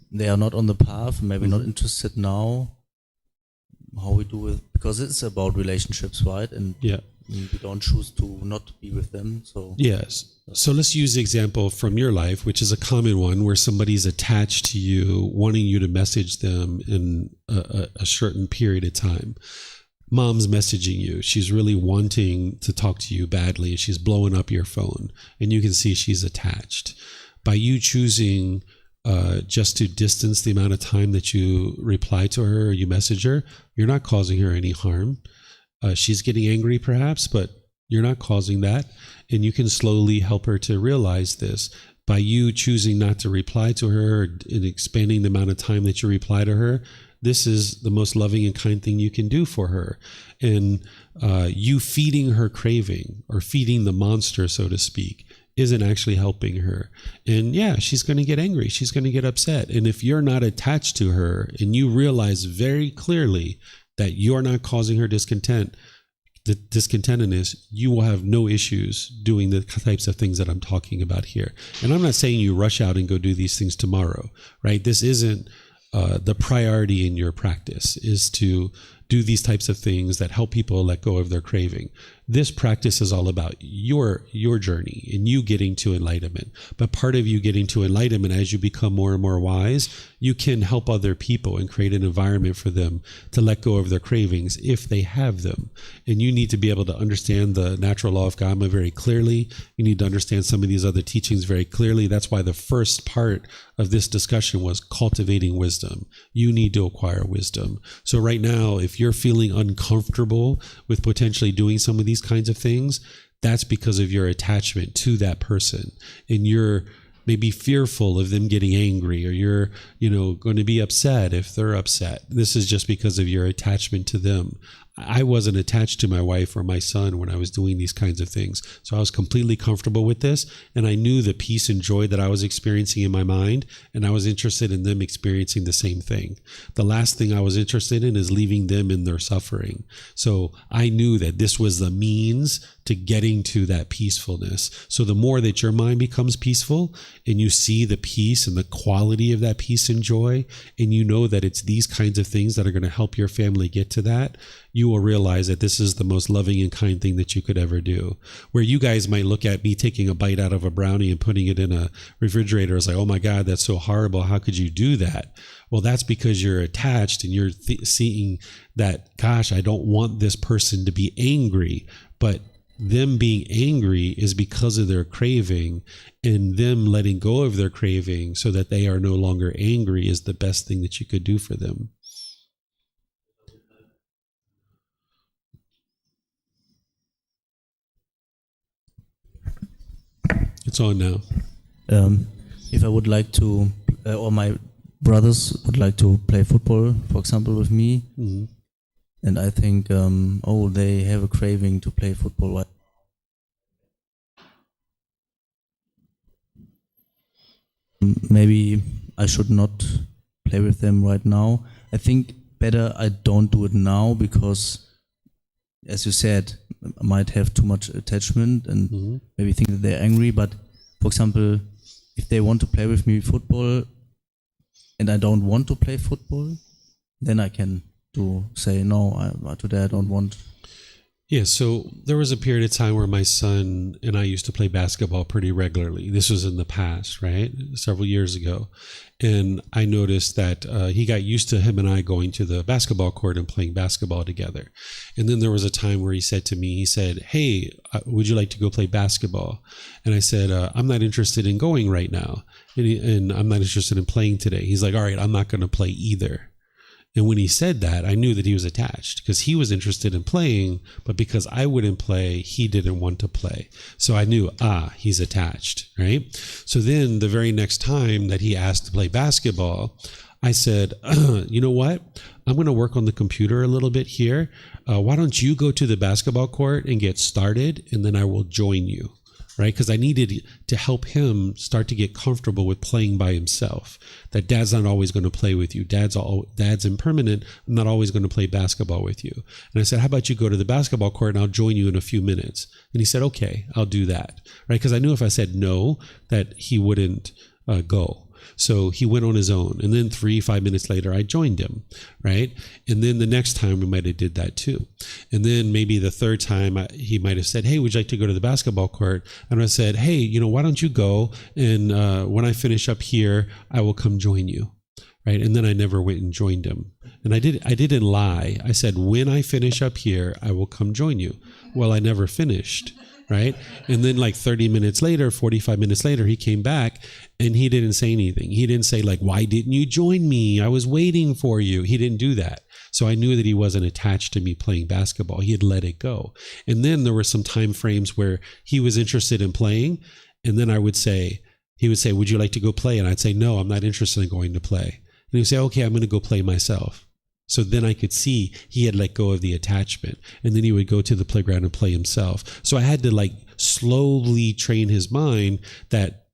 they are not on the path, maybe not interested now. How we do it, because it's about relationships, right? And we don't choose to not be with them. So yes. So let's use the example from your life, which is a common one, where somebody's attached to you, wanting you to message them in a certain period of time. Mom's messaging you. She's really wanting to talk to you badly. She's blowing up your phone, and you can see she's attached. By you choosing just to distance the amount of time that you reply to her or you message her, you're not causing her any harm. She's getting angry perhaps, but you're not causing that. And you can slowly help her to realize this. By you choosing not to reply to her and expanding the amount of time that you reply to her, this is the most loving and kind thing you can do for her. And you feeding her craving, or feeding the monster, so to speak, isn't actually helping her. And yeah, she's going to get angry. She's going to get upset. And if you're not attached to her and you realize very clearly that you're not causing her discontentedness, you will have no issues doing the types of things that I'm talking about here. And I'm not saying you rush out and go do these things tomorrow, right? This isn't the priority in your practice, is to do these types of things that help people let go of their craving. This practice is all about your journey and you getting to enlightenment. But part of you getting to enlightenment, as you become more and more wise, you can help other people and create an environment for them to let go of their cravings if they have them. And you need to be able to understand the natural law of karma very clearly. You need to understand some of these other teachings very clearly. That's why the first part of this discussion was cultivating wisdom. You need to acquire wisdom. So right now, if you're feeling uncomfortable with potentially doing some of these kinds of things, that's because of your attachment to that person. And you're maybe fearful of them getting angry, or you're, going to be upset if they're upset. This is just because of your attachment to them. I wasn't attached to my wife or my son when I was doing these kinds of things. So I was completely comfortable with this. And I knew the peace and joy that I was experiencing in my mind. And I was interested in them experiencing the same thing. The last thing I was interested in is leaving them in their suffering. So I knew that this was the means to getting to that peacefulness. So the more that your mind becomes peaceful and you see the peace and the quality of that peace and joy, and you know that it's these kinds of things that are going to help your family get to that, you will realize that this is the most loving and kind thing that you could ever do. Where you guys might look at me taking a bite out of a brownie and putting it in a refrigerator as like, oh my God, that's so horrible. How could you do that? Well, that's because you're attached and you're seeing that, gosh, I don't want this person to be angry, but them being angry is because of their craving, and them letting go of their craving so that they are no longer angry is the best thing that you could do for them. It's on now. If I would like to, or my brothers would like to play football, for example, with me, and I think, they have a craving to play football. Maybe I should not play with them right now. I think better I don't do it now because, as you said, I might have too much attachment and maybe think that they're angry. But, for example, if they want to play with me football and I don't want to play football, then I can say, no, today I don't want. Yeah, so there was a period of time where my son and I used to play basketball pretty regularly. This was in the past, right? Several years ago. And I noticed that he got used to him and I going to the basketball court and playing basketball together. And then there was a time where he said to me, hey, would you like to go play basketball? And I said, I'm not interested in going right now. And I'm not interested in playing today. He's like, all right, I'm not going to play either. And when he said that, I knew that he was attached because he was interested in playing, but because I wouldn't play, he didn't want to play. So I knew, he's attached, right? So then the very next time that he asked to play basketball, I said, you know what? I'm going to work on the computer a little bit here. Why don't you go to the basketball court and get started, and then I will join you. Right? Because I needed to help him start to get comfortable with playing by himself. That dad's not always going to play with you. Dad's impermanent. I'm not always going to play basketball with you. And I said, how about you go to the basketball court and I'll join you in a few minutes? And he said, okay, I'll do that. Right? Because I knew if I said no, that he wouldn't go. So he went on his own. And then 3-5 minutes later, I joined him, right? And then the next time we might have did that too. And then maybe the third time he might have said, hey, would you like to go to the basketball court? And I said, hey, why don't you go? And when I finish up here, I will come join you. Right? And then I never went and joined him. And I didn't lie. I said, when I finish up here, I will come join you. Well, I never finished. Right? And then like 30 minutes later, 45 minutes later, he came back and he didn't say anything. He didn't say like, why didn't you join me? I was waiting for you. He didn't do that. So I knew that he wasn't attached to me playing basketball. He had let it go. And then there were some time frames where he was interested in playing. And then he would say, would you like to go play? And I'd say, no, I'm not interested in going to play. And he would say, okay, I'm going to go play myself. So then I could see he had let go of the attachment, and then he would go to the playground and play himself. So I had to like slowly train his mind that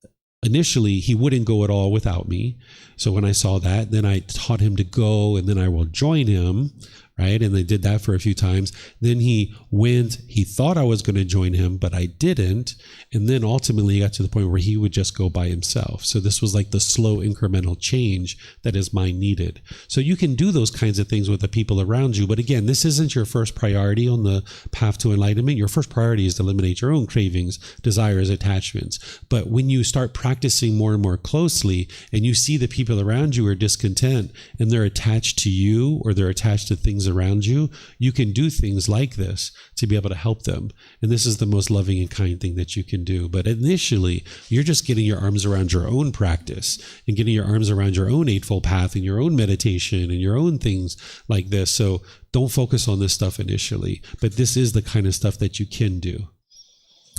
initially he wouldn't go at all without me. So when I saw that, then I taught him to go, and then I will join him, right? And they did that for a few times. Then he went, he thought I was going to join him, but I didn't. And then ultimately he got to the point where he would just go by himself. So this was like the slow incremental change that his mind needed. So you can do those kinds of things with the people around you. But again, this isn't your first priority on the path to enlightenment. Your first priority is to eliminate your own cravings, desires, attachments. But when you start practicing more and more closely, and you see the people around you are discontent and they're attached to you, or they're attached to things around you, you can do things like this to be able to help them. And this is the most loving and kind thing that you can do. But initially, you're just getting your arms around your own practice and getting your arms around your own Eightfold Path and your own meditation and your own things like this. So don't focus on this stuff initially, but this is the kind of stuff that you can do.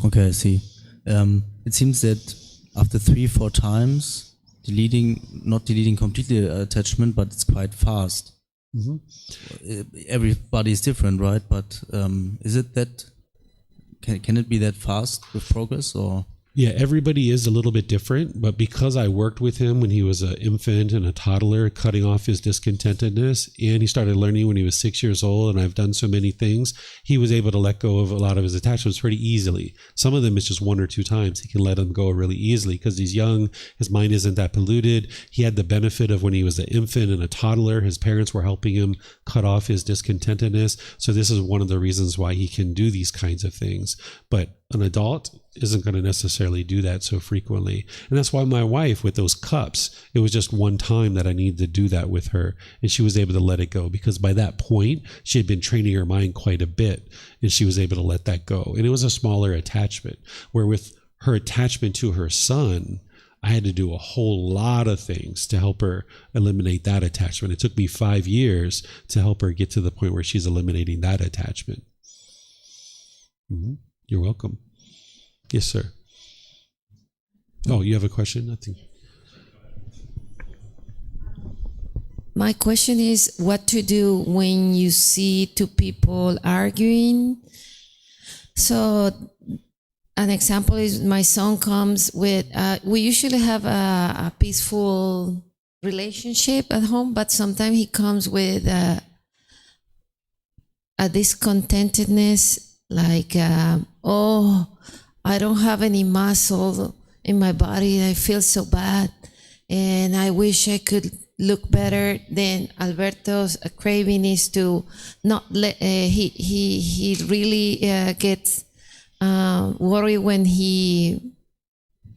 Okay, I see. It seems that after 3-4 times, not deleting completely attachment, but it's quite fast. Everybody is different, right? But is it that? Can it be that fast with progress, or? Yeah, everybody is a little bit different, but because I worked with him when he was an infant and a toddler, cutting off his discontentedness, and he started learning when he was 6 years old, and I've done so many things, he was able to let go of a lot of his attachments pretty easily. Some of them is just 1 or 2 times. He can let them go really easily because he's young, his mind isn't that polluted. He had the benefit of when he was an infant and a toddler, his parents were helping him cut off his discontentedness. So this is one of the reasons why he can do these kinds of things. But an adult isn't going to necessarily do that so frequently. And that's why my wife, with those cups, it was just one time that I needed to do that with her. And she was able to let it go because by that point, she had been training her mind quite a bit and she was able to let that go. And it was a smaller attachment, where with her attachment to her son, I had to do a whole lot of things to help her eliminate that attachment. It took me 5 years to help her get to the point where she's eliminating that attachment. You're welcome. Yes, sir. Oh, you have a question? Nothing. My question is what to do when you see 2 people arguing. So an example is my son comes with, we usually have a peaceful relationship at home, but sometimes he comes with a discontentedness, like, oh, I don't have any muscle in my body. I feel so bad. And I wish I could look better. Then Alberto's craving is to not let, he really gets worried when he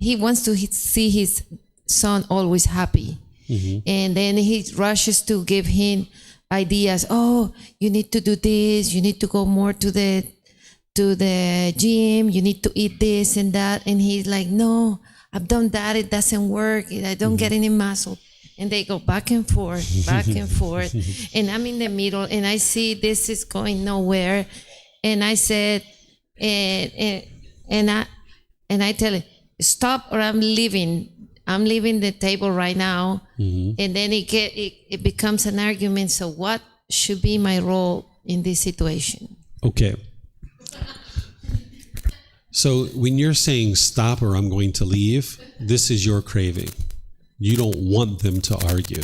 wants to see his son always happy. And then he rushes to give him ideas. Oh, you need to do this. You need to go more to the gym, you need to eat this and that. And he's like, no, I've done that, it doesn't work, I don't get any muscle. And they go back and forth, back and forth. And I'm in the middle and I see this is going nowhere. And I said, and I tell him, stop or I'm leaving the table right now. And then it becomes an argument. So what should be my role in this situation? Okay. So when you're saying stop or I'm going to leave, this is your craving. You don't want them to argue,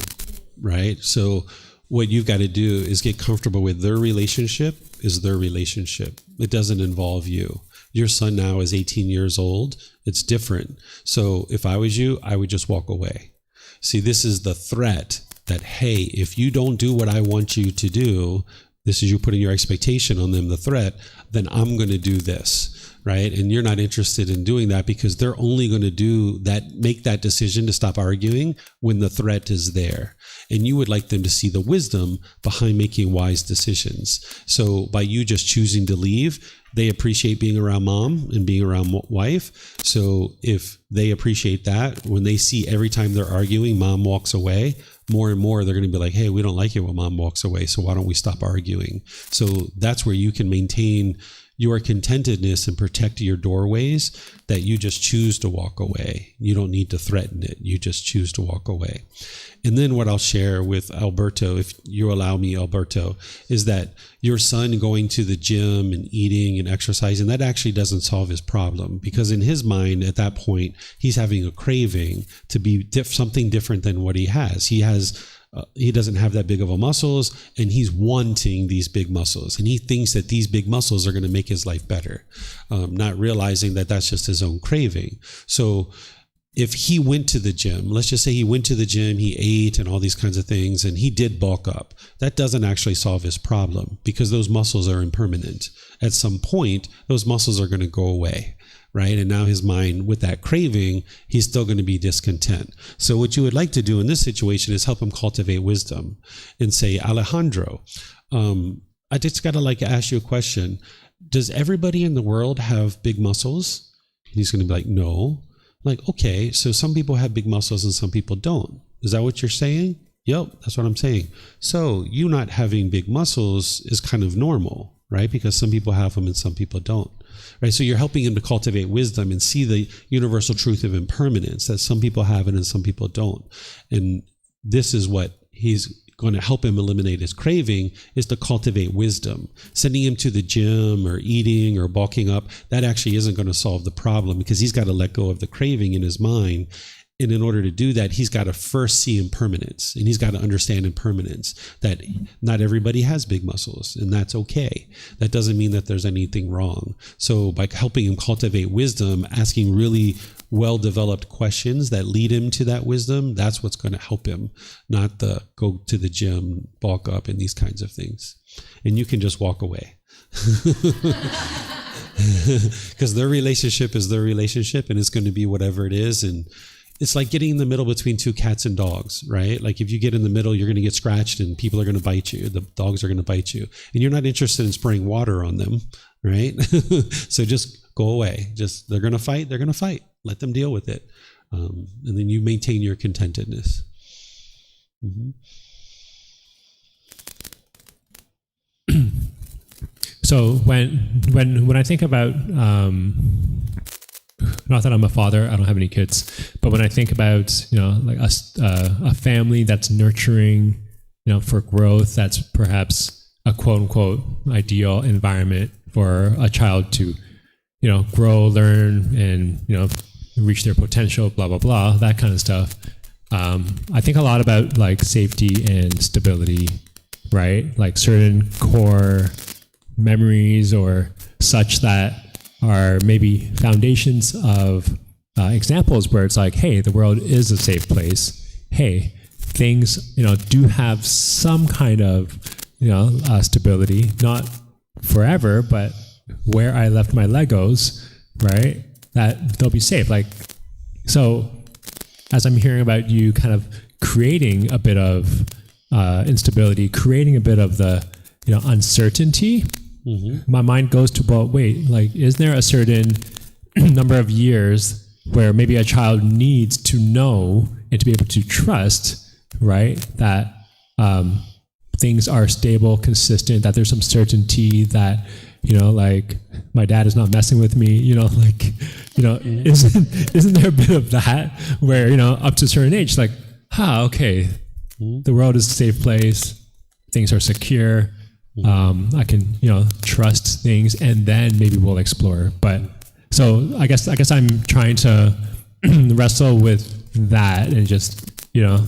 right? So what you've got to do is get comfortable with their relationship is their relationship. It doesn't involve you. Your son now is 18 years old. It's different. So if I was you, I would just walk away. See, this is the threat that, hey, if you don't do what I want you to do, this is you putting your expectation on them, the threat, then I'm going to do this. Right? And you're not interested in doing that because they're only going to do that, make that decision to stop arguing when the threat is there. And you would like them to see the wisdom behind making wise decisions. So by you just choosing to leave, they appreciate being around mom and being around wife. So if they appreciate that, when they see every time they're arguing, mom walks away, more and more, they're going to be like, hey, we don't like it when mom walks away. So why don't we stop arguing? So that's where you can maintain your contentedness and protect your doorways, that you just choose to walk away. You don't need to threaten it. You just choose to walk away. And then what I'll share with Alberto, if you allow me, Alberto, is that your son going to the gym and eating and exercising, that actually doesn't solve his problem, because in his mind at that point, he's having a craving to be something different than what he has. He doesn't have that big of a muscles, and he's wanting these big muscles, and he thinks that these big muscles are going to make his life better, not realizing that that's just his own craving. So if he went to the gym, let's just say he went to the gym, he ate and all these kinds of things, and he did bulk up, that doesn't actually solve his problem, because those muscles are impermanent. At some point, those muscles are going to go away, right? And now his mind, with that craving, he's still going to be discontent. So what you would like to do in this situation is help him cultivate wisdom and say, Alejandro, I just got to ask you a question. Does everybody in the world have big muscles? And he's going to be like, no. Like, okay, so some people have big muscles and some people don't. Is that what you're saying? Yep, that's what I'm saying. So you not having big muscles is kind of normal, right? Because some people have them and some people don't, right? So you're helping him to cultivate wisdom and see the universal truth of impermanence, that some people have it and some people don't. And this is what he's going to help him eliminate his craving, is to cultivate wisdom. Sending him to the gym or eating or bulking up, that actually isn't going to solve the problem, because he's got to let go of the craving in his mind. And in order to do that, he's got to first see impermanence, and he's got to understand impermanence, that not everybody has big muscles, and that's okay. That doesn't mean that there's anything wrong. So by helping him cultivate wisdom, asking really well-developed questions that lead him to that wisdom, that's what's going to help him, not the go to the gym, bulk up, and these kinds of things. And you can just walk away. Because their relationship is their relationship, and it's going to be whatever it is. And it's like getting in the middle between two cats and dogs, right? Like if you get in the middle, you're going to get scratched and people are going to bite you. The dogs are going to bite you, and you're not interested in spraying water on them, right? So just go away. Just, they're going to fight. They're going to fight. Let them deal with it. And then you maintain your contentedness. Mm-hmm. So when I think about, not that I'm a father, I don't have any kids, but when I think about, like a family that's nurturing, for growth, that's perhaps a quote unquote ideal environment for a child to, grow, learn, and, reach their potential, blah, blah, blah, that kind of stuff. I think a lot about like safety and stability, right? Like certain core memories or such that are maybe foundations of examples where it's like, hey, the world is a safe place. Hey, things, do have some kind of, stability, not forever, but where I left my Legos, right, that they'll be safe. Like, so as I'm hearing about you kind of creating a bit of instability, creating a bit of the, uncertainty, mm-hmm. My mind goes to, well, wait, like, is there a certain number of years where maybe a child needs to know and to be able to trust, right, that things are stable, consistent, that there's some certainty that, like my dad is not messing with me, isn't there a bit of that where, up to a certain age, like, okay, the world is a safe place, things are secure, I can, trust things, and then maybe we'll explore. But so I guess I'm trying to wrestle with that and just, I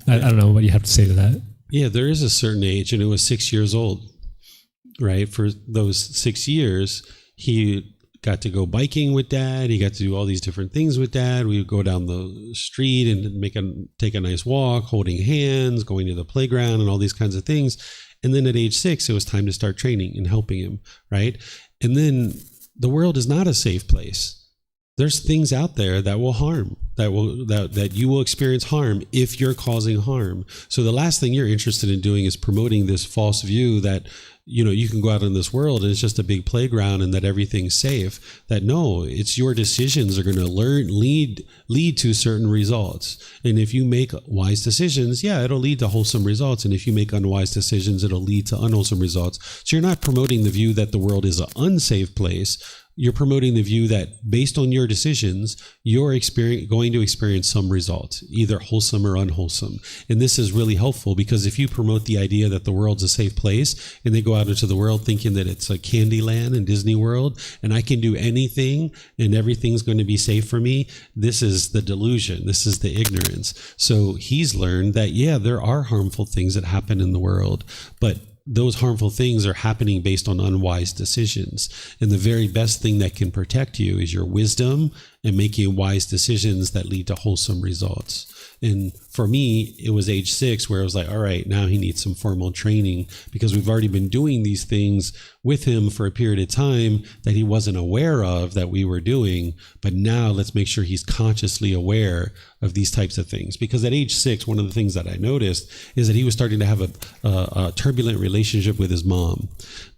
don't know what you have to say to that. Yeah, there is a certain age, and it was 6 years old, right? For those 6 years, he got to go biking with dad. He got to do all these different things with dad. We would go down the street and take a nice walk, holding hands, going to the playground and all these kinds of things. And then at age 6, it was time to start training and helping him, right? And then the world is not a safe place. There's things out there that will harm, that you will experience harm if you're causing harm. So the last thing you're interested in doing is promoting this false view that you can go out in this world and it's just a big playground and that everything's safe. That no, it's your decisions are going to lead to certain results. And if you make wise decisions, it'll lead to wholesome results. And if you make unwise decisions, it'll lead to unwholesome results. So you're not promoting the view that the world is an unsafe place. You're promoting the view that based on your decisions, you're going to experience some results, either wholesome or unwholesome. And this is really helpful because if you promote the idea that the world's a safe place and they go out into the world thinking that it's a Candyland in Disney World and I can do anything and everything's going to be safe for me, this is the delusion. This is the ignorance. So he's learned that, there are harmful things that happen in the world, but those harmful things are happening based on unwise decisions. And the very best thing that can protect you is your wisdom and making wise decisions that lead to wholesome results. And for me, it was age 6 where I was like, all right, now he needs some formal training because we've already been doing these things with him for a period of time that he wasn't aware of that we were doing. But now let's make sure he's consciously aware of these types of things. Because at age 6, one of the things that I noticed is that he was starting to have a turbulent relationship with his mom,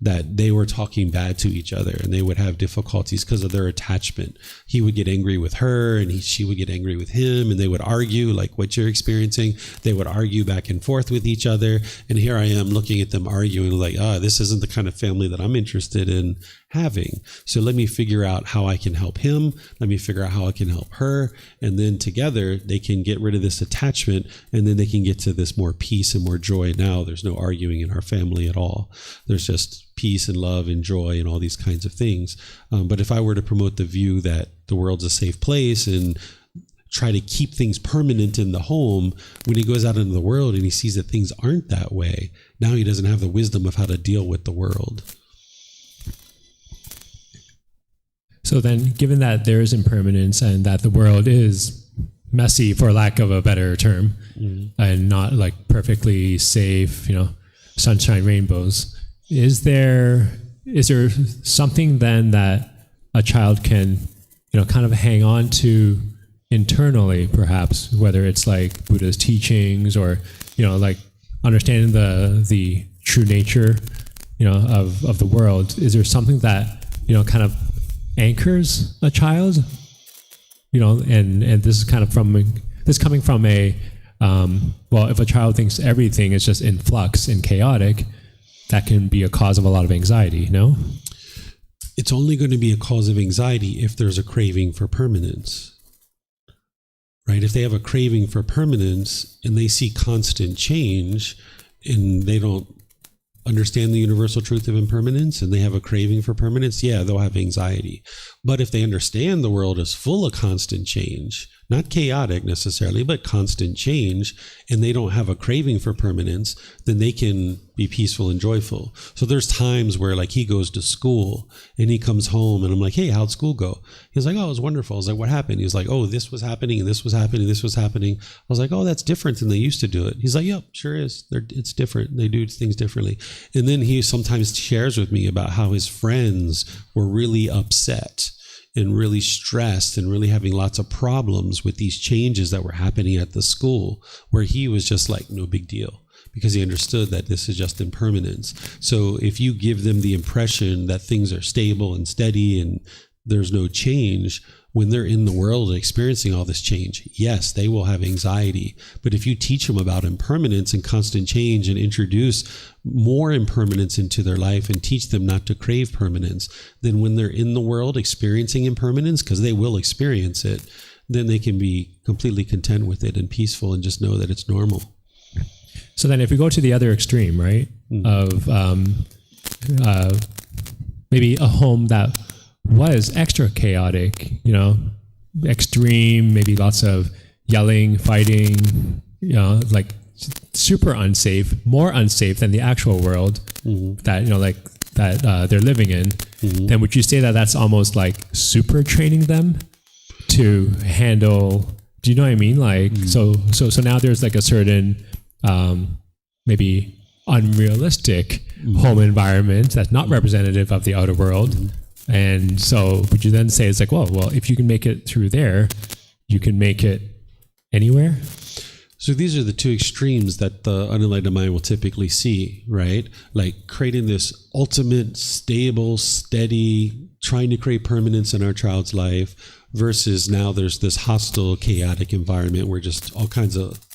that they were talking bad to each other and they would have difficulties because of their attachment. He would get angry with her and she would get angry with him, and they would argue like what you're experiencing. They would argue back and forth with each other. And here I am looking at them arguing like, this isn't the kind of family that I'm interested in having. So let me figure out how I can help him. Let me figure out how I can help her. And then together they can get rid of this attachment, and then they can get to this more peace and more joy. Now there's no arguing in our family at all. There's just peace and love and joy and all these kinds of things. But if I were to promote the view that the world's a safe place and try to keep things permanent in the home, when he goes out into the world and he sees that things aren't that way, now he doesn't have the wisdom of how to deal with the world. So then, given that there is impermanence and that the world is messy, for lack of a better term, and not like perfectly safe, sunshine, rainbows, is there something then that a child can, kind of hang on to internally, perhaps, whether it's like Buddha's teachings or, like understanding the true nature, of the world? Is there something that, kind of anchors a child, and this is kind of coming from a, if a child thinks everything is just in flux and chaotic, that can be a cause of a lot of anxiety, no? It's only going to be a cause of anxiety if there's a craving for permanence, right? If they have a craving for permanence and they see constant change and they don't understand the universal truth of impermanence and they have a craving for permanence, they'll have anxiety. But if they understand the world is full of constant change, not chaotic necessarily, but constant change, and they don't have a craving for permanence, then they can be peaceful and joyful. So there's times where like he goes to school and he comes home and I'm like, hey, how'd school go? He's like, oh, it was wonderful. I was like, what happened? He was like, oh, this was happening and this was happening, this was happening. I was like, oh, that's different than they used to do it. He's like, yep, sure is. It's different. They do things differently. And then he sometimes shares with me about how his friends were really upset and really stressed and really having lots of problems with these changes that were happening at the school, where he was just like, no big deal, because he understood that this is just impermanence. So if you give them the impression that things are stable and steady and there's no change, when they're in the world experiencing all this change, yes, they will have anxiety. But if you teach them about impermanence and constant change and introduce more impermanence into their life and teach them not to crave permanence, then when they're in the world experiencing impermanence, because they will experience it, then they can be completely content with it and peaceful and just know that it's normal. So then if we go to the other extreme, right, of maybe a home that was extra chaotic, extreme, maybe lots of yelling, fighting, like super unsafe, more unsafe than the actual world that they're living in, then would you say that that's almost like super training them to handle, do you know what I mean? Like, so now there's like a certain, maybe unrealistic home environment that's not representative of the outer world. And so would you then say it's like, well, if you can make it through there, you can make it anywhere? So these are the two extremes that the unenlightened mind will typically see, right? Like creating this ultimate, stable, steady, trying to create permanence in our child's life, versus now there's this hostile, chaotic environment where just all kinds of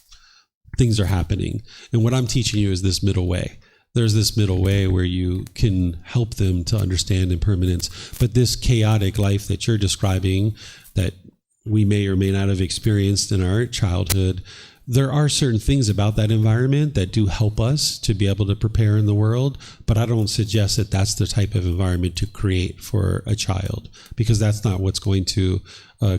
things are happening. And what I'm teaching you is this middle way. There's this middle way where you can help them to understand impermanence. But this chaotic life that you're describing, that we may or may not have experienced in our childhood, there are certain things about that environment that do help us to be able to prepare in the world, but I don't suggest that that's the type of environment to create for a child, because that's not what's going to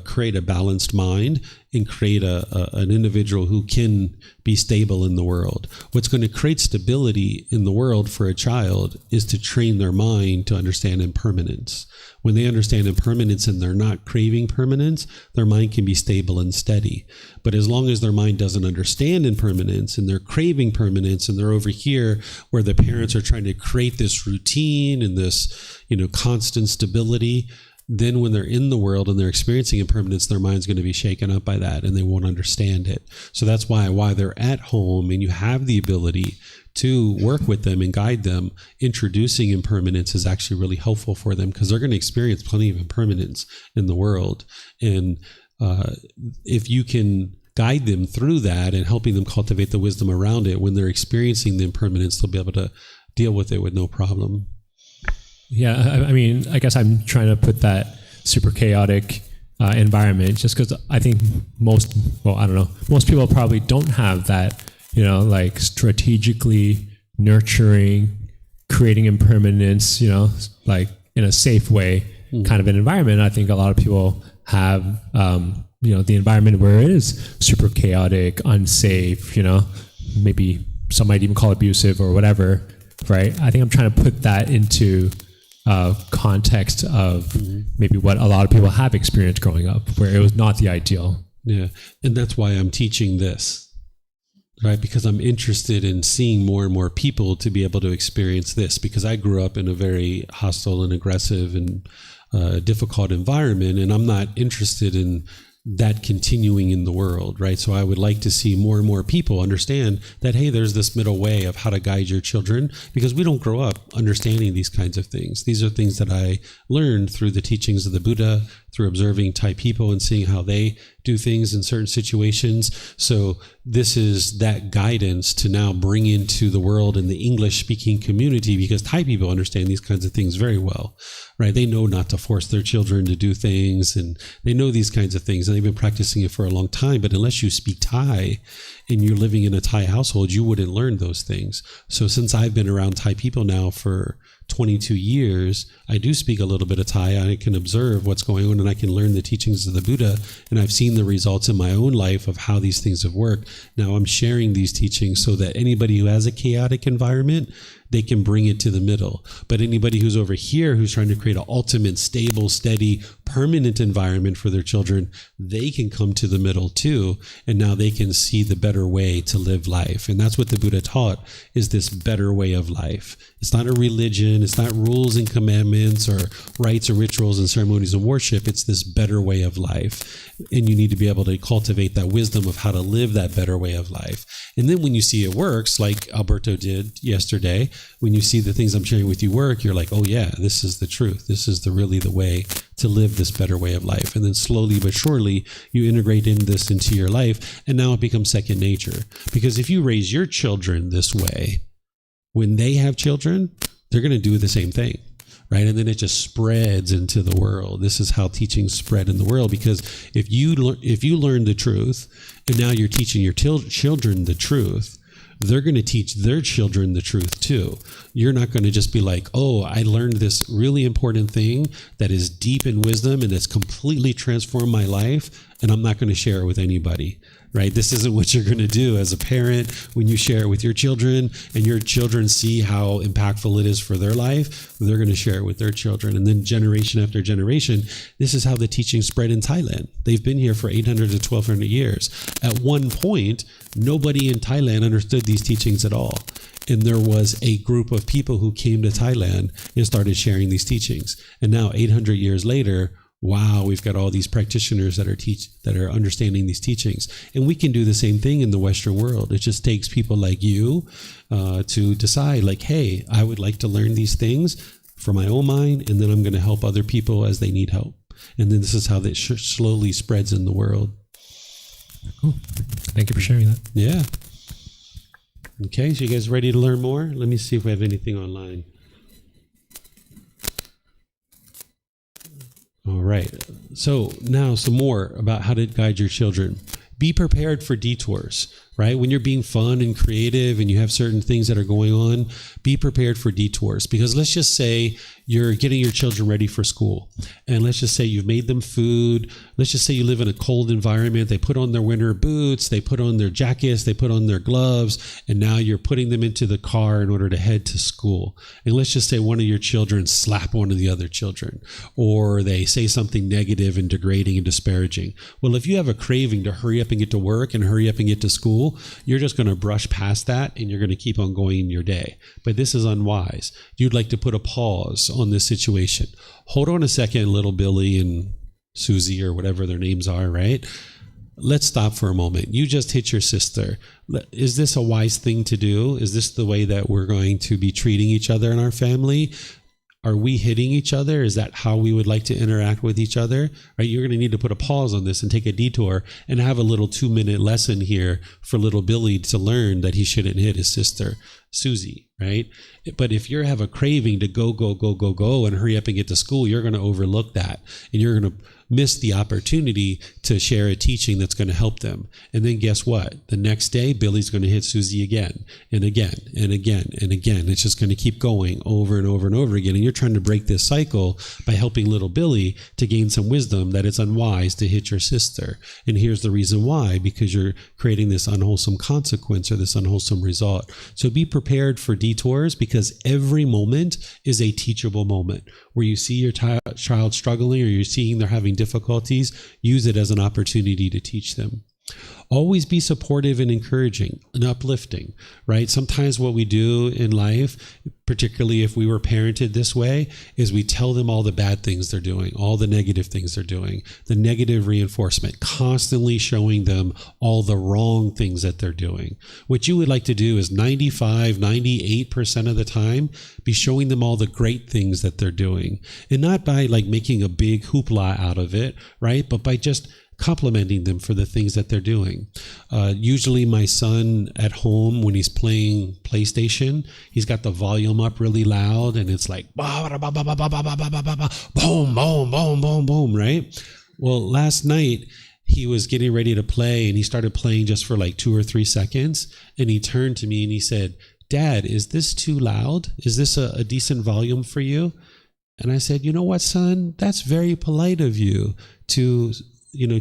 create a balanced mind and create an individual who can be stable in the world. What's going to create stability in the world for a child is to train their mind to understand impermanence. When they understand impermanence and they're not craving permanence, their mind can be stable and steady. But as long as their mind doesn't understand impermanence and they're craving permanence, and they're over here where the parents are trying to create this routine and this, constant stability, then when they're in the world and they're experiencing impermanence, their mind's going to be shaken up by that and they won't understand it. So that's why they're at home and you have the ability to work with them and guide them, introducing impermanence is actually really helpful for them, because they're going to experience plenty of impermanence in the world. And if you can guide them through that and helping them cultivate the wisdom around it, when they're experiencing the impermanence, they'll be able to deal with it with no problem. Yeah, I mean, I guess I'm trying to put that super chaotic environment, just because I think most people probably don't have that, like strategically nurturing, creating impermanence, like in a safe way kind of an environment. I think a lot of people have, the environment where it is super chaotic, unsafe, maybe some might even call it abusive or whatever, right? I think I'm trying to put that into context of maybe what a lot of people have experienced growing up, where it was not the ideal. Yeah. And that's why I'm teaching this, right? Because I'm interested in seeing more and more people to be able to experience this, because I grew up in a very hostile and aggressive and difficult environment, and I'm not interested in that continuing in the world, right? So I would like to see more and more people understand that, hey, there's this middle way of how to guide your children, because we don't grow up understanding these kinds of things. These are things that I learned through the teachings of the Buddha, through observing Thai people and seeing how they do things in certain situations. So this is that guidance to now bring into the world in the English-speaking community, because Thai people understand these kinds of things very well, right? They know not to force their children to do things, and they know these kinds of things, and they've been practicing it for a long time. But unless you speak Thai and you're living in a Thai household, you wouldn't learn those things. So since I've been around Thai people now for 22 years, I do speak a little bit of Thai. I can observe what's going on and I can learn the teachings of the Buddha. And I've seen the results in my own life of how these things have worked. Now I'm sharing these teachings so that anybody who has a chaotic environment, they can bring it to the middle. But anybody who's over here who's trying to create an ultimate, stable, steady, permanent environment for their children, they can come to the middle too. And now they can see the better way to live life. And that's what the Buddha taught, is this better way of life. It's not a religion. It's not rules and commandments or rites or rituals and ceremonies of worship. It's this better way of life. And you need to be able to cultivate that wisdom of how to live that better way of life. And then when you see it works, like Alberto did yesterday, when you see the things I'm sharing with you work, you're like, oh yeah, this is the truth. This is really the way to live this better way of life. And then slowly but surely you integrate this into your life, and now it becomes second nature. Because if you raise your children this way, when they have children, they're going to do the same thing, right? And then it just spreads into the world. This is how teachings spread in the world, because if you learn the truth and now you're teaching your children the truth, they're going to teach their children the truth too. You're not going to just be like, oh, I learned this really important thing that is deep in wisdom and that's completely transformed my life, and I'm not going to share it with anybody, right? This isn't what you're going to do as a parent when you share it with your children, and your children see how impactful it is for their life. They're going to share it with their children. And then generation after generation, this is how the teaching spread in Thailand. They've been here for 800 to 1200 years. At one point, nobody in Thailand understood these teachings at all. And there was a group of people who came to Thailand and started sharing these teachings. And now 800 years later, wow, we've got all these practitioners that are understanding these teachings. And we can do the same thing in the Western world. It just takes people like you to decide, like, hey, I would like to learn these things for my own mind, and then I'm going to help other people as they need help. And then this is how that slowly spreads in the world. Cool. Thank you for sharing that. Yeah. Okay, so you guys ready to learn more? Let me see if we have anything online. All right. So now some more about how to guide your children. Be prepared for detours, right? When you're being fun and creative and you have certain things that are going on, be prepared for detours. Because let's just say you're getting your children ready for school. And let's just say you've made them food. Let's just say you live in a cold environment. They put on their winter boots, they put on their jackets, they put on their gloves, and now you're putting them into the car in order to head to school. And let's just say one of your children slap one of the other children, or they say something negative and degrading and disparaging. Well, if you have a craving to hurry up and get to work and hurry up and get to school, you're just going to brush past that and you're going to keep on going in your day. But this is unwise. You'd like to put a pause on this situation. Hold on a second, little Billy and Susie or whatever their names are, right? Let's stop for a moment. You just hit your sister. Is this a wise thing to do? Is this the way that we're going to be treating each other in our family? Are we hitting each other? Is that how we would like to interact with each other? Right? You're going to need to put a pause on this and take a detour and have a little 2-minute lesson here for little Billy to learn that he shouldn't hit his sister, Susie, right? But if you have a craving to go and hurry up and get to school, you're going to overlook that and you're going to miss the opportunity to share a teaching that's going to help them. And then guess what? The next day, Billy's going to hit Susie again and again and again and again. It's just going to keep going over and over and over again. And you're trying to break this cycle by helping little Billy to gain some wisdom that it's unwise to hit your sister. And here's the reason why, because you're creating this unwholesome consequence or this unwholesome result. So be prepared for detours, because every moment is a teachable moment. Where you see your child struggling or you're seeing they're having difficulties, use it as an opportunity to teach them. Always be supportive and encouraging and uplifting, right? Sometimes what we do in life, particularly if we were parented this way, is we tell them all the bad things they're doing, all the negative things they're doing, the negative reinforcement, constantly showing them all the wrong things that they're doing. What you would like to do is 98% of the time, be showing them all the great things that they're doing. And not by like making a big hoopla out of it, right? But by just complimenting them for the things that they're doing. Usually my son at home, when he's playing PlayStation, he's got the volume up really loud and it's like boom, boom, boom, boom, boom, right? Well, last night he was getting ready to play and he started playing just for like 2 or 3 seconds. And he turned to me and he said, "Dad, is this too loud? Is this a decent volume for you?" And I said, "You know what, son? That's very polite of you to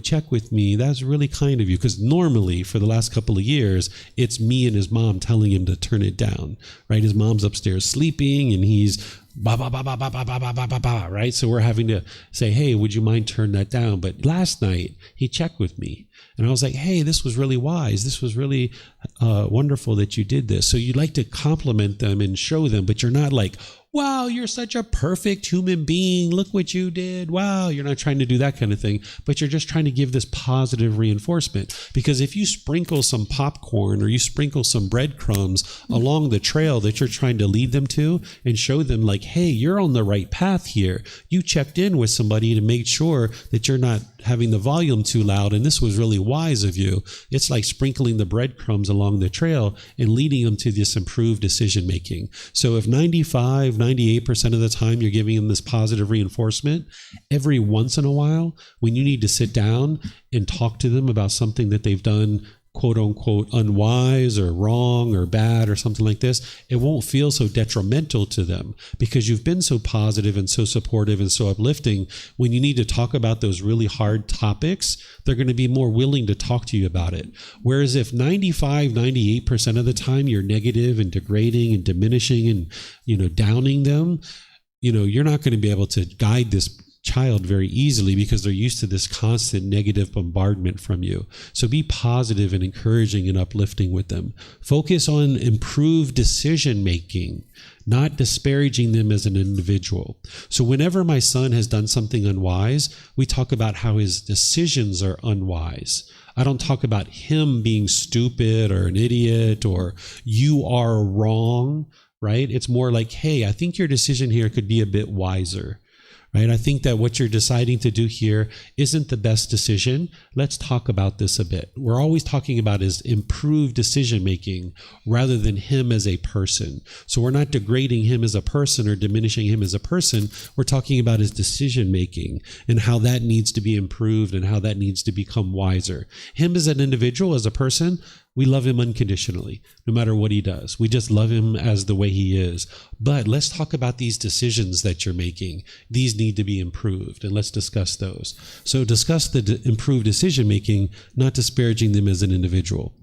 check with me. That's really kind of you." Because normally for the last couple of years, it's me and his mom telling him to turn it down, right? His mom's upstairs sleeping and he's ba ba ba ba ba ba ba ba ba ba, right? So we're having to say, "Hey, would you mind turn that down?" But last night he checked with me and I was like, "Hey, this was really wise. This was really wonderful that you did this." So you like to compliment them and show them, but you're not like, "Wow, you're such a perfect human being. Look what you did. Wow." You're not trying to do that kind of thing, but you're just trying to give this positive reinforcement. Because if you sprinkle some popcorn or you sprinkle some breadcrumbs along the trail that you're trying to lead them to and show them like, "Hey, you're on the right path here. You checked in with somebody to make sure that you're not having the volume too loud, and this was really wise of you." It's like sprinkling the breadcrumbs along the trail and leading them to this improved decision making. So if 98% of the time you're giving them this positive reinforcement, every once in a while, when you need to sit down and talk to them about something that they've done, quote unquote, unwise or wrong or bad or something like this, it won't feel so detrimental to them because you've been so positive and so supportive and so uplifting. When you need to talk about those really hard topics, they're going to be more willing to talk to you about it. Whereas if 98% of the time you're negative and degrading and diminishing and, downing them, you're not going to be able to guide this child very easily because they're used to this constant negative bombardment from you. So be positive and encouraging and uplifting with them. Focus on improved decision making, not disparaging them as an individual. So whenever my son has done something unwise, we talk about how his decisions are unwise. I don't talk about him being stupid or an idiot or you are wrong, right? It's more like, hey, I think your decision here could be a bit wiser. Right? I think that what you're deciding to do here isn't the best decision. Let's talk about this a bit. We're always talking about his improved decision making rather than him as a person. So we're not degrading him as a person or diminishing him as a person. We're talking about his decision making and how that needs to be improved and how that needs to become wiser. Him as an individual, as a person, we love him unconditionally, no matter what he does. We just love him as the way he is. But let's talk about these decisions that you're making. These need to be improved, and let's discuss those. So discuss the improved decision making, not disparaging them as an individual.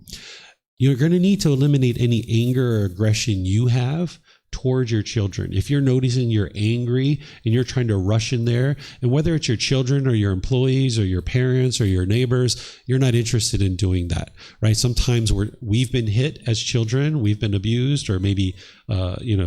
You're going to need to eliminate any anger or aggression you have towards your children. If you're noticing you're angry and you're trying to rush in there, and whether it's your children or your employees or your parents or your neighbors, you're not interested in doing that, right? Sometimes we've been hit as children, we've been abused or maybe,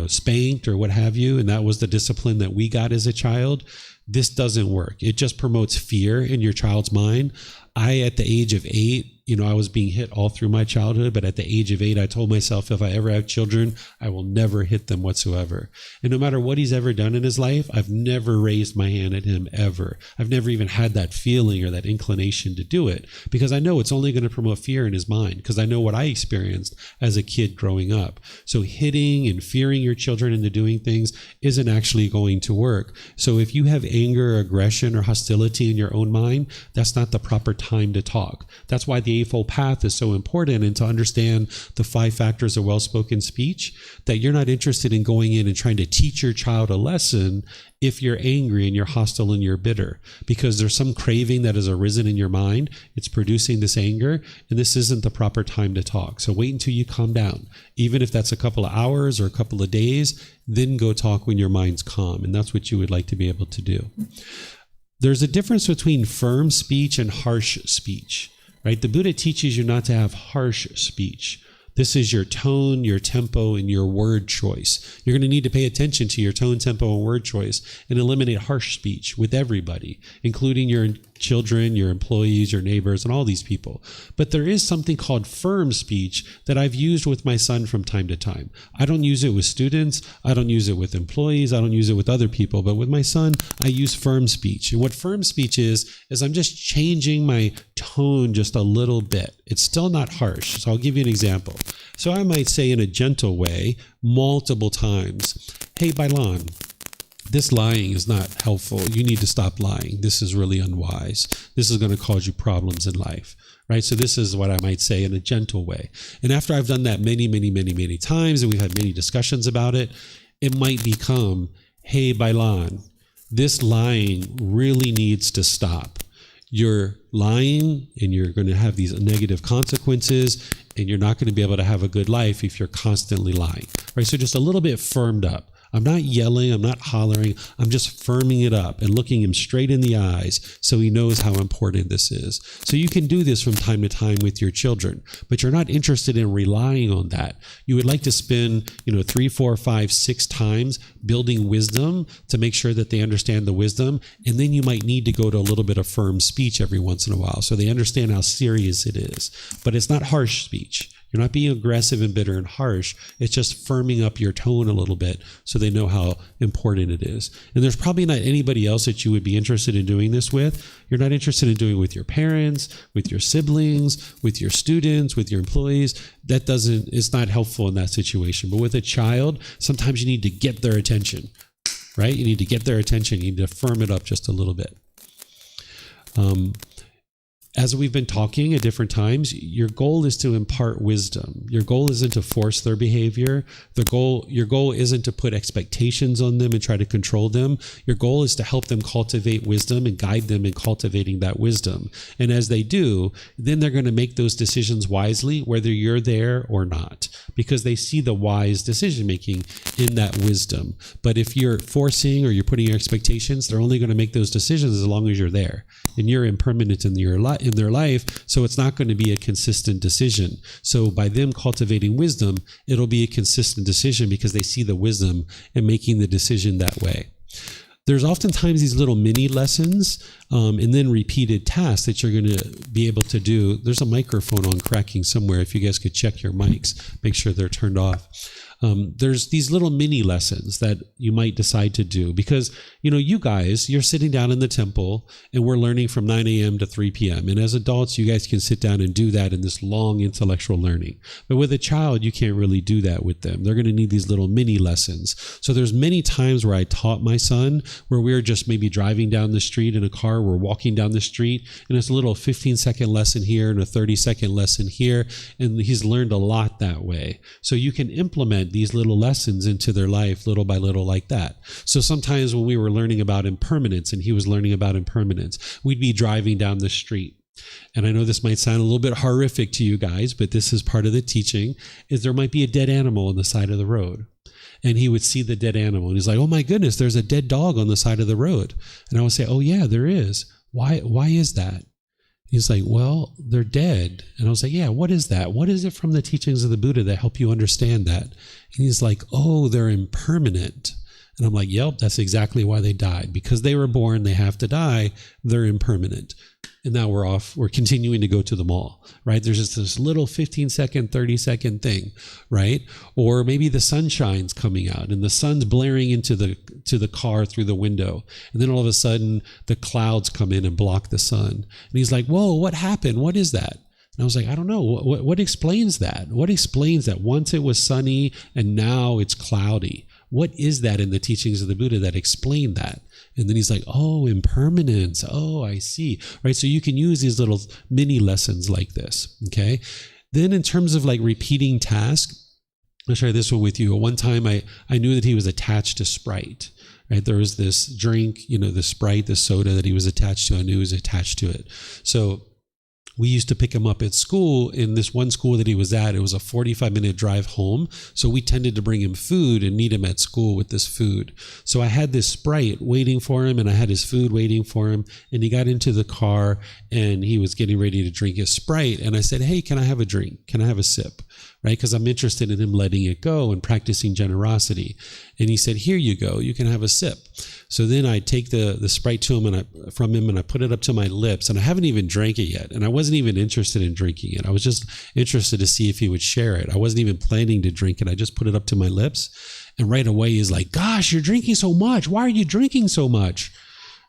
spanked or what have you, and that was the discipline that we got as a child. This doesn't work. It just promotes fear in your child's mind. At the age of 8, I was being hit all through my childhood, but at the age of 8, I told myself if I ever have children, I will never hit them whatsoever. And no matter what he's ever done in his life, I've never raised my hand at him ever. I've never even had that feeling or that inclination to do it because I know it's only going to promote fear in his mind because I know what I experienced as a kid growing up. So hitting and fearing your children into doing things isn't actually going to work. So if you have anger, aggression, or hostility in your own mind, that's not the proper time to talk. That's why the Eightfold Path is so important, and to understand the 5 factors of well-spoken speech, that you're not interested in going in and trying to teach your child a lesson if you're angry and you're hostile and you're bitter, because there's some craving that has arisen in your mind. It's producing this anger, and this isn't the proper time to talk. So wait until you calm down. Even if that's a couple of hours or a couple of days, then go talk when your mind's calm, and that's what you would like to be able to do. There's a difference between firm speech and harsh speech, right? The Buddha teaches you not to have harsh speech. This is your tone, your tempo, and your word choice. You're going to need to pay attention to your tone, tempo, and word choice and eliminate harsh speech with everybody, including your children, your employees, your neighbors, and all these people. But there is something called firm speech that I've used with my son from time to time. I don't use it with students. I don't use it with employees. I don't use it with other people. But with my son, I use firm speech. And what firm speech is I'm just changing my tone just a little bit. It's still not harsh. So I'll give you an example. So I might say in a gentle way, multiple times, "Hey, Bailan, this lying is not helpful. You need to stop lying. This is really unwise. This is going to cause you problems in life," right? So this is what I might say in a gentle way. And after I've done that many, many, many, many times, and we've had many discussions about it, it might become, "Hey, Bailan, this lying really needs to stop. You're lying and you're going to have these negative consequences, and you're not going to be able to have a good life if you're constantly lying," right? So just a little bit firmed up. I'm not yelling, I'm not hollering, I'm just firming it up and looking him straight in the eyes so he knows how important this is. So you can do this from time to time with your children, but you're not interested in relying on that. You would like to spend, 3, 4, 5, 6 times building wisdom to make sure that they understand the wisdom, and then you might need to go to a little bit of firm speech every once in a while so they understand how serious it is. But it's not harsh speech. You're not being aggressive and bitter and harsh. It's just firming up your tone a little bit so they know how important it is. And there's probably not anybody else that you would be interested in doing this with. You're not interested in doing it with your parents, with your siblings, with your students, with your employees. It's not helpful in that situation. But with a child, sometimes you need to get their attention, right? You need to get their attention. You need to firm it up just a little bit. as we've been talking at different times, your goal is to impart wisdom. Your goal isn't to force their behavior. Your goal isn't to put expectations on them and try to control them. Your goal is to help them cultivate wisdom and guide them in cultivating that wisdom. And as they do, then they're going to make those decisions wisely, whether you're there or not, because they see the wise decision making in that wisdom. But if you're forcing or you're putting your expectations, they're only going to make those decisions as long as you're there. And you're impermanent in their life, so it's not going to be a consistent decision. So by them cultivating wisdom, it'll be a consistent decision because they see the wisdom in making the decision that way. There's oftentimes these little mini lessons and then repeated tasks that you're going to be able to do. There's a microphone on cracking somewhere. If you guys could check your mics, make sure they're turned off. There's these little mini lessons that you might decide to do because, you guys, you're sitting down in the temple and we're learning from 9 a.m. to 3 p.m. And as adults, you guys can sit down and do that in this long intellectual learning. But with a child, you can't really do that with them. They're going to need these little mini lessons. So there's many times where I taught my son where we're just maybe driving down the street in a car, we're walking down the street, and it's a little 15-second lesson here and a 30-second lesson here. And he's learned a lot that way. So you can implement these little lessons into their life little by little like that. So sometimes when we were learning about impermanence and he was learning about impermanence, we'd be driving down the street. And I know this might sound a little bit horrific to you guys, but this is part of the teaching, is there might be a dead animal on the side of the road. And he would see the dead animal and he's like, oh my goodness, there's a dead dog on the side of the road. And I would say, oh yeah, there is. Why is that? He's like, well, they're dead. And I was like, yeah, what is that? What is it from the teachings of the Buddha that help you understand that? And he's like, oh, they're impermanent. And I'm like, yep, that's exactly why they died. Because they were born, they have to die, they're impermanent. And now we're off, we're continuing to go to the mall, right? There's just this little 15-second, 30-second thing, right? Or maybe the sunshine's coming out and the sun's blaring into the car through the window. And then all of a sudden the clouds come in and block the sun. And he's like, whoa, what happened? What is that? And I was like, I don't know. What explains that? What explains that once it was sunny and now it's cloudy? What is that in the teachings of the Buddha that explain that? And then he's like, oh, impermanence. Oh, I see. Right. So you can use these little mini lessons like this. Okay. Then in terms of like repeating tasks, I'll share this one with you. One time I knew that he was attached to Sprite. Right. There was this drink, the Sprite, the soda that he was attached to. I knew he was attached to it. So we used to pick him up at school. In this one school that he was at, it was a 45-minute drive home. So we tended to bring him food and meet him at school with this food. So I had this Sprite waiting for him and I had his food waiting for him. And he got into the car and he was getting ready to drink his Sprite. And I said, hey, can I have a drink? Can I have a sip? Right? Because I'm interested in him letting it go and practicing generosity. And he said, here you go. You can have a sip. So then I take the Sprite to him from him and I put it up to my lips. And I haven't even drank it yet. And I wasn't even interested in drinking it. I was just interested to see if he would share it. I wasn't even planning to drink it. I just put it up to my lips. And right away he's like, gosh, you're drinking so much. Why are you drinking so much?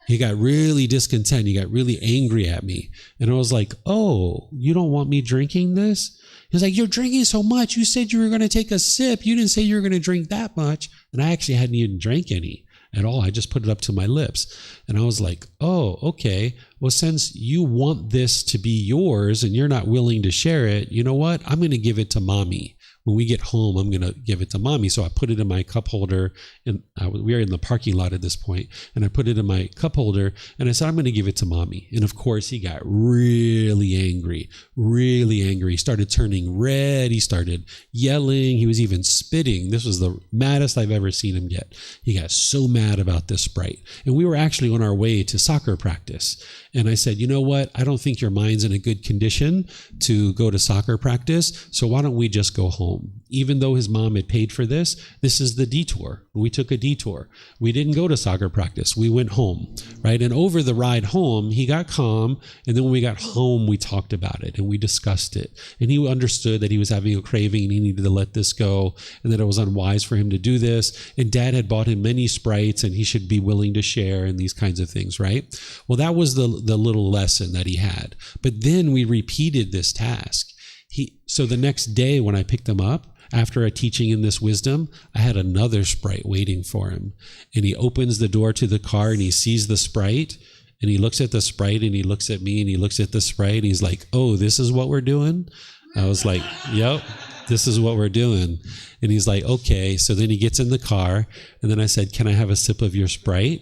He got really discontent. He got really angry at me. And I was like, oh, you don't want me drinking this? He's like, you're drinking so much. You said you were going to take a sip. You didn't say you were going to drink that much. And I actually hadn't even drank any at all. I just put it up to my lips. And I was like, oh, okay. Well, since you want this to be yours and you're not willing to share it, you know what? I'm going to give it to mommy. When we get home, I'm going to give it to mommy. So I put it in my cup holder, and we were in the parking lot at this point, and I put it in my cup holder, and I said, I'm going to give it to mommy. And of course, he got really angry. He started turning red. He started yelling. He was even spitting. This was the maddest I've ever seen him get. He got so mad about this Sprite. And we were actually on our way to soccer practice. And I said, you know what? I don't think your mind's in a good condition to go to soccer practice. So why don't we just go home? Even though his mom had paid for this is the detour. We took a detour. We didn't go to soccer practice. We went home, right? And over the ride home, he got calm. And then when we got home, we talked about it and we discussed it. And he understood that he was having a craving and he needed to let this go and that it was unwise for him to do this. And dad had bought him many Sprites and he should be willing to share and these kinds of things, right? Well, that was the little lesson that he had. But then we repeated this task. So the next day when I picked him up, after a teaching in this wisdom, I had another Sprite waiting for him. And he opens the door to the car and he sees the Sprite And he looks at the Sprite and he looks at me and he looks at the Sprite and he's like, oh, this is what we're doing? I was like, yep, this is what we're doing. And he's like, okay. So then he gets in the car and then I said, can I have a sip of your Sprite?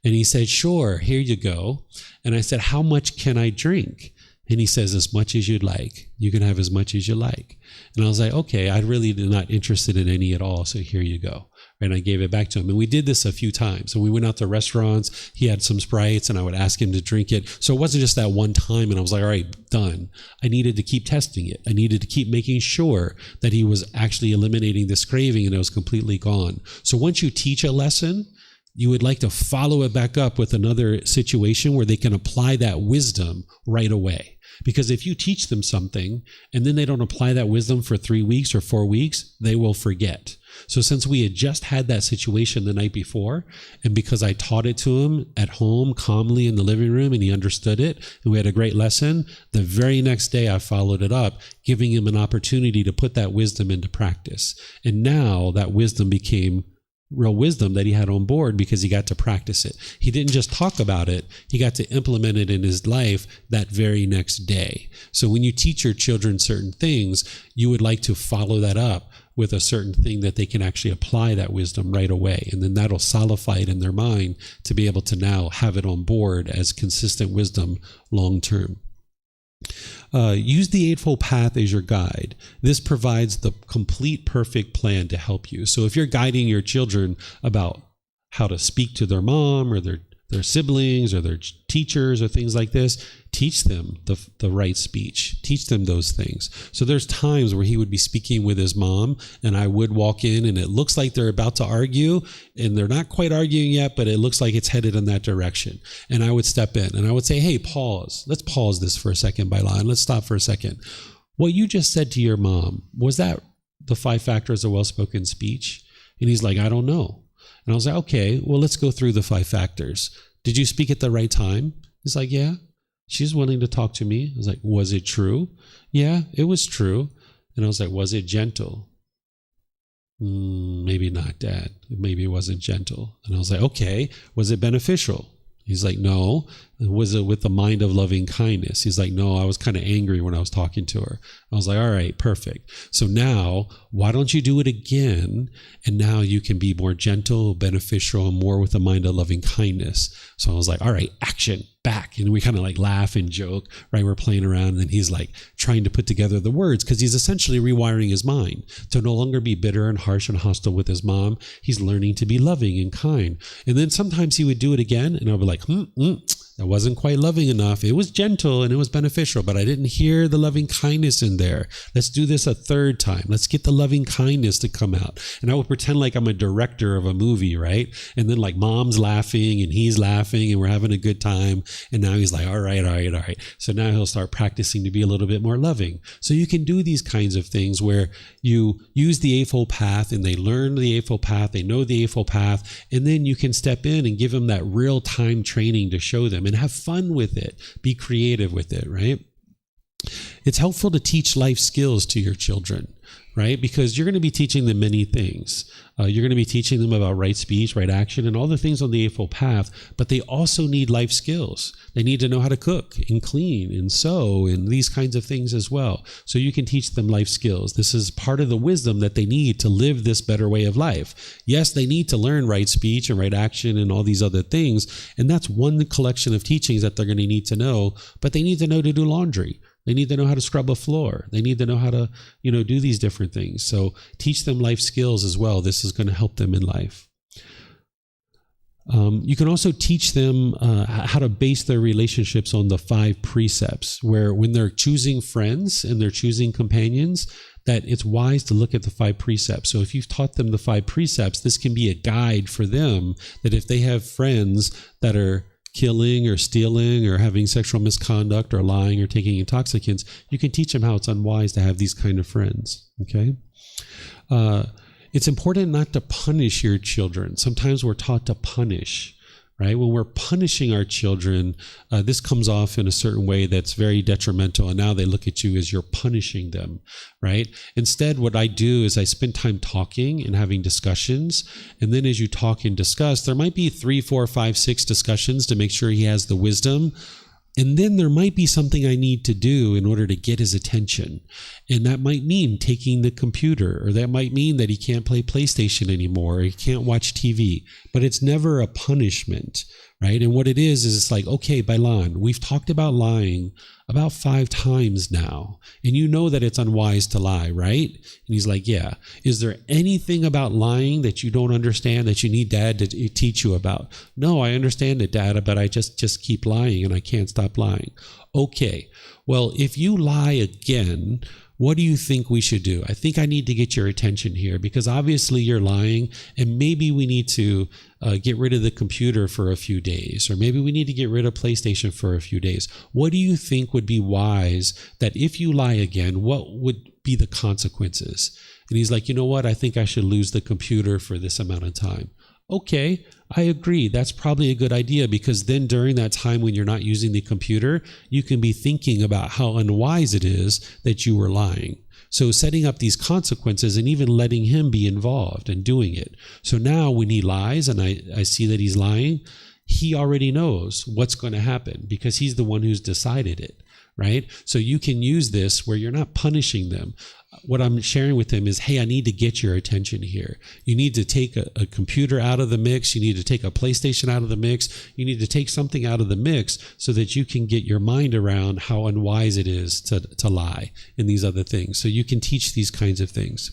And he said, sure, here you go. And I said, how much can I drink? And he says, as much as you'd like. You can have as much as you like. And I was like, okay, I really am not interested in any at all. So here you go. And I gave it back to him. And we did this a few times. So we went out to restaurants. He had some Sprites and I would ask him to drink it. So it wasn't just that one time. And I was like, all right, done. I needed to keep testing it. I needed to keep making sure that he was actually eliminating this craving and it was completely gone. So once you teach a lesson, you would like to follow it back up with another situation where they can apply that wisdom right away. Because if you teach them something and then they don't apply that wisdom for 3 weeks or 4 weeks, they will forget. So since we had just had that situation the night before, and because I taught it to him at home calmly in the living room and he understood it, and we had a great lesson, the very next day I followed it up, giving him an opportunity to put that wisdom into practice. And now that wisdom became real wisdom that he had on board because he got to practice it. He didn't just talk about it, he got to implement it in his life that very next day. So when you teach your children certain things, you would like to follow that up with a certain thing that they can actually apply that wisdom right away. And then that'll solidify it in their mind to be able to now have it on board as consistent wisdom long term. Use the Eightfold Path as your guide. This provides the complete, perfect plan to help you. So if you're guiding your children about how to speak to their mom or their siblings or their teachers or things like this, teach them the right speech. Teach them those things. So there's times where he would be speaking with his mom and I would walk in and it looks like they're about to argue and they're not quite arguing yet, but it looks like it's headed in that direction. And I would step in and I would say, hey, pause. Let's pause this for a second, Bailan. Let's stop for a second. What you just said to your mom, was that the 5 factors of well-spoken speech? And he's like, I don't know. And I was like, okay, well, let's go through the 5 factors. Did you speak at the right time? He's like, yeah. She's willing to talk to me. I was like, was it true? Yeah, it was true. And I was like, was it gentle? Maybe not, Dad. Maybe it wasn't gentle. And I was like, okay, was it beneficial? He's like, no. Was it with the mind of loving kindness? He's like, no, I was kind of angry when I was talking to her. I was like, all right, perfect. So now, why don't you do it again? And now you can be more gentle, beneficial, and more with the mind of loving kindness. So I was like, all right, action, back. And we kind of like laugh and joke, right? We're playing around and then he's like trying to put together the words because he's essentially rewiring his mind to no longer be bitter and harsh and hostile with his mom. He's learning to be loving and kind. And then sometimes he would do it again and I'll be like, that wasn't quite loving enough. It was gentle and it was beneficial, but I didn't hear the loving kindness in there. Let's do this a third time. Let's get the loving kindness to come out. And I would pretend like I'm a director of a movie, right? And then like mom's laughing and he's laughing and we're having a good time. And now he's like, all right. So now he'll start practicing to be a little bit more loving. So you can do these kinds of things where you use the Eightfold Path and they learn the Eightfold Path, they know the Eightfold Path, and then you can step in and give them that real-time training to show them and have fun with it. Be creative with it, right? It's helpful to teach life skills to your children, right? Because you're going to be teaching them many things. You're going to be teaching them about right speech, right action, and all the things on the Eightfold Path, but they also need life skills. They need to know how to cook and clean and sew and these kinds of things as well. So you can teach them life skills. This is part of the wisdom that they need to live this better way of life. Yes, they need to learn right speech and right action and all these other things, and that's one collection of teachings that they're going to need to know, but they need to know to do laundry. They need to know how to scrub a floor. They need to know how to, do these different things. So teach them life skills as well. This is going to help them in life. You can also teach them how to base their relationships on the 5 precepts, where when they're choosing friends and they're choosing companions, that it's wise to look at the 5 precepts. So if you've taught them the 5 precepts, this can be a guide for them, that if they have friends that are killing or stealing or having sexual misconduct or lying or taking intoxicants, you can teach them how it's unwise to have these kind of friends, okay? It's important not to punish your children. Sometimes we're taught to punish, right? When we're punishing our children, this comes off in a certain way that's very detrimental. And now they look at you as you're punishing them, right? Instead, what I do is I spend time talking and having discussions. And then as you talk and discuss, there might be 3, 4, 5, 6 discussions to make sure he has the wisdom. And then there might be something I need to do in order to get his attention. And that might mean taking the computer, or that might mean that he can't play PlayStation anymore, or he can't watch TV. But it's never a punishment, right? And what it is it's like, okay, Bailan, we've talked about lying about 5 times now. And you know that it's unwise to lie, right? And he's like, yeah. Is there anything about lying that you don't understand that you need Dad to teach you about? No, I understand it, Dad, but I just keep lying and I can't stop lying. Okay, well, if you lie again, what do you think we should do? I think I need to get your attention here because obviously you're lying, and maybe we need to get rid of the computer for a few days, or maybe we need to get rid of PlayStation for a few days. What do you think would be wise that if you lie again, what would be the consequences? And he's like, you know what? I think I should lose the computer for this amount of time. Okay, I agree. That's probably a good idea because then during that time when you're not using the computer, you can be thinking about how unwise it is that you were lying. So setting up these consequences and even letting him be involved and doing it. So now when he lies and I see that he's lying, he already knows what's going to happen because he's the one who's decided it, right? So you can use this where you're not punishing them. What I'm sharing with him is, hey, I need to get your attention here. You need to take a computer out of the mix. You need to take a PlayStation out of the mix. You need to take something out of the mix so that you can get your mind around how unwise it is to lie and these other things. So you can teach these kinds of things.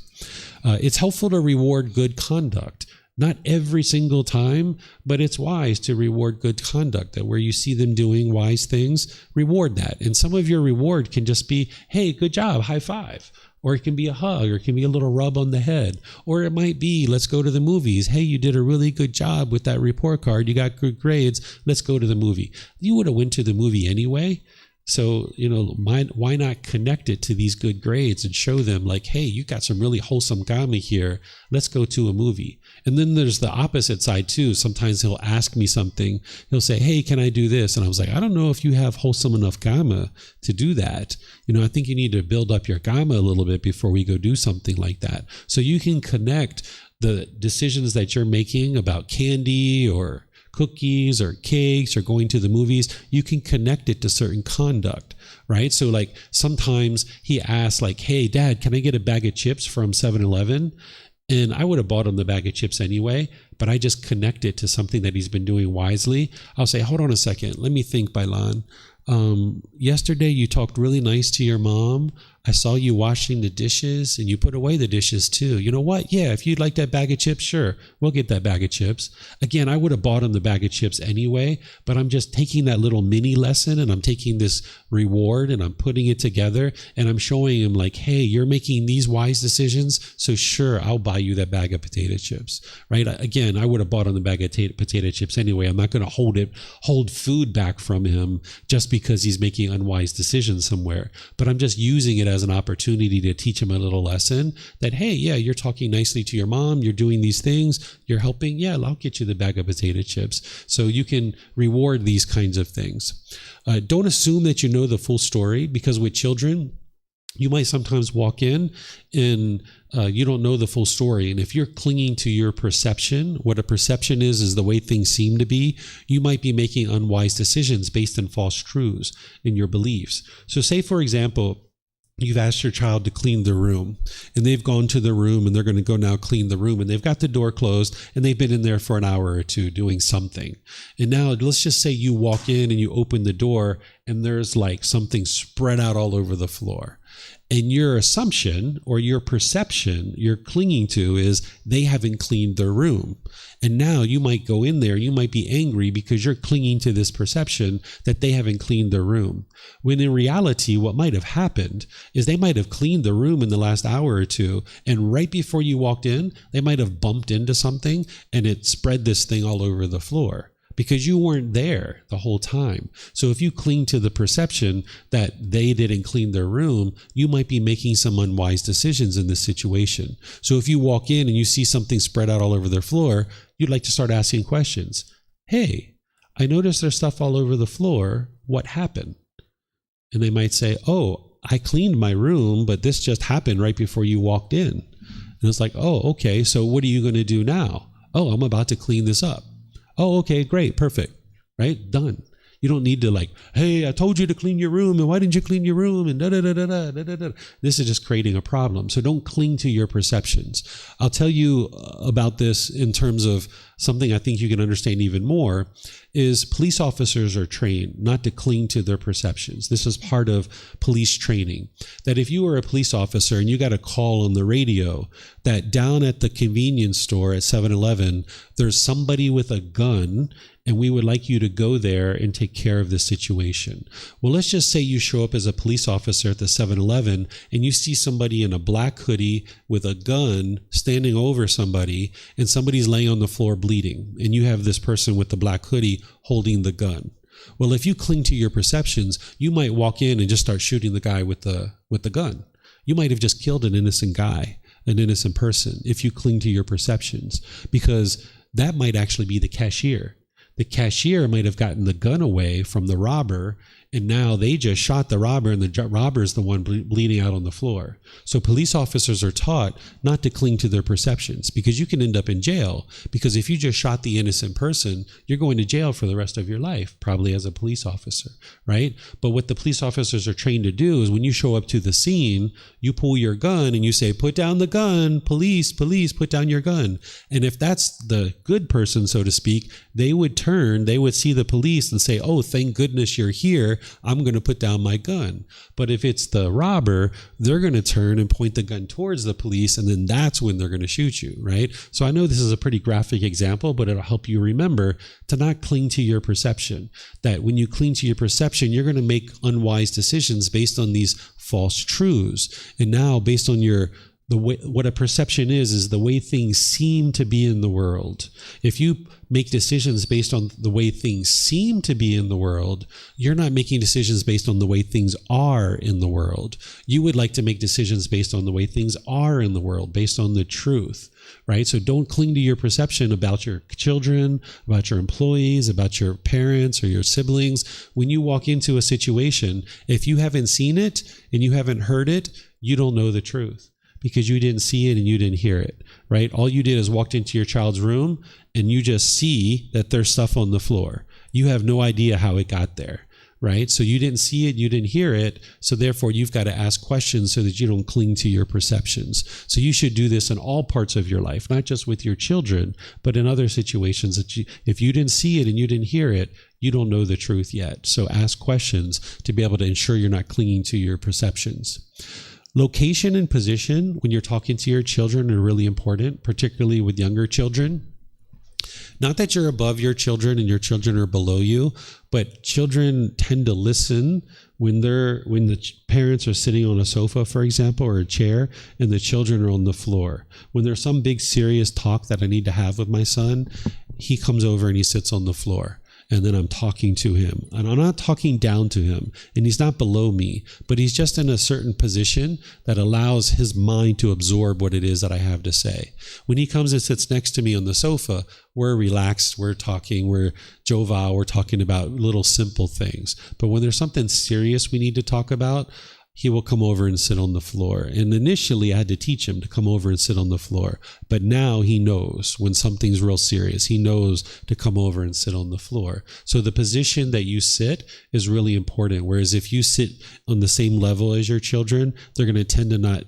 It's helpful to reward good conduct. Not every single time, but it's wise to reward good conduct, that where you see them doing wise things, reward that. And some of your reward can just be, hey, good job, high five. Or it can be a hug, or it can be a little rub on the head. Or it might be, let's go to the movies. Hey, you did a really good job with that report card. You got good grades. Let's go to the movie. You would have went to the movie anyway. So, why not connect it to these good grades and show them like, hey, you got some really wholesome gamma here. Let's go to a movie. And then there's the opposite side too. Sometimes he'll ask me something. He'll say, hey, can I do this? And I was like, I don't know if you have wholesome enough gamma to do that. I think you need to build up your gamma a little bit before we go do something like that. So you can connect the decisions that you're making about candy or cookies or cakes or going to the movies, you can connect it to certain conduct, right? So like sometimes he asks like, hey, Dad, can I get a bag of chips from 7-Eleven? And I would have bought him the bag of chips anyway, but I just connect it to something that he's been doing wisely. I'll say, hold on a second. Let me think, Bailan. Yesterday you talked really nice to your mom. I saw you washing the dishes and you put away the dishes too. You know what? Yeah, if you'd like that bag of chips, sure, we'll get that bag of chips. Again, I would have bought him the bag of chips anyway, but I'm just taking that little mini lesson and I'm taking this reward and I'm putting it together and I'm showing him like, hey, you're making these wise decisions. So sure, I'll buy you that bag of potato chips, right? Again, I would have bought him the bag of potato chips anyway. I'm not going to hold food back from him just because he's making unwise decisions somewhere, but I'm just using it as an opportunity to teach him a little lesson that, hey, yeah, you're talking nicely to your mom, you're doing these things, you're helping, yeah, I'll get you the bag of potato chips. So you can reward these kinds of things. Don't assume that you know the full story, because with children, you might sometimes walk in and you don't know the full story. And if you're clinging to your perception, what a perception is the way things seem to be, you might be making unwise decisions based on false truths in your beliefs. So say, for example, you've asked your child to clean the room and they've gone to the room and they're going to go now clean the room and they've got the door closed and they've been in there for an hour or two doing something. And now let's just say you walk in and you open the door and there's like something spread out all over the floor. And your assumption or your perception you're clinging to is they haven't cleaned their room. And now you might go in there, you might be angry because you're clinging to this perception that they haven't cleaned their room. When in reality, what might have happened is they might have cleaned the room in the last hour or two. And right before you walked in, they might have bumped into something and it spread this thing all over the floor, because you weren't there the whole time. So if you cling to the perception that they didn't clean their room, you might be making some unwise decisions in this situation. So if you walk in and you see something spread out all over their floor, you'd like to start asking questions. Hey, I noticed there's stuff all over the floor. What happened? And they might say, oh, I cleaned my room, but this just happened right before you walked in. And it's like, oh, okay, so what are you going to do now? Oh, I'm about to clean this up. Oh, okay, great, perfect, right? Done. You don't need to like, hey, I told you to clean your room, and why didn't you clean your room? And da-da-da-da-da-da-da-da. This is just creating a problem. So don't cling to your perceptions. I'll tell you about this in terms of something I think you can understand even more is police officers are trained not to cling to their perceptions. This is part of police training. That if you were a police officer and you got a call on the radio that down at the convenience store at 7-Eleven, there's somebody with a gun and we would like you to go there and take care of this situation. Well, let's just say you show up as a police officer at the 7-Eleven and you see somebody in a black hoodie with a gun standing over somebody and somebody's laying on the floor bleeding and you have this person with the black hoodie holding the gun. Well, if you cling to your perceptions, you might walk in and just start shooting the guy with the gun. You might have just killed an innocent guy, an innocent person, if you cling to your perceptions, because that might actually be the cashier. The cashier might have gotten the gun away from the robber, and now they just shot the robber, and the robber is the one bleeding out on the floor. So police officers are taught not to cling to their perceptions, because you can end up in jail. Because if you just shot the innocent person, you're going to jail for the rest of your life, probably as a police officer, right? But what the police officers are trained to do is when you show up to the scene, you pull your gun and you say, put down the gun, police, put down your gun. And if that's the good person, so to speak, they would turn, they would see the police and say, oh, thank goodness you're here. I'm going to put down my gun. But if it's the robber, they're going to turn and point the gun towards the police, and then that's when they're going to shoot you, right? So I know this is a pretty graphic example, but it'll help you remember to not cling to your perception. That when you cling to your perception, you're going to make unwise decisions based on these false truths. And now based on the way, what a perception is the way things seem to be in the world. If you make decisions based on the way things seem to be in the world, you're not making decisions based on the way things are in the world. You would like to make decisions based on the way things are in the world, based on the truth, right? So don't cling to your perception about your children, about your employees, about your parents or your siblings. When you walk into a situation, if you haven't seen it and you haven't heard it, you don't know the truth. Because you didn't see it and you didn't hear it, right? All you did is walked into your child's room and you just see that there's stuff on the floor. You have no idea how it got there, right? So you didn't see it, you didn't hear it, so therefore you've got to ask questions so that you don't cling to your perceptions. So you should do this in all parts of your life, not just with your children, but in other situations that if you didn't see it and you didn't hear it, you don't know the truth yet. So ask questions to be able to ensure you're not clinging to your perceptions. Location and position when you're talking to your children are really important, particularly with younger children. Not that you're above your children and your children are below you, but children tend to listen when the parents are sitting on a sofa, for example, or a chair, and the children are on the floor. When there's some big serious talk that I need to have with my son, he comes over and he sits on the floor. And then I'm talking to him, and I'm not talking down to him, and he's not below me, but he's just in a certain position that allows his mind to absorb what it is that I have to say. When he comes and sits next to me on the sofa, we're relaxed, we're talking, we're jovial, we're talking about little simple things. But when there's something serious we need to talk about, he will come over and sit on the floor. And initially I had to teach him to come over and sit on the floor. But now he knows when something's real serious. He knows to come over and sit on the floor. So the position that you sit is really important. Whereas if you sit on the same level as your children, they're going to tend to not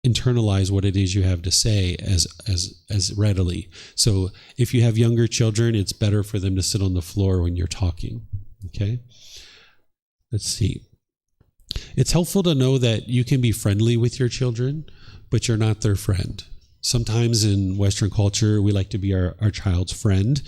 internalize what it is you have to say as readily. So if you have younger children, it's better for them to sit on the floor when you're talking. Okay? Let's see. It's helpful to know that you can be friendly with your children, but you're not their friend. Sometimes in Western culture, we like to be our child's friend.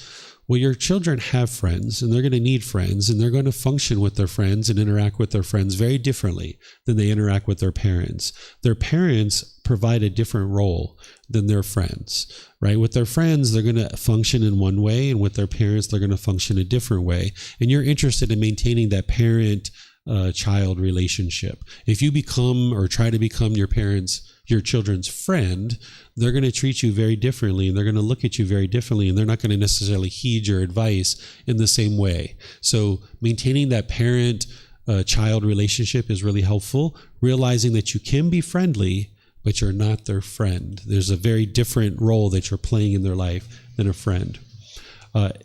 Well, your children have friends, and they're going to need friends, and they're going to function with their friends and interact with their friends very differently than they interact with their parents. Their parents provide a different role than their friends, right? With their friends, they're going to function in one way, and with their parents, they're going to function a different way. And you're interested in maintaining that parent child relationship. If you become or try to become your parents' your children's friend, they're going to treat you very differently, and they're going to look at you very differently, and they're not going to necessarily heed your advice in the same way. So maintaining that parent-child relationship is really helpful, realizing that you can be friendly, but you're not their friend. There's a very different role that you're playing in their life than a friend.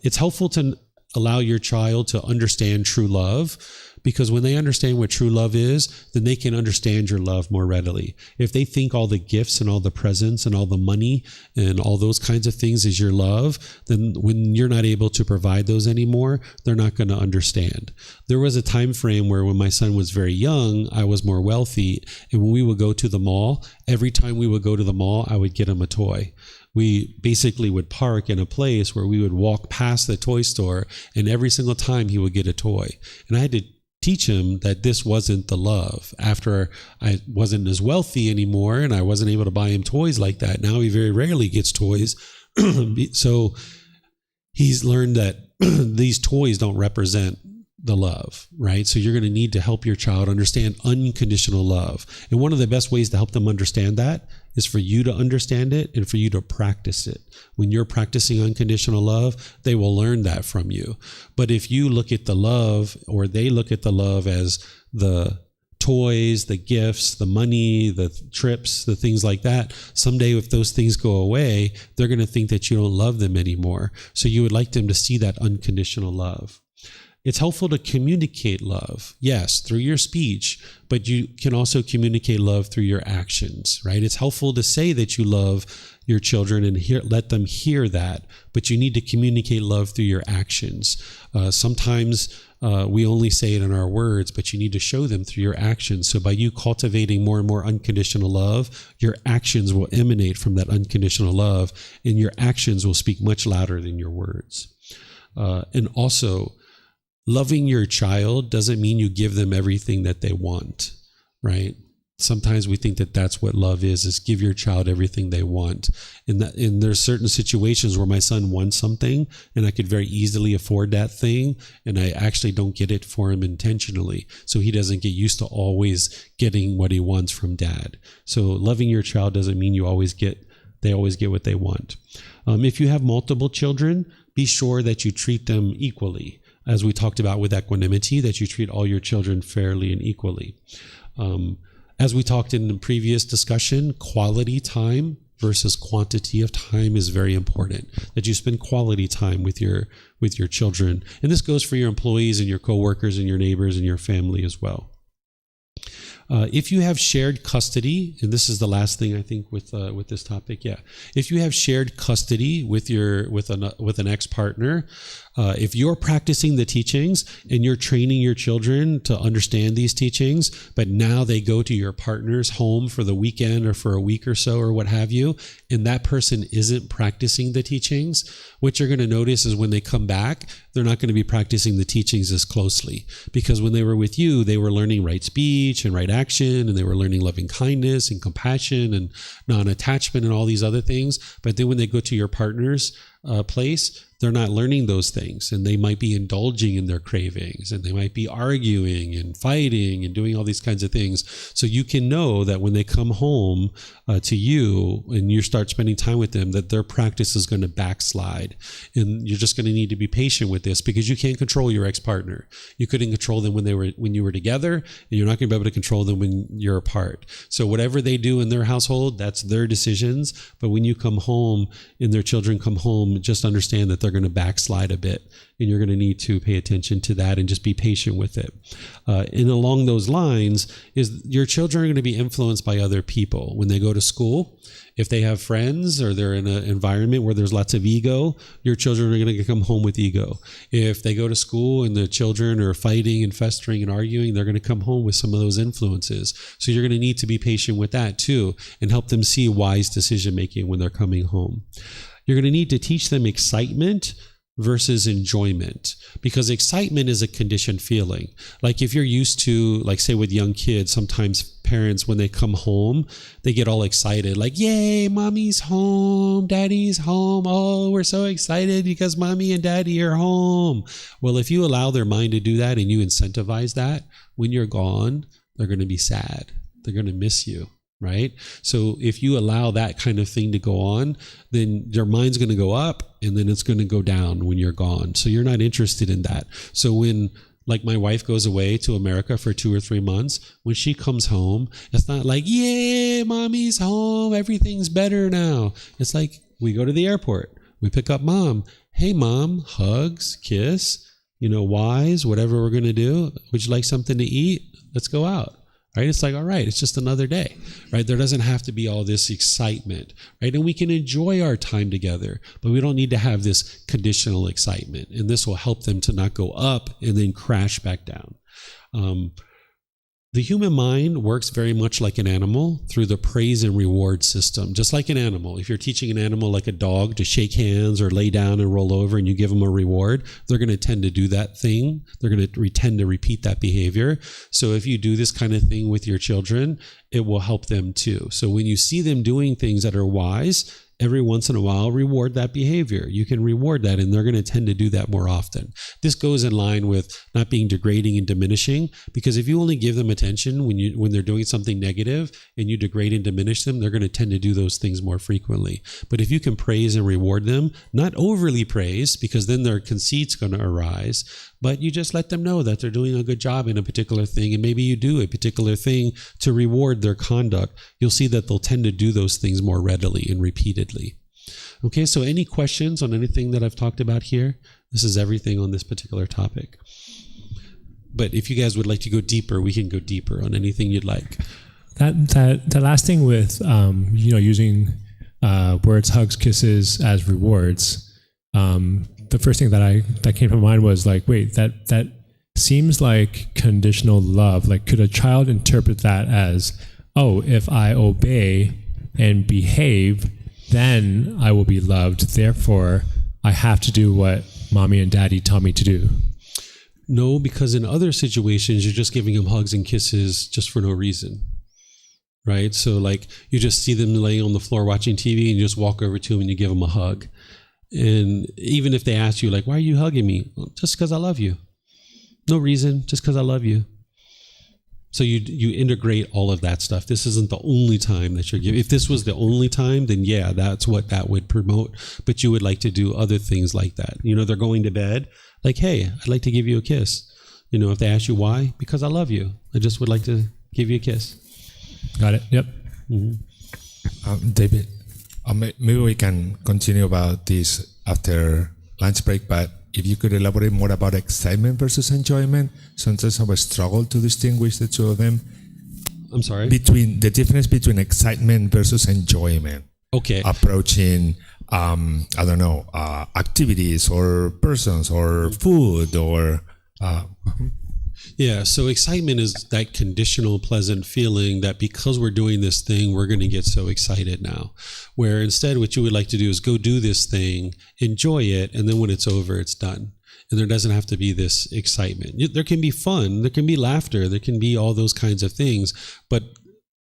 It's helpful to allow your child to understand true love, because when they understand what true love is, then they can understand your love more readily. If they think all the gifts and all the presents and all the money and all those kinds of things is your love, then when you're not able to provide those anymore, they're not going to understand. There was a time frame where when my son was very young, I was more wealthy, and when we would go to the mall, every time we would go to the mall, I would get him a toy. We basically would park in a place where we would walk past the toy store, and every single time he would get a toy. And I had to teach him that this wasn't the love. After I wasn't as wealthy anymore and I wasn't able to buy him toys like that, now he very rarely gets toys. So he's learned that these toys don't represent the love, right? So you're going to need to help your child understand unconditional love. And one of the best ways to help them understand that is for you to understand it and for you to practice it. When you're practicing unconditional love, they will learn that from you. But if you look at the love, or they look at the love as the toys, the gifts, the money, the trips, the things like that, someday if those things go away, they're going to think that you don't love them anymore. So you would like them to see that unconditional love. It's helpful to communicate love, yes, through your speech, but you can also communicate love through your actions, right? It's helpful to say that you love your children and let them hear that, but you need to communicate love through your actions. Sometimes we only say it in our words, but you need to show them through your actions. So by you cultivating more and more unconditional love, your actions will emanate from that unconditional love, and your actions will speak much louder than your words. And also, loving your child doesn't mean you give them everything that they want, right? Sometimes we think that that's what love is give your child everything they want. And there's certain situations where my son wants something and I could very easily afford that thing, and I actually don't get it for him intentionally. So he doesn't get used to always getting what he wants from dad. So loving your child doesn't mean they always get what they want. If you have multiple children, be sure that you treat them equally. As we talked about with equanimity, that you treat all your children fairly and equally. As we talked in the previous discussion, quality time versus quantity of time is very important. That you spend quality time with your children. And this goes for your employees and your coworkers and your neighbors and your family as well. If you have shared custody, and this is the last thing I think with this topic, if you have shared custody with an ex-partner, if you're practicing the teachings and you're training your children to understand these teachings, but now they go to your partner's home for the weekend or for a week or so or what have you, and that person isn't practicing the teachings, what you're going to notice is when they come back, they're not going to be practicing the teachings as closely, because when they were with you, they were learning right speech and right action, and they were learning loving kindness and compassion and non-attachment and all these other things. But then when they go to your partner's place, they're not learning those things, and they might be indulging in their cravings, and they might be arguing and fighting and doing all these kinds of things. So you can know that when they come home to you and you start spending time with them, that their practice is going to backslide, and you're just going to need to be patient with this, because you can't control your ex-partner. You couldn't control them when you were together, and you're not going to be able to control them when you're apart. So whatever they do in their household, that's their decisions. But when you come home and their children come home, just understand that they're going to backslide a bit, and you're going to need to pay attention to that and just be patient with it. And along those lines is your children are going to be influenced by other people. When they go to school, if they have friends or they're in an environment where there's lots of ego, your children are going to come home with ego. If they go to school and the children are fighting and festering and arguing, they're going to come home with some of those influences. So you're going to need to be patient with that too, and help them see wise decision making when they're coming home. You're going to need to teach them excitement versus enjoyment, because excitement is a conditioned feeling. Like if you're used to, like say with young kids, sometimes parents, when they come home, they get all excited, like, yay, mommy's home, daddy's home. Oh, we're so excited because mommy and daddy are home. Well, if you allow their mind to do that and you incentivize that, when you're gone, they're going to be sad. They're going to miss you. right? So if you allow that kind of thing to go on, then your mind's going to go up and then it's going to go down when you're gone. So you're not interested in that. So when, like, my wife goes away to America for 2 or 3 months, when she comes home, it's not like, yeah, mommy's home, everything's better now. It's like, we go to the airport, we pick up mom. Hey, mom, hugs, kiss, wise, whatever we're going to do. Would you like something to eat? Let's go out. Right? It's like, all right, it's just another day, right? There doesn't have to be all this excitement, right? And we can enjoy our time together, but we don't need to have this conditional excitement. And this will help them to not go up and then crash back down. The human mind works very much like an animal through the praise and reward system. Just like an animal, if you're teaching an animal like a dog to shake hands or lay down and roll over and you give them a reward, they're going to tend to do that thing. They're going to tend to repeat that behavior. So if you do this kind of thing with your children, it will help them too. So when you see them doing things that are wise, every once in a while, reward that behavior. You can reward that, and they're going to tend to do that more often. This goes in line with not being degrading and diminishing, because if you only give them attention when they're doing something negative and you degrade and diminish them, they're going to tend to do those things more frequently. But if you can praise and reward them, not overly praise, because then their conceit's going to arise, but you just let them know that they're doing a good job in a particular thing, and maybe you do a particular thing to reward their conduct, you'll see that they'll tend to do those things more readily and repeatedly. Okay, so any questions on anything that I've talked about here? This is everything on this particular topic. But if you guys would like to go deeper, we can go deeper on anything you'd like. That last thing with using words, hugs, kisses as rewards. The first thing that came to mind was like, wait, that seems like conditional love. Like, could a child interpret that as, oh, if I obey and behave, then I will be loved. Therefore, I have to do what mommy and daddy tell me to do. No, because in other situations, you're just giving them hugs and kisses just for no reason, right? So like you just see them laying on the floor watching TV and you just walk over to them and you give them a hug. And even if they ask you like, why are you hugging me? Well, just because I love you. No reason, just because I love you. So you integrate all of that stuff. This isn't the only time that you're giving. If this was the only time, then yeah, that's what that would promote. But you would like to do other things like that. They're going to bed. Like, hey, I'd like to give you a kiss. If they ask you why, because I love you. I just would like to give you a kiss. Got it. Yep. Mm-hmm. David, maybe we can continue about this after lunch break, but if you could elaborate more about excitement versus enjoyment. Sometimes I have a struggle to distinguish the two of them. I'm sorry? Between the difference between excitement versus enjoyment. Okay. Approaching, activities or persons or food or... Yeah, so excitement is that conditional pleasant feeling that because we're doing this thing, we're going to get so excited now. Where instead what you would like to do is go do this thing, enjoy it, and then when it's over, it's done. And there doesn't have to be this excitement. There can be fun, there can be laughter, there can be all those kinds of things, but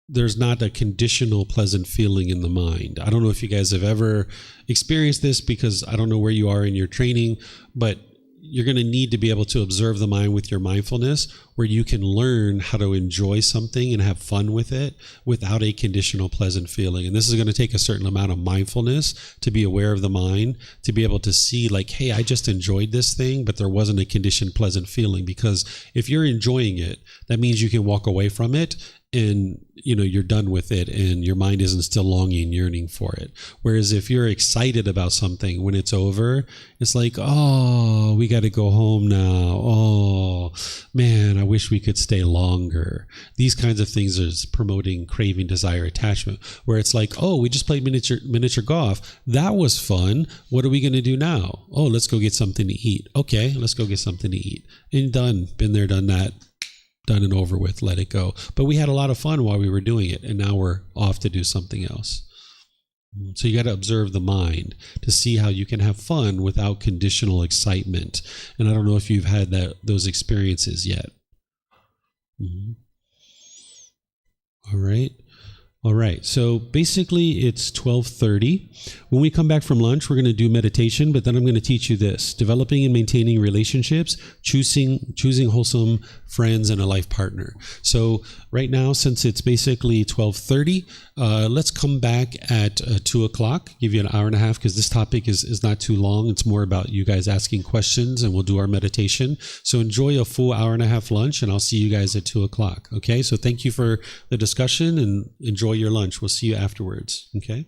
there's not a conditional pleasant feeling in the mind. I don't know if you guys have ever experienced this, because I don't know where you are in your training, but you're going to need to be able to observe the mind with your mindfulness, where you can learn how to enjoy something and have fun with it without a conditional pleasant feeling. And this is going to take a certain amount of mindfulness to be aware of the mind, to be able to see like, hey, I just enjoyed this thing, but there wasn't a conditioned pleasant feeling. Because if you're enjoying it, that means you can walk away from it and you're done with it and your mind isn't still longing, yearning for it. Whereas if you're excited about something, when it's over, it's like, oh, we got to go home now. Oh man, I wish we could stay longer. These kinds of things is promoting craving, desire, attachment, where it's like, oh, we just played miniature golf. That was fun. What are we going to do now? Oh, let's go get something to eat. Okay, let's go get something to eat. And done. Been there, done that. Done and over with, let it go. But we had a lot of fun while we were doing it, and now we're off to do something else. So you got to observe the mind to see how you can have fun without conditional excitement. And I don't know if you've had those experiences yet. Mm-hmm. All right. All right. So basically it's 12:30. When we come back from lunch, we're going to do meditation, but then I'm going to teach you this: developing and maintaining relationships, choosing wholesome friends and a life partner. So right now, since it's basically 12:30, let's come back at 2 o'clock, give you an hour and a half, because this topic is not too long. It's more about you guys asking questions, and we'll do our meditation. So enjoy a full hour and a half lunch, and I'll see you guys at 2 o'clock. Okay. So thank you for the discussion and enjoy your lunch. We'll see you afterwards. Okay.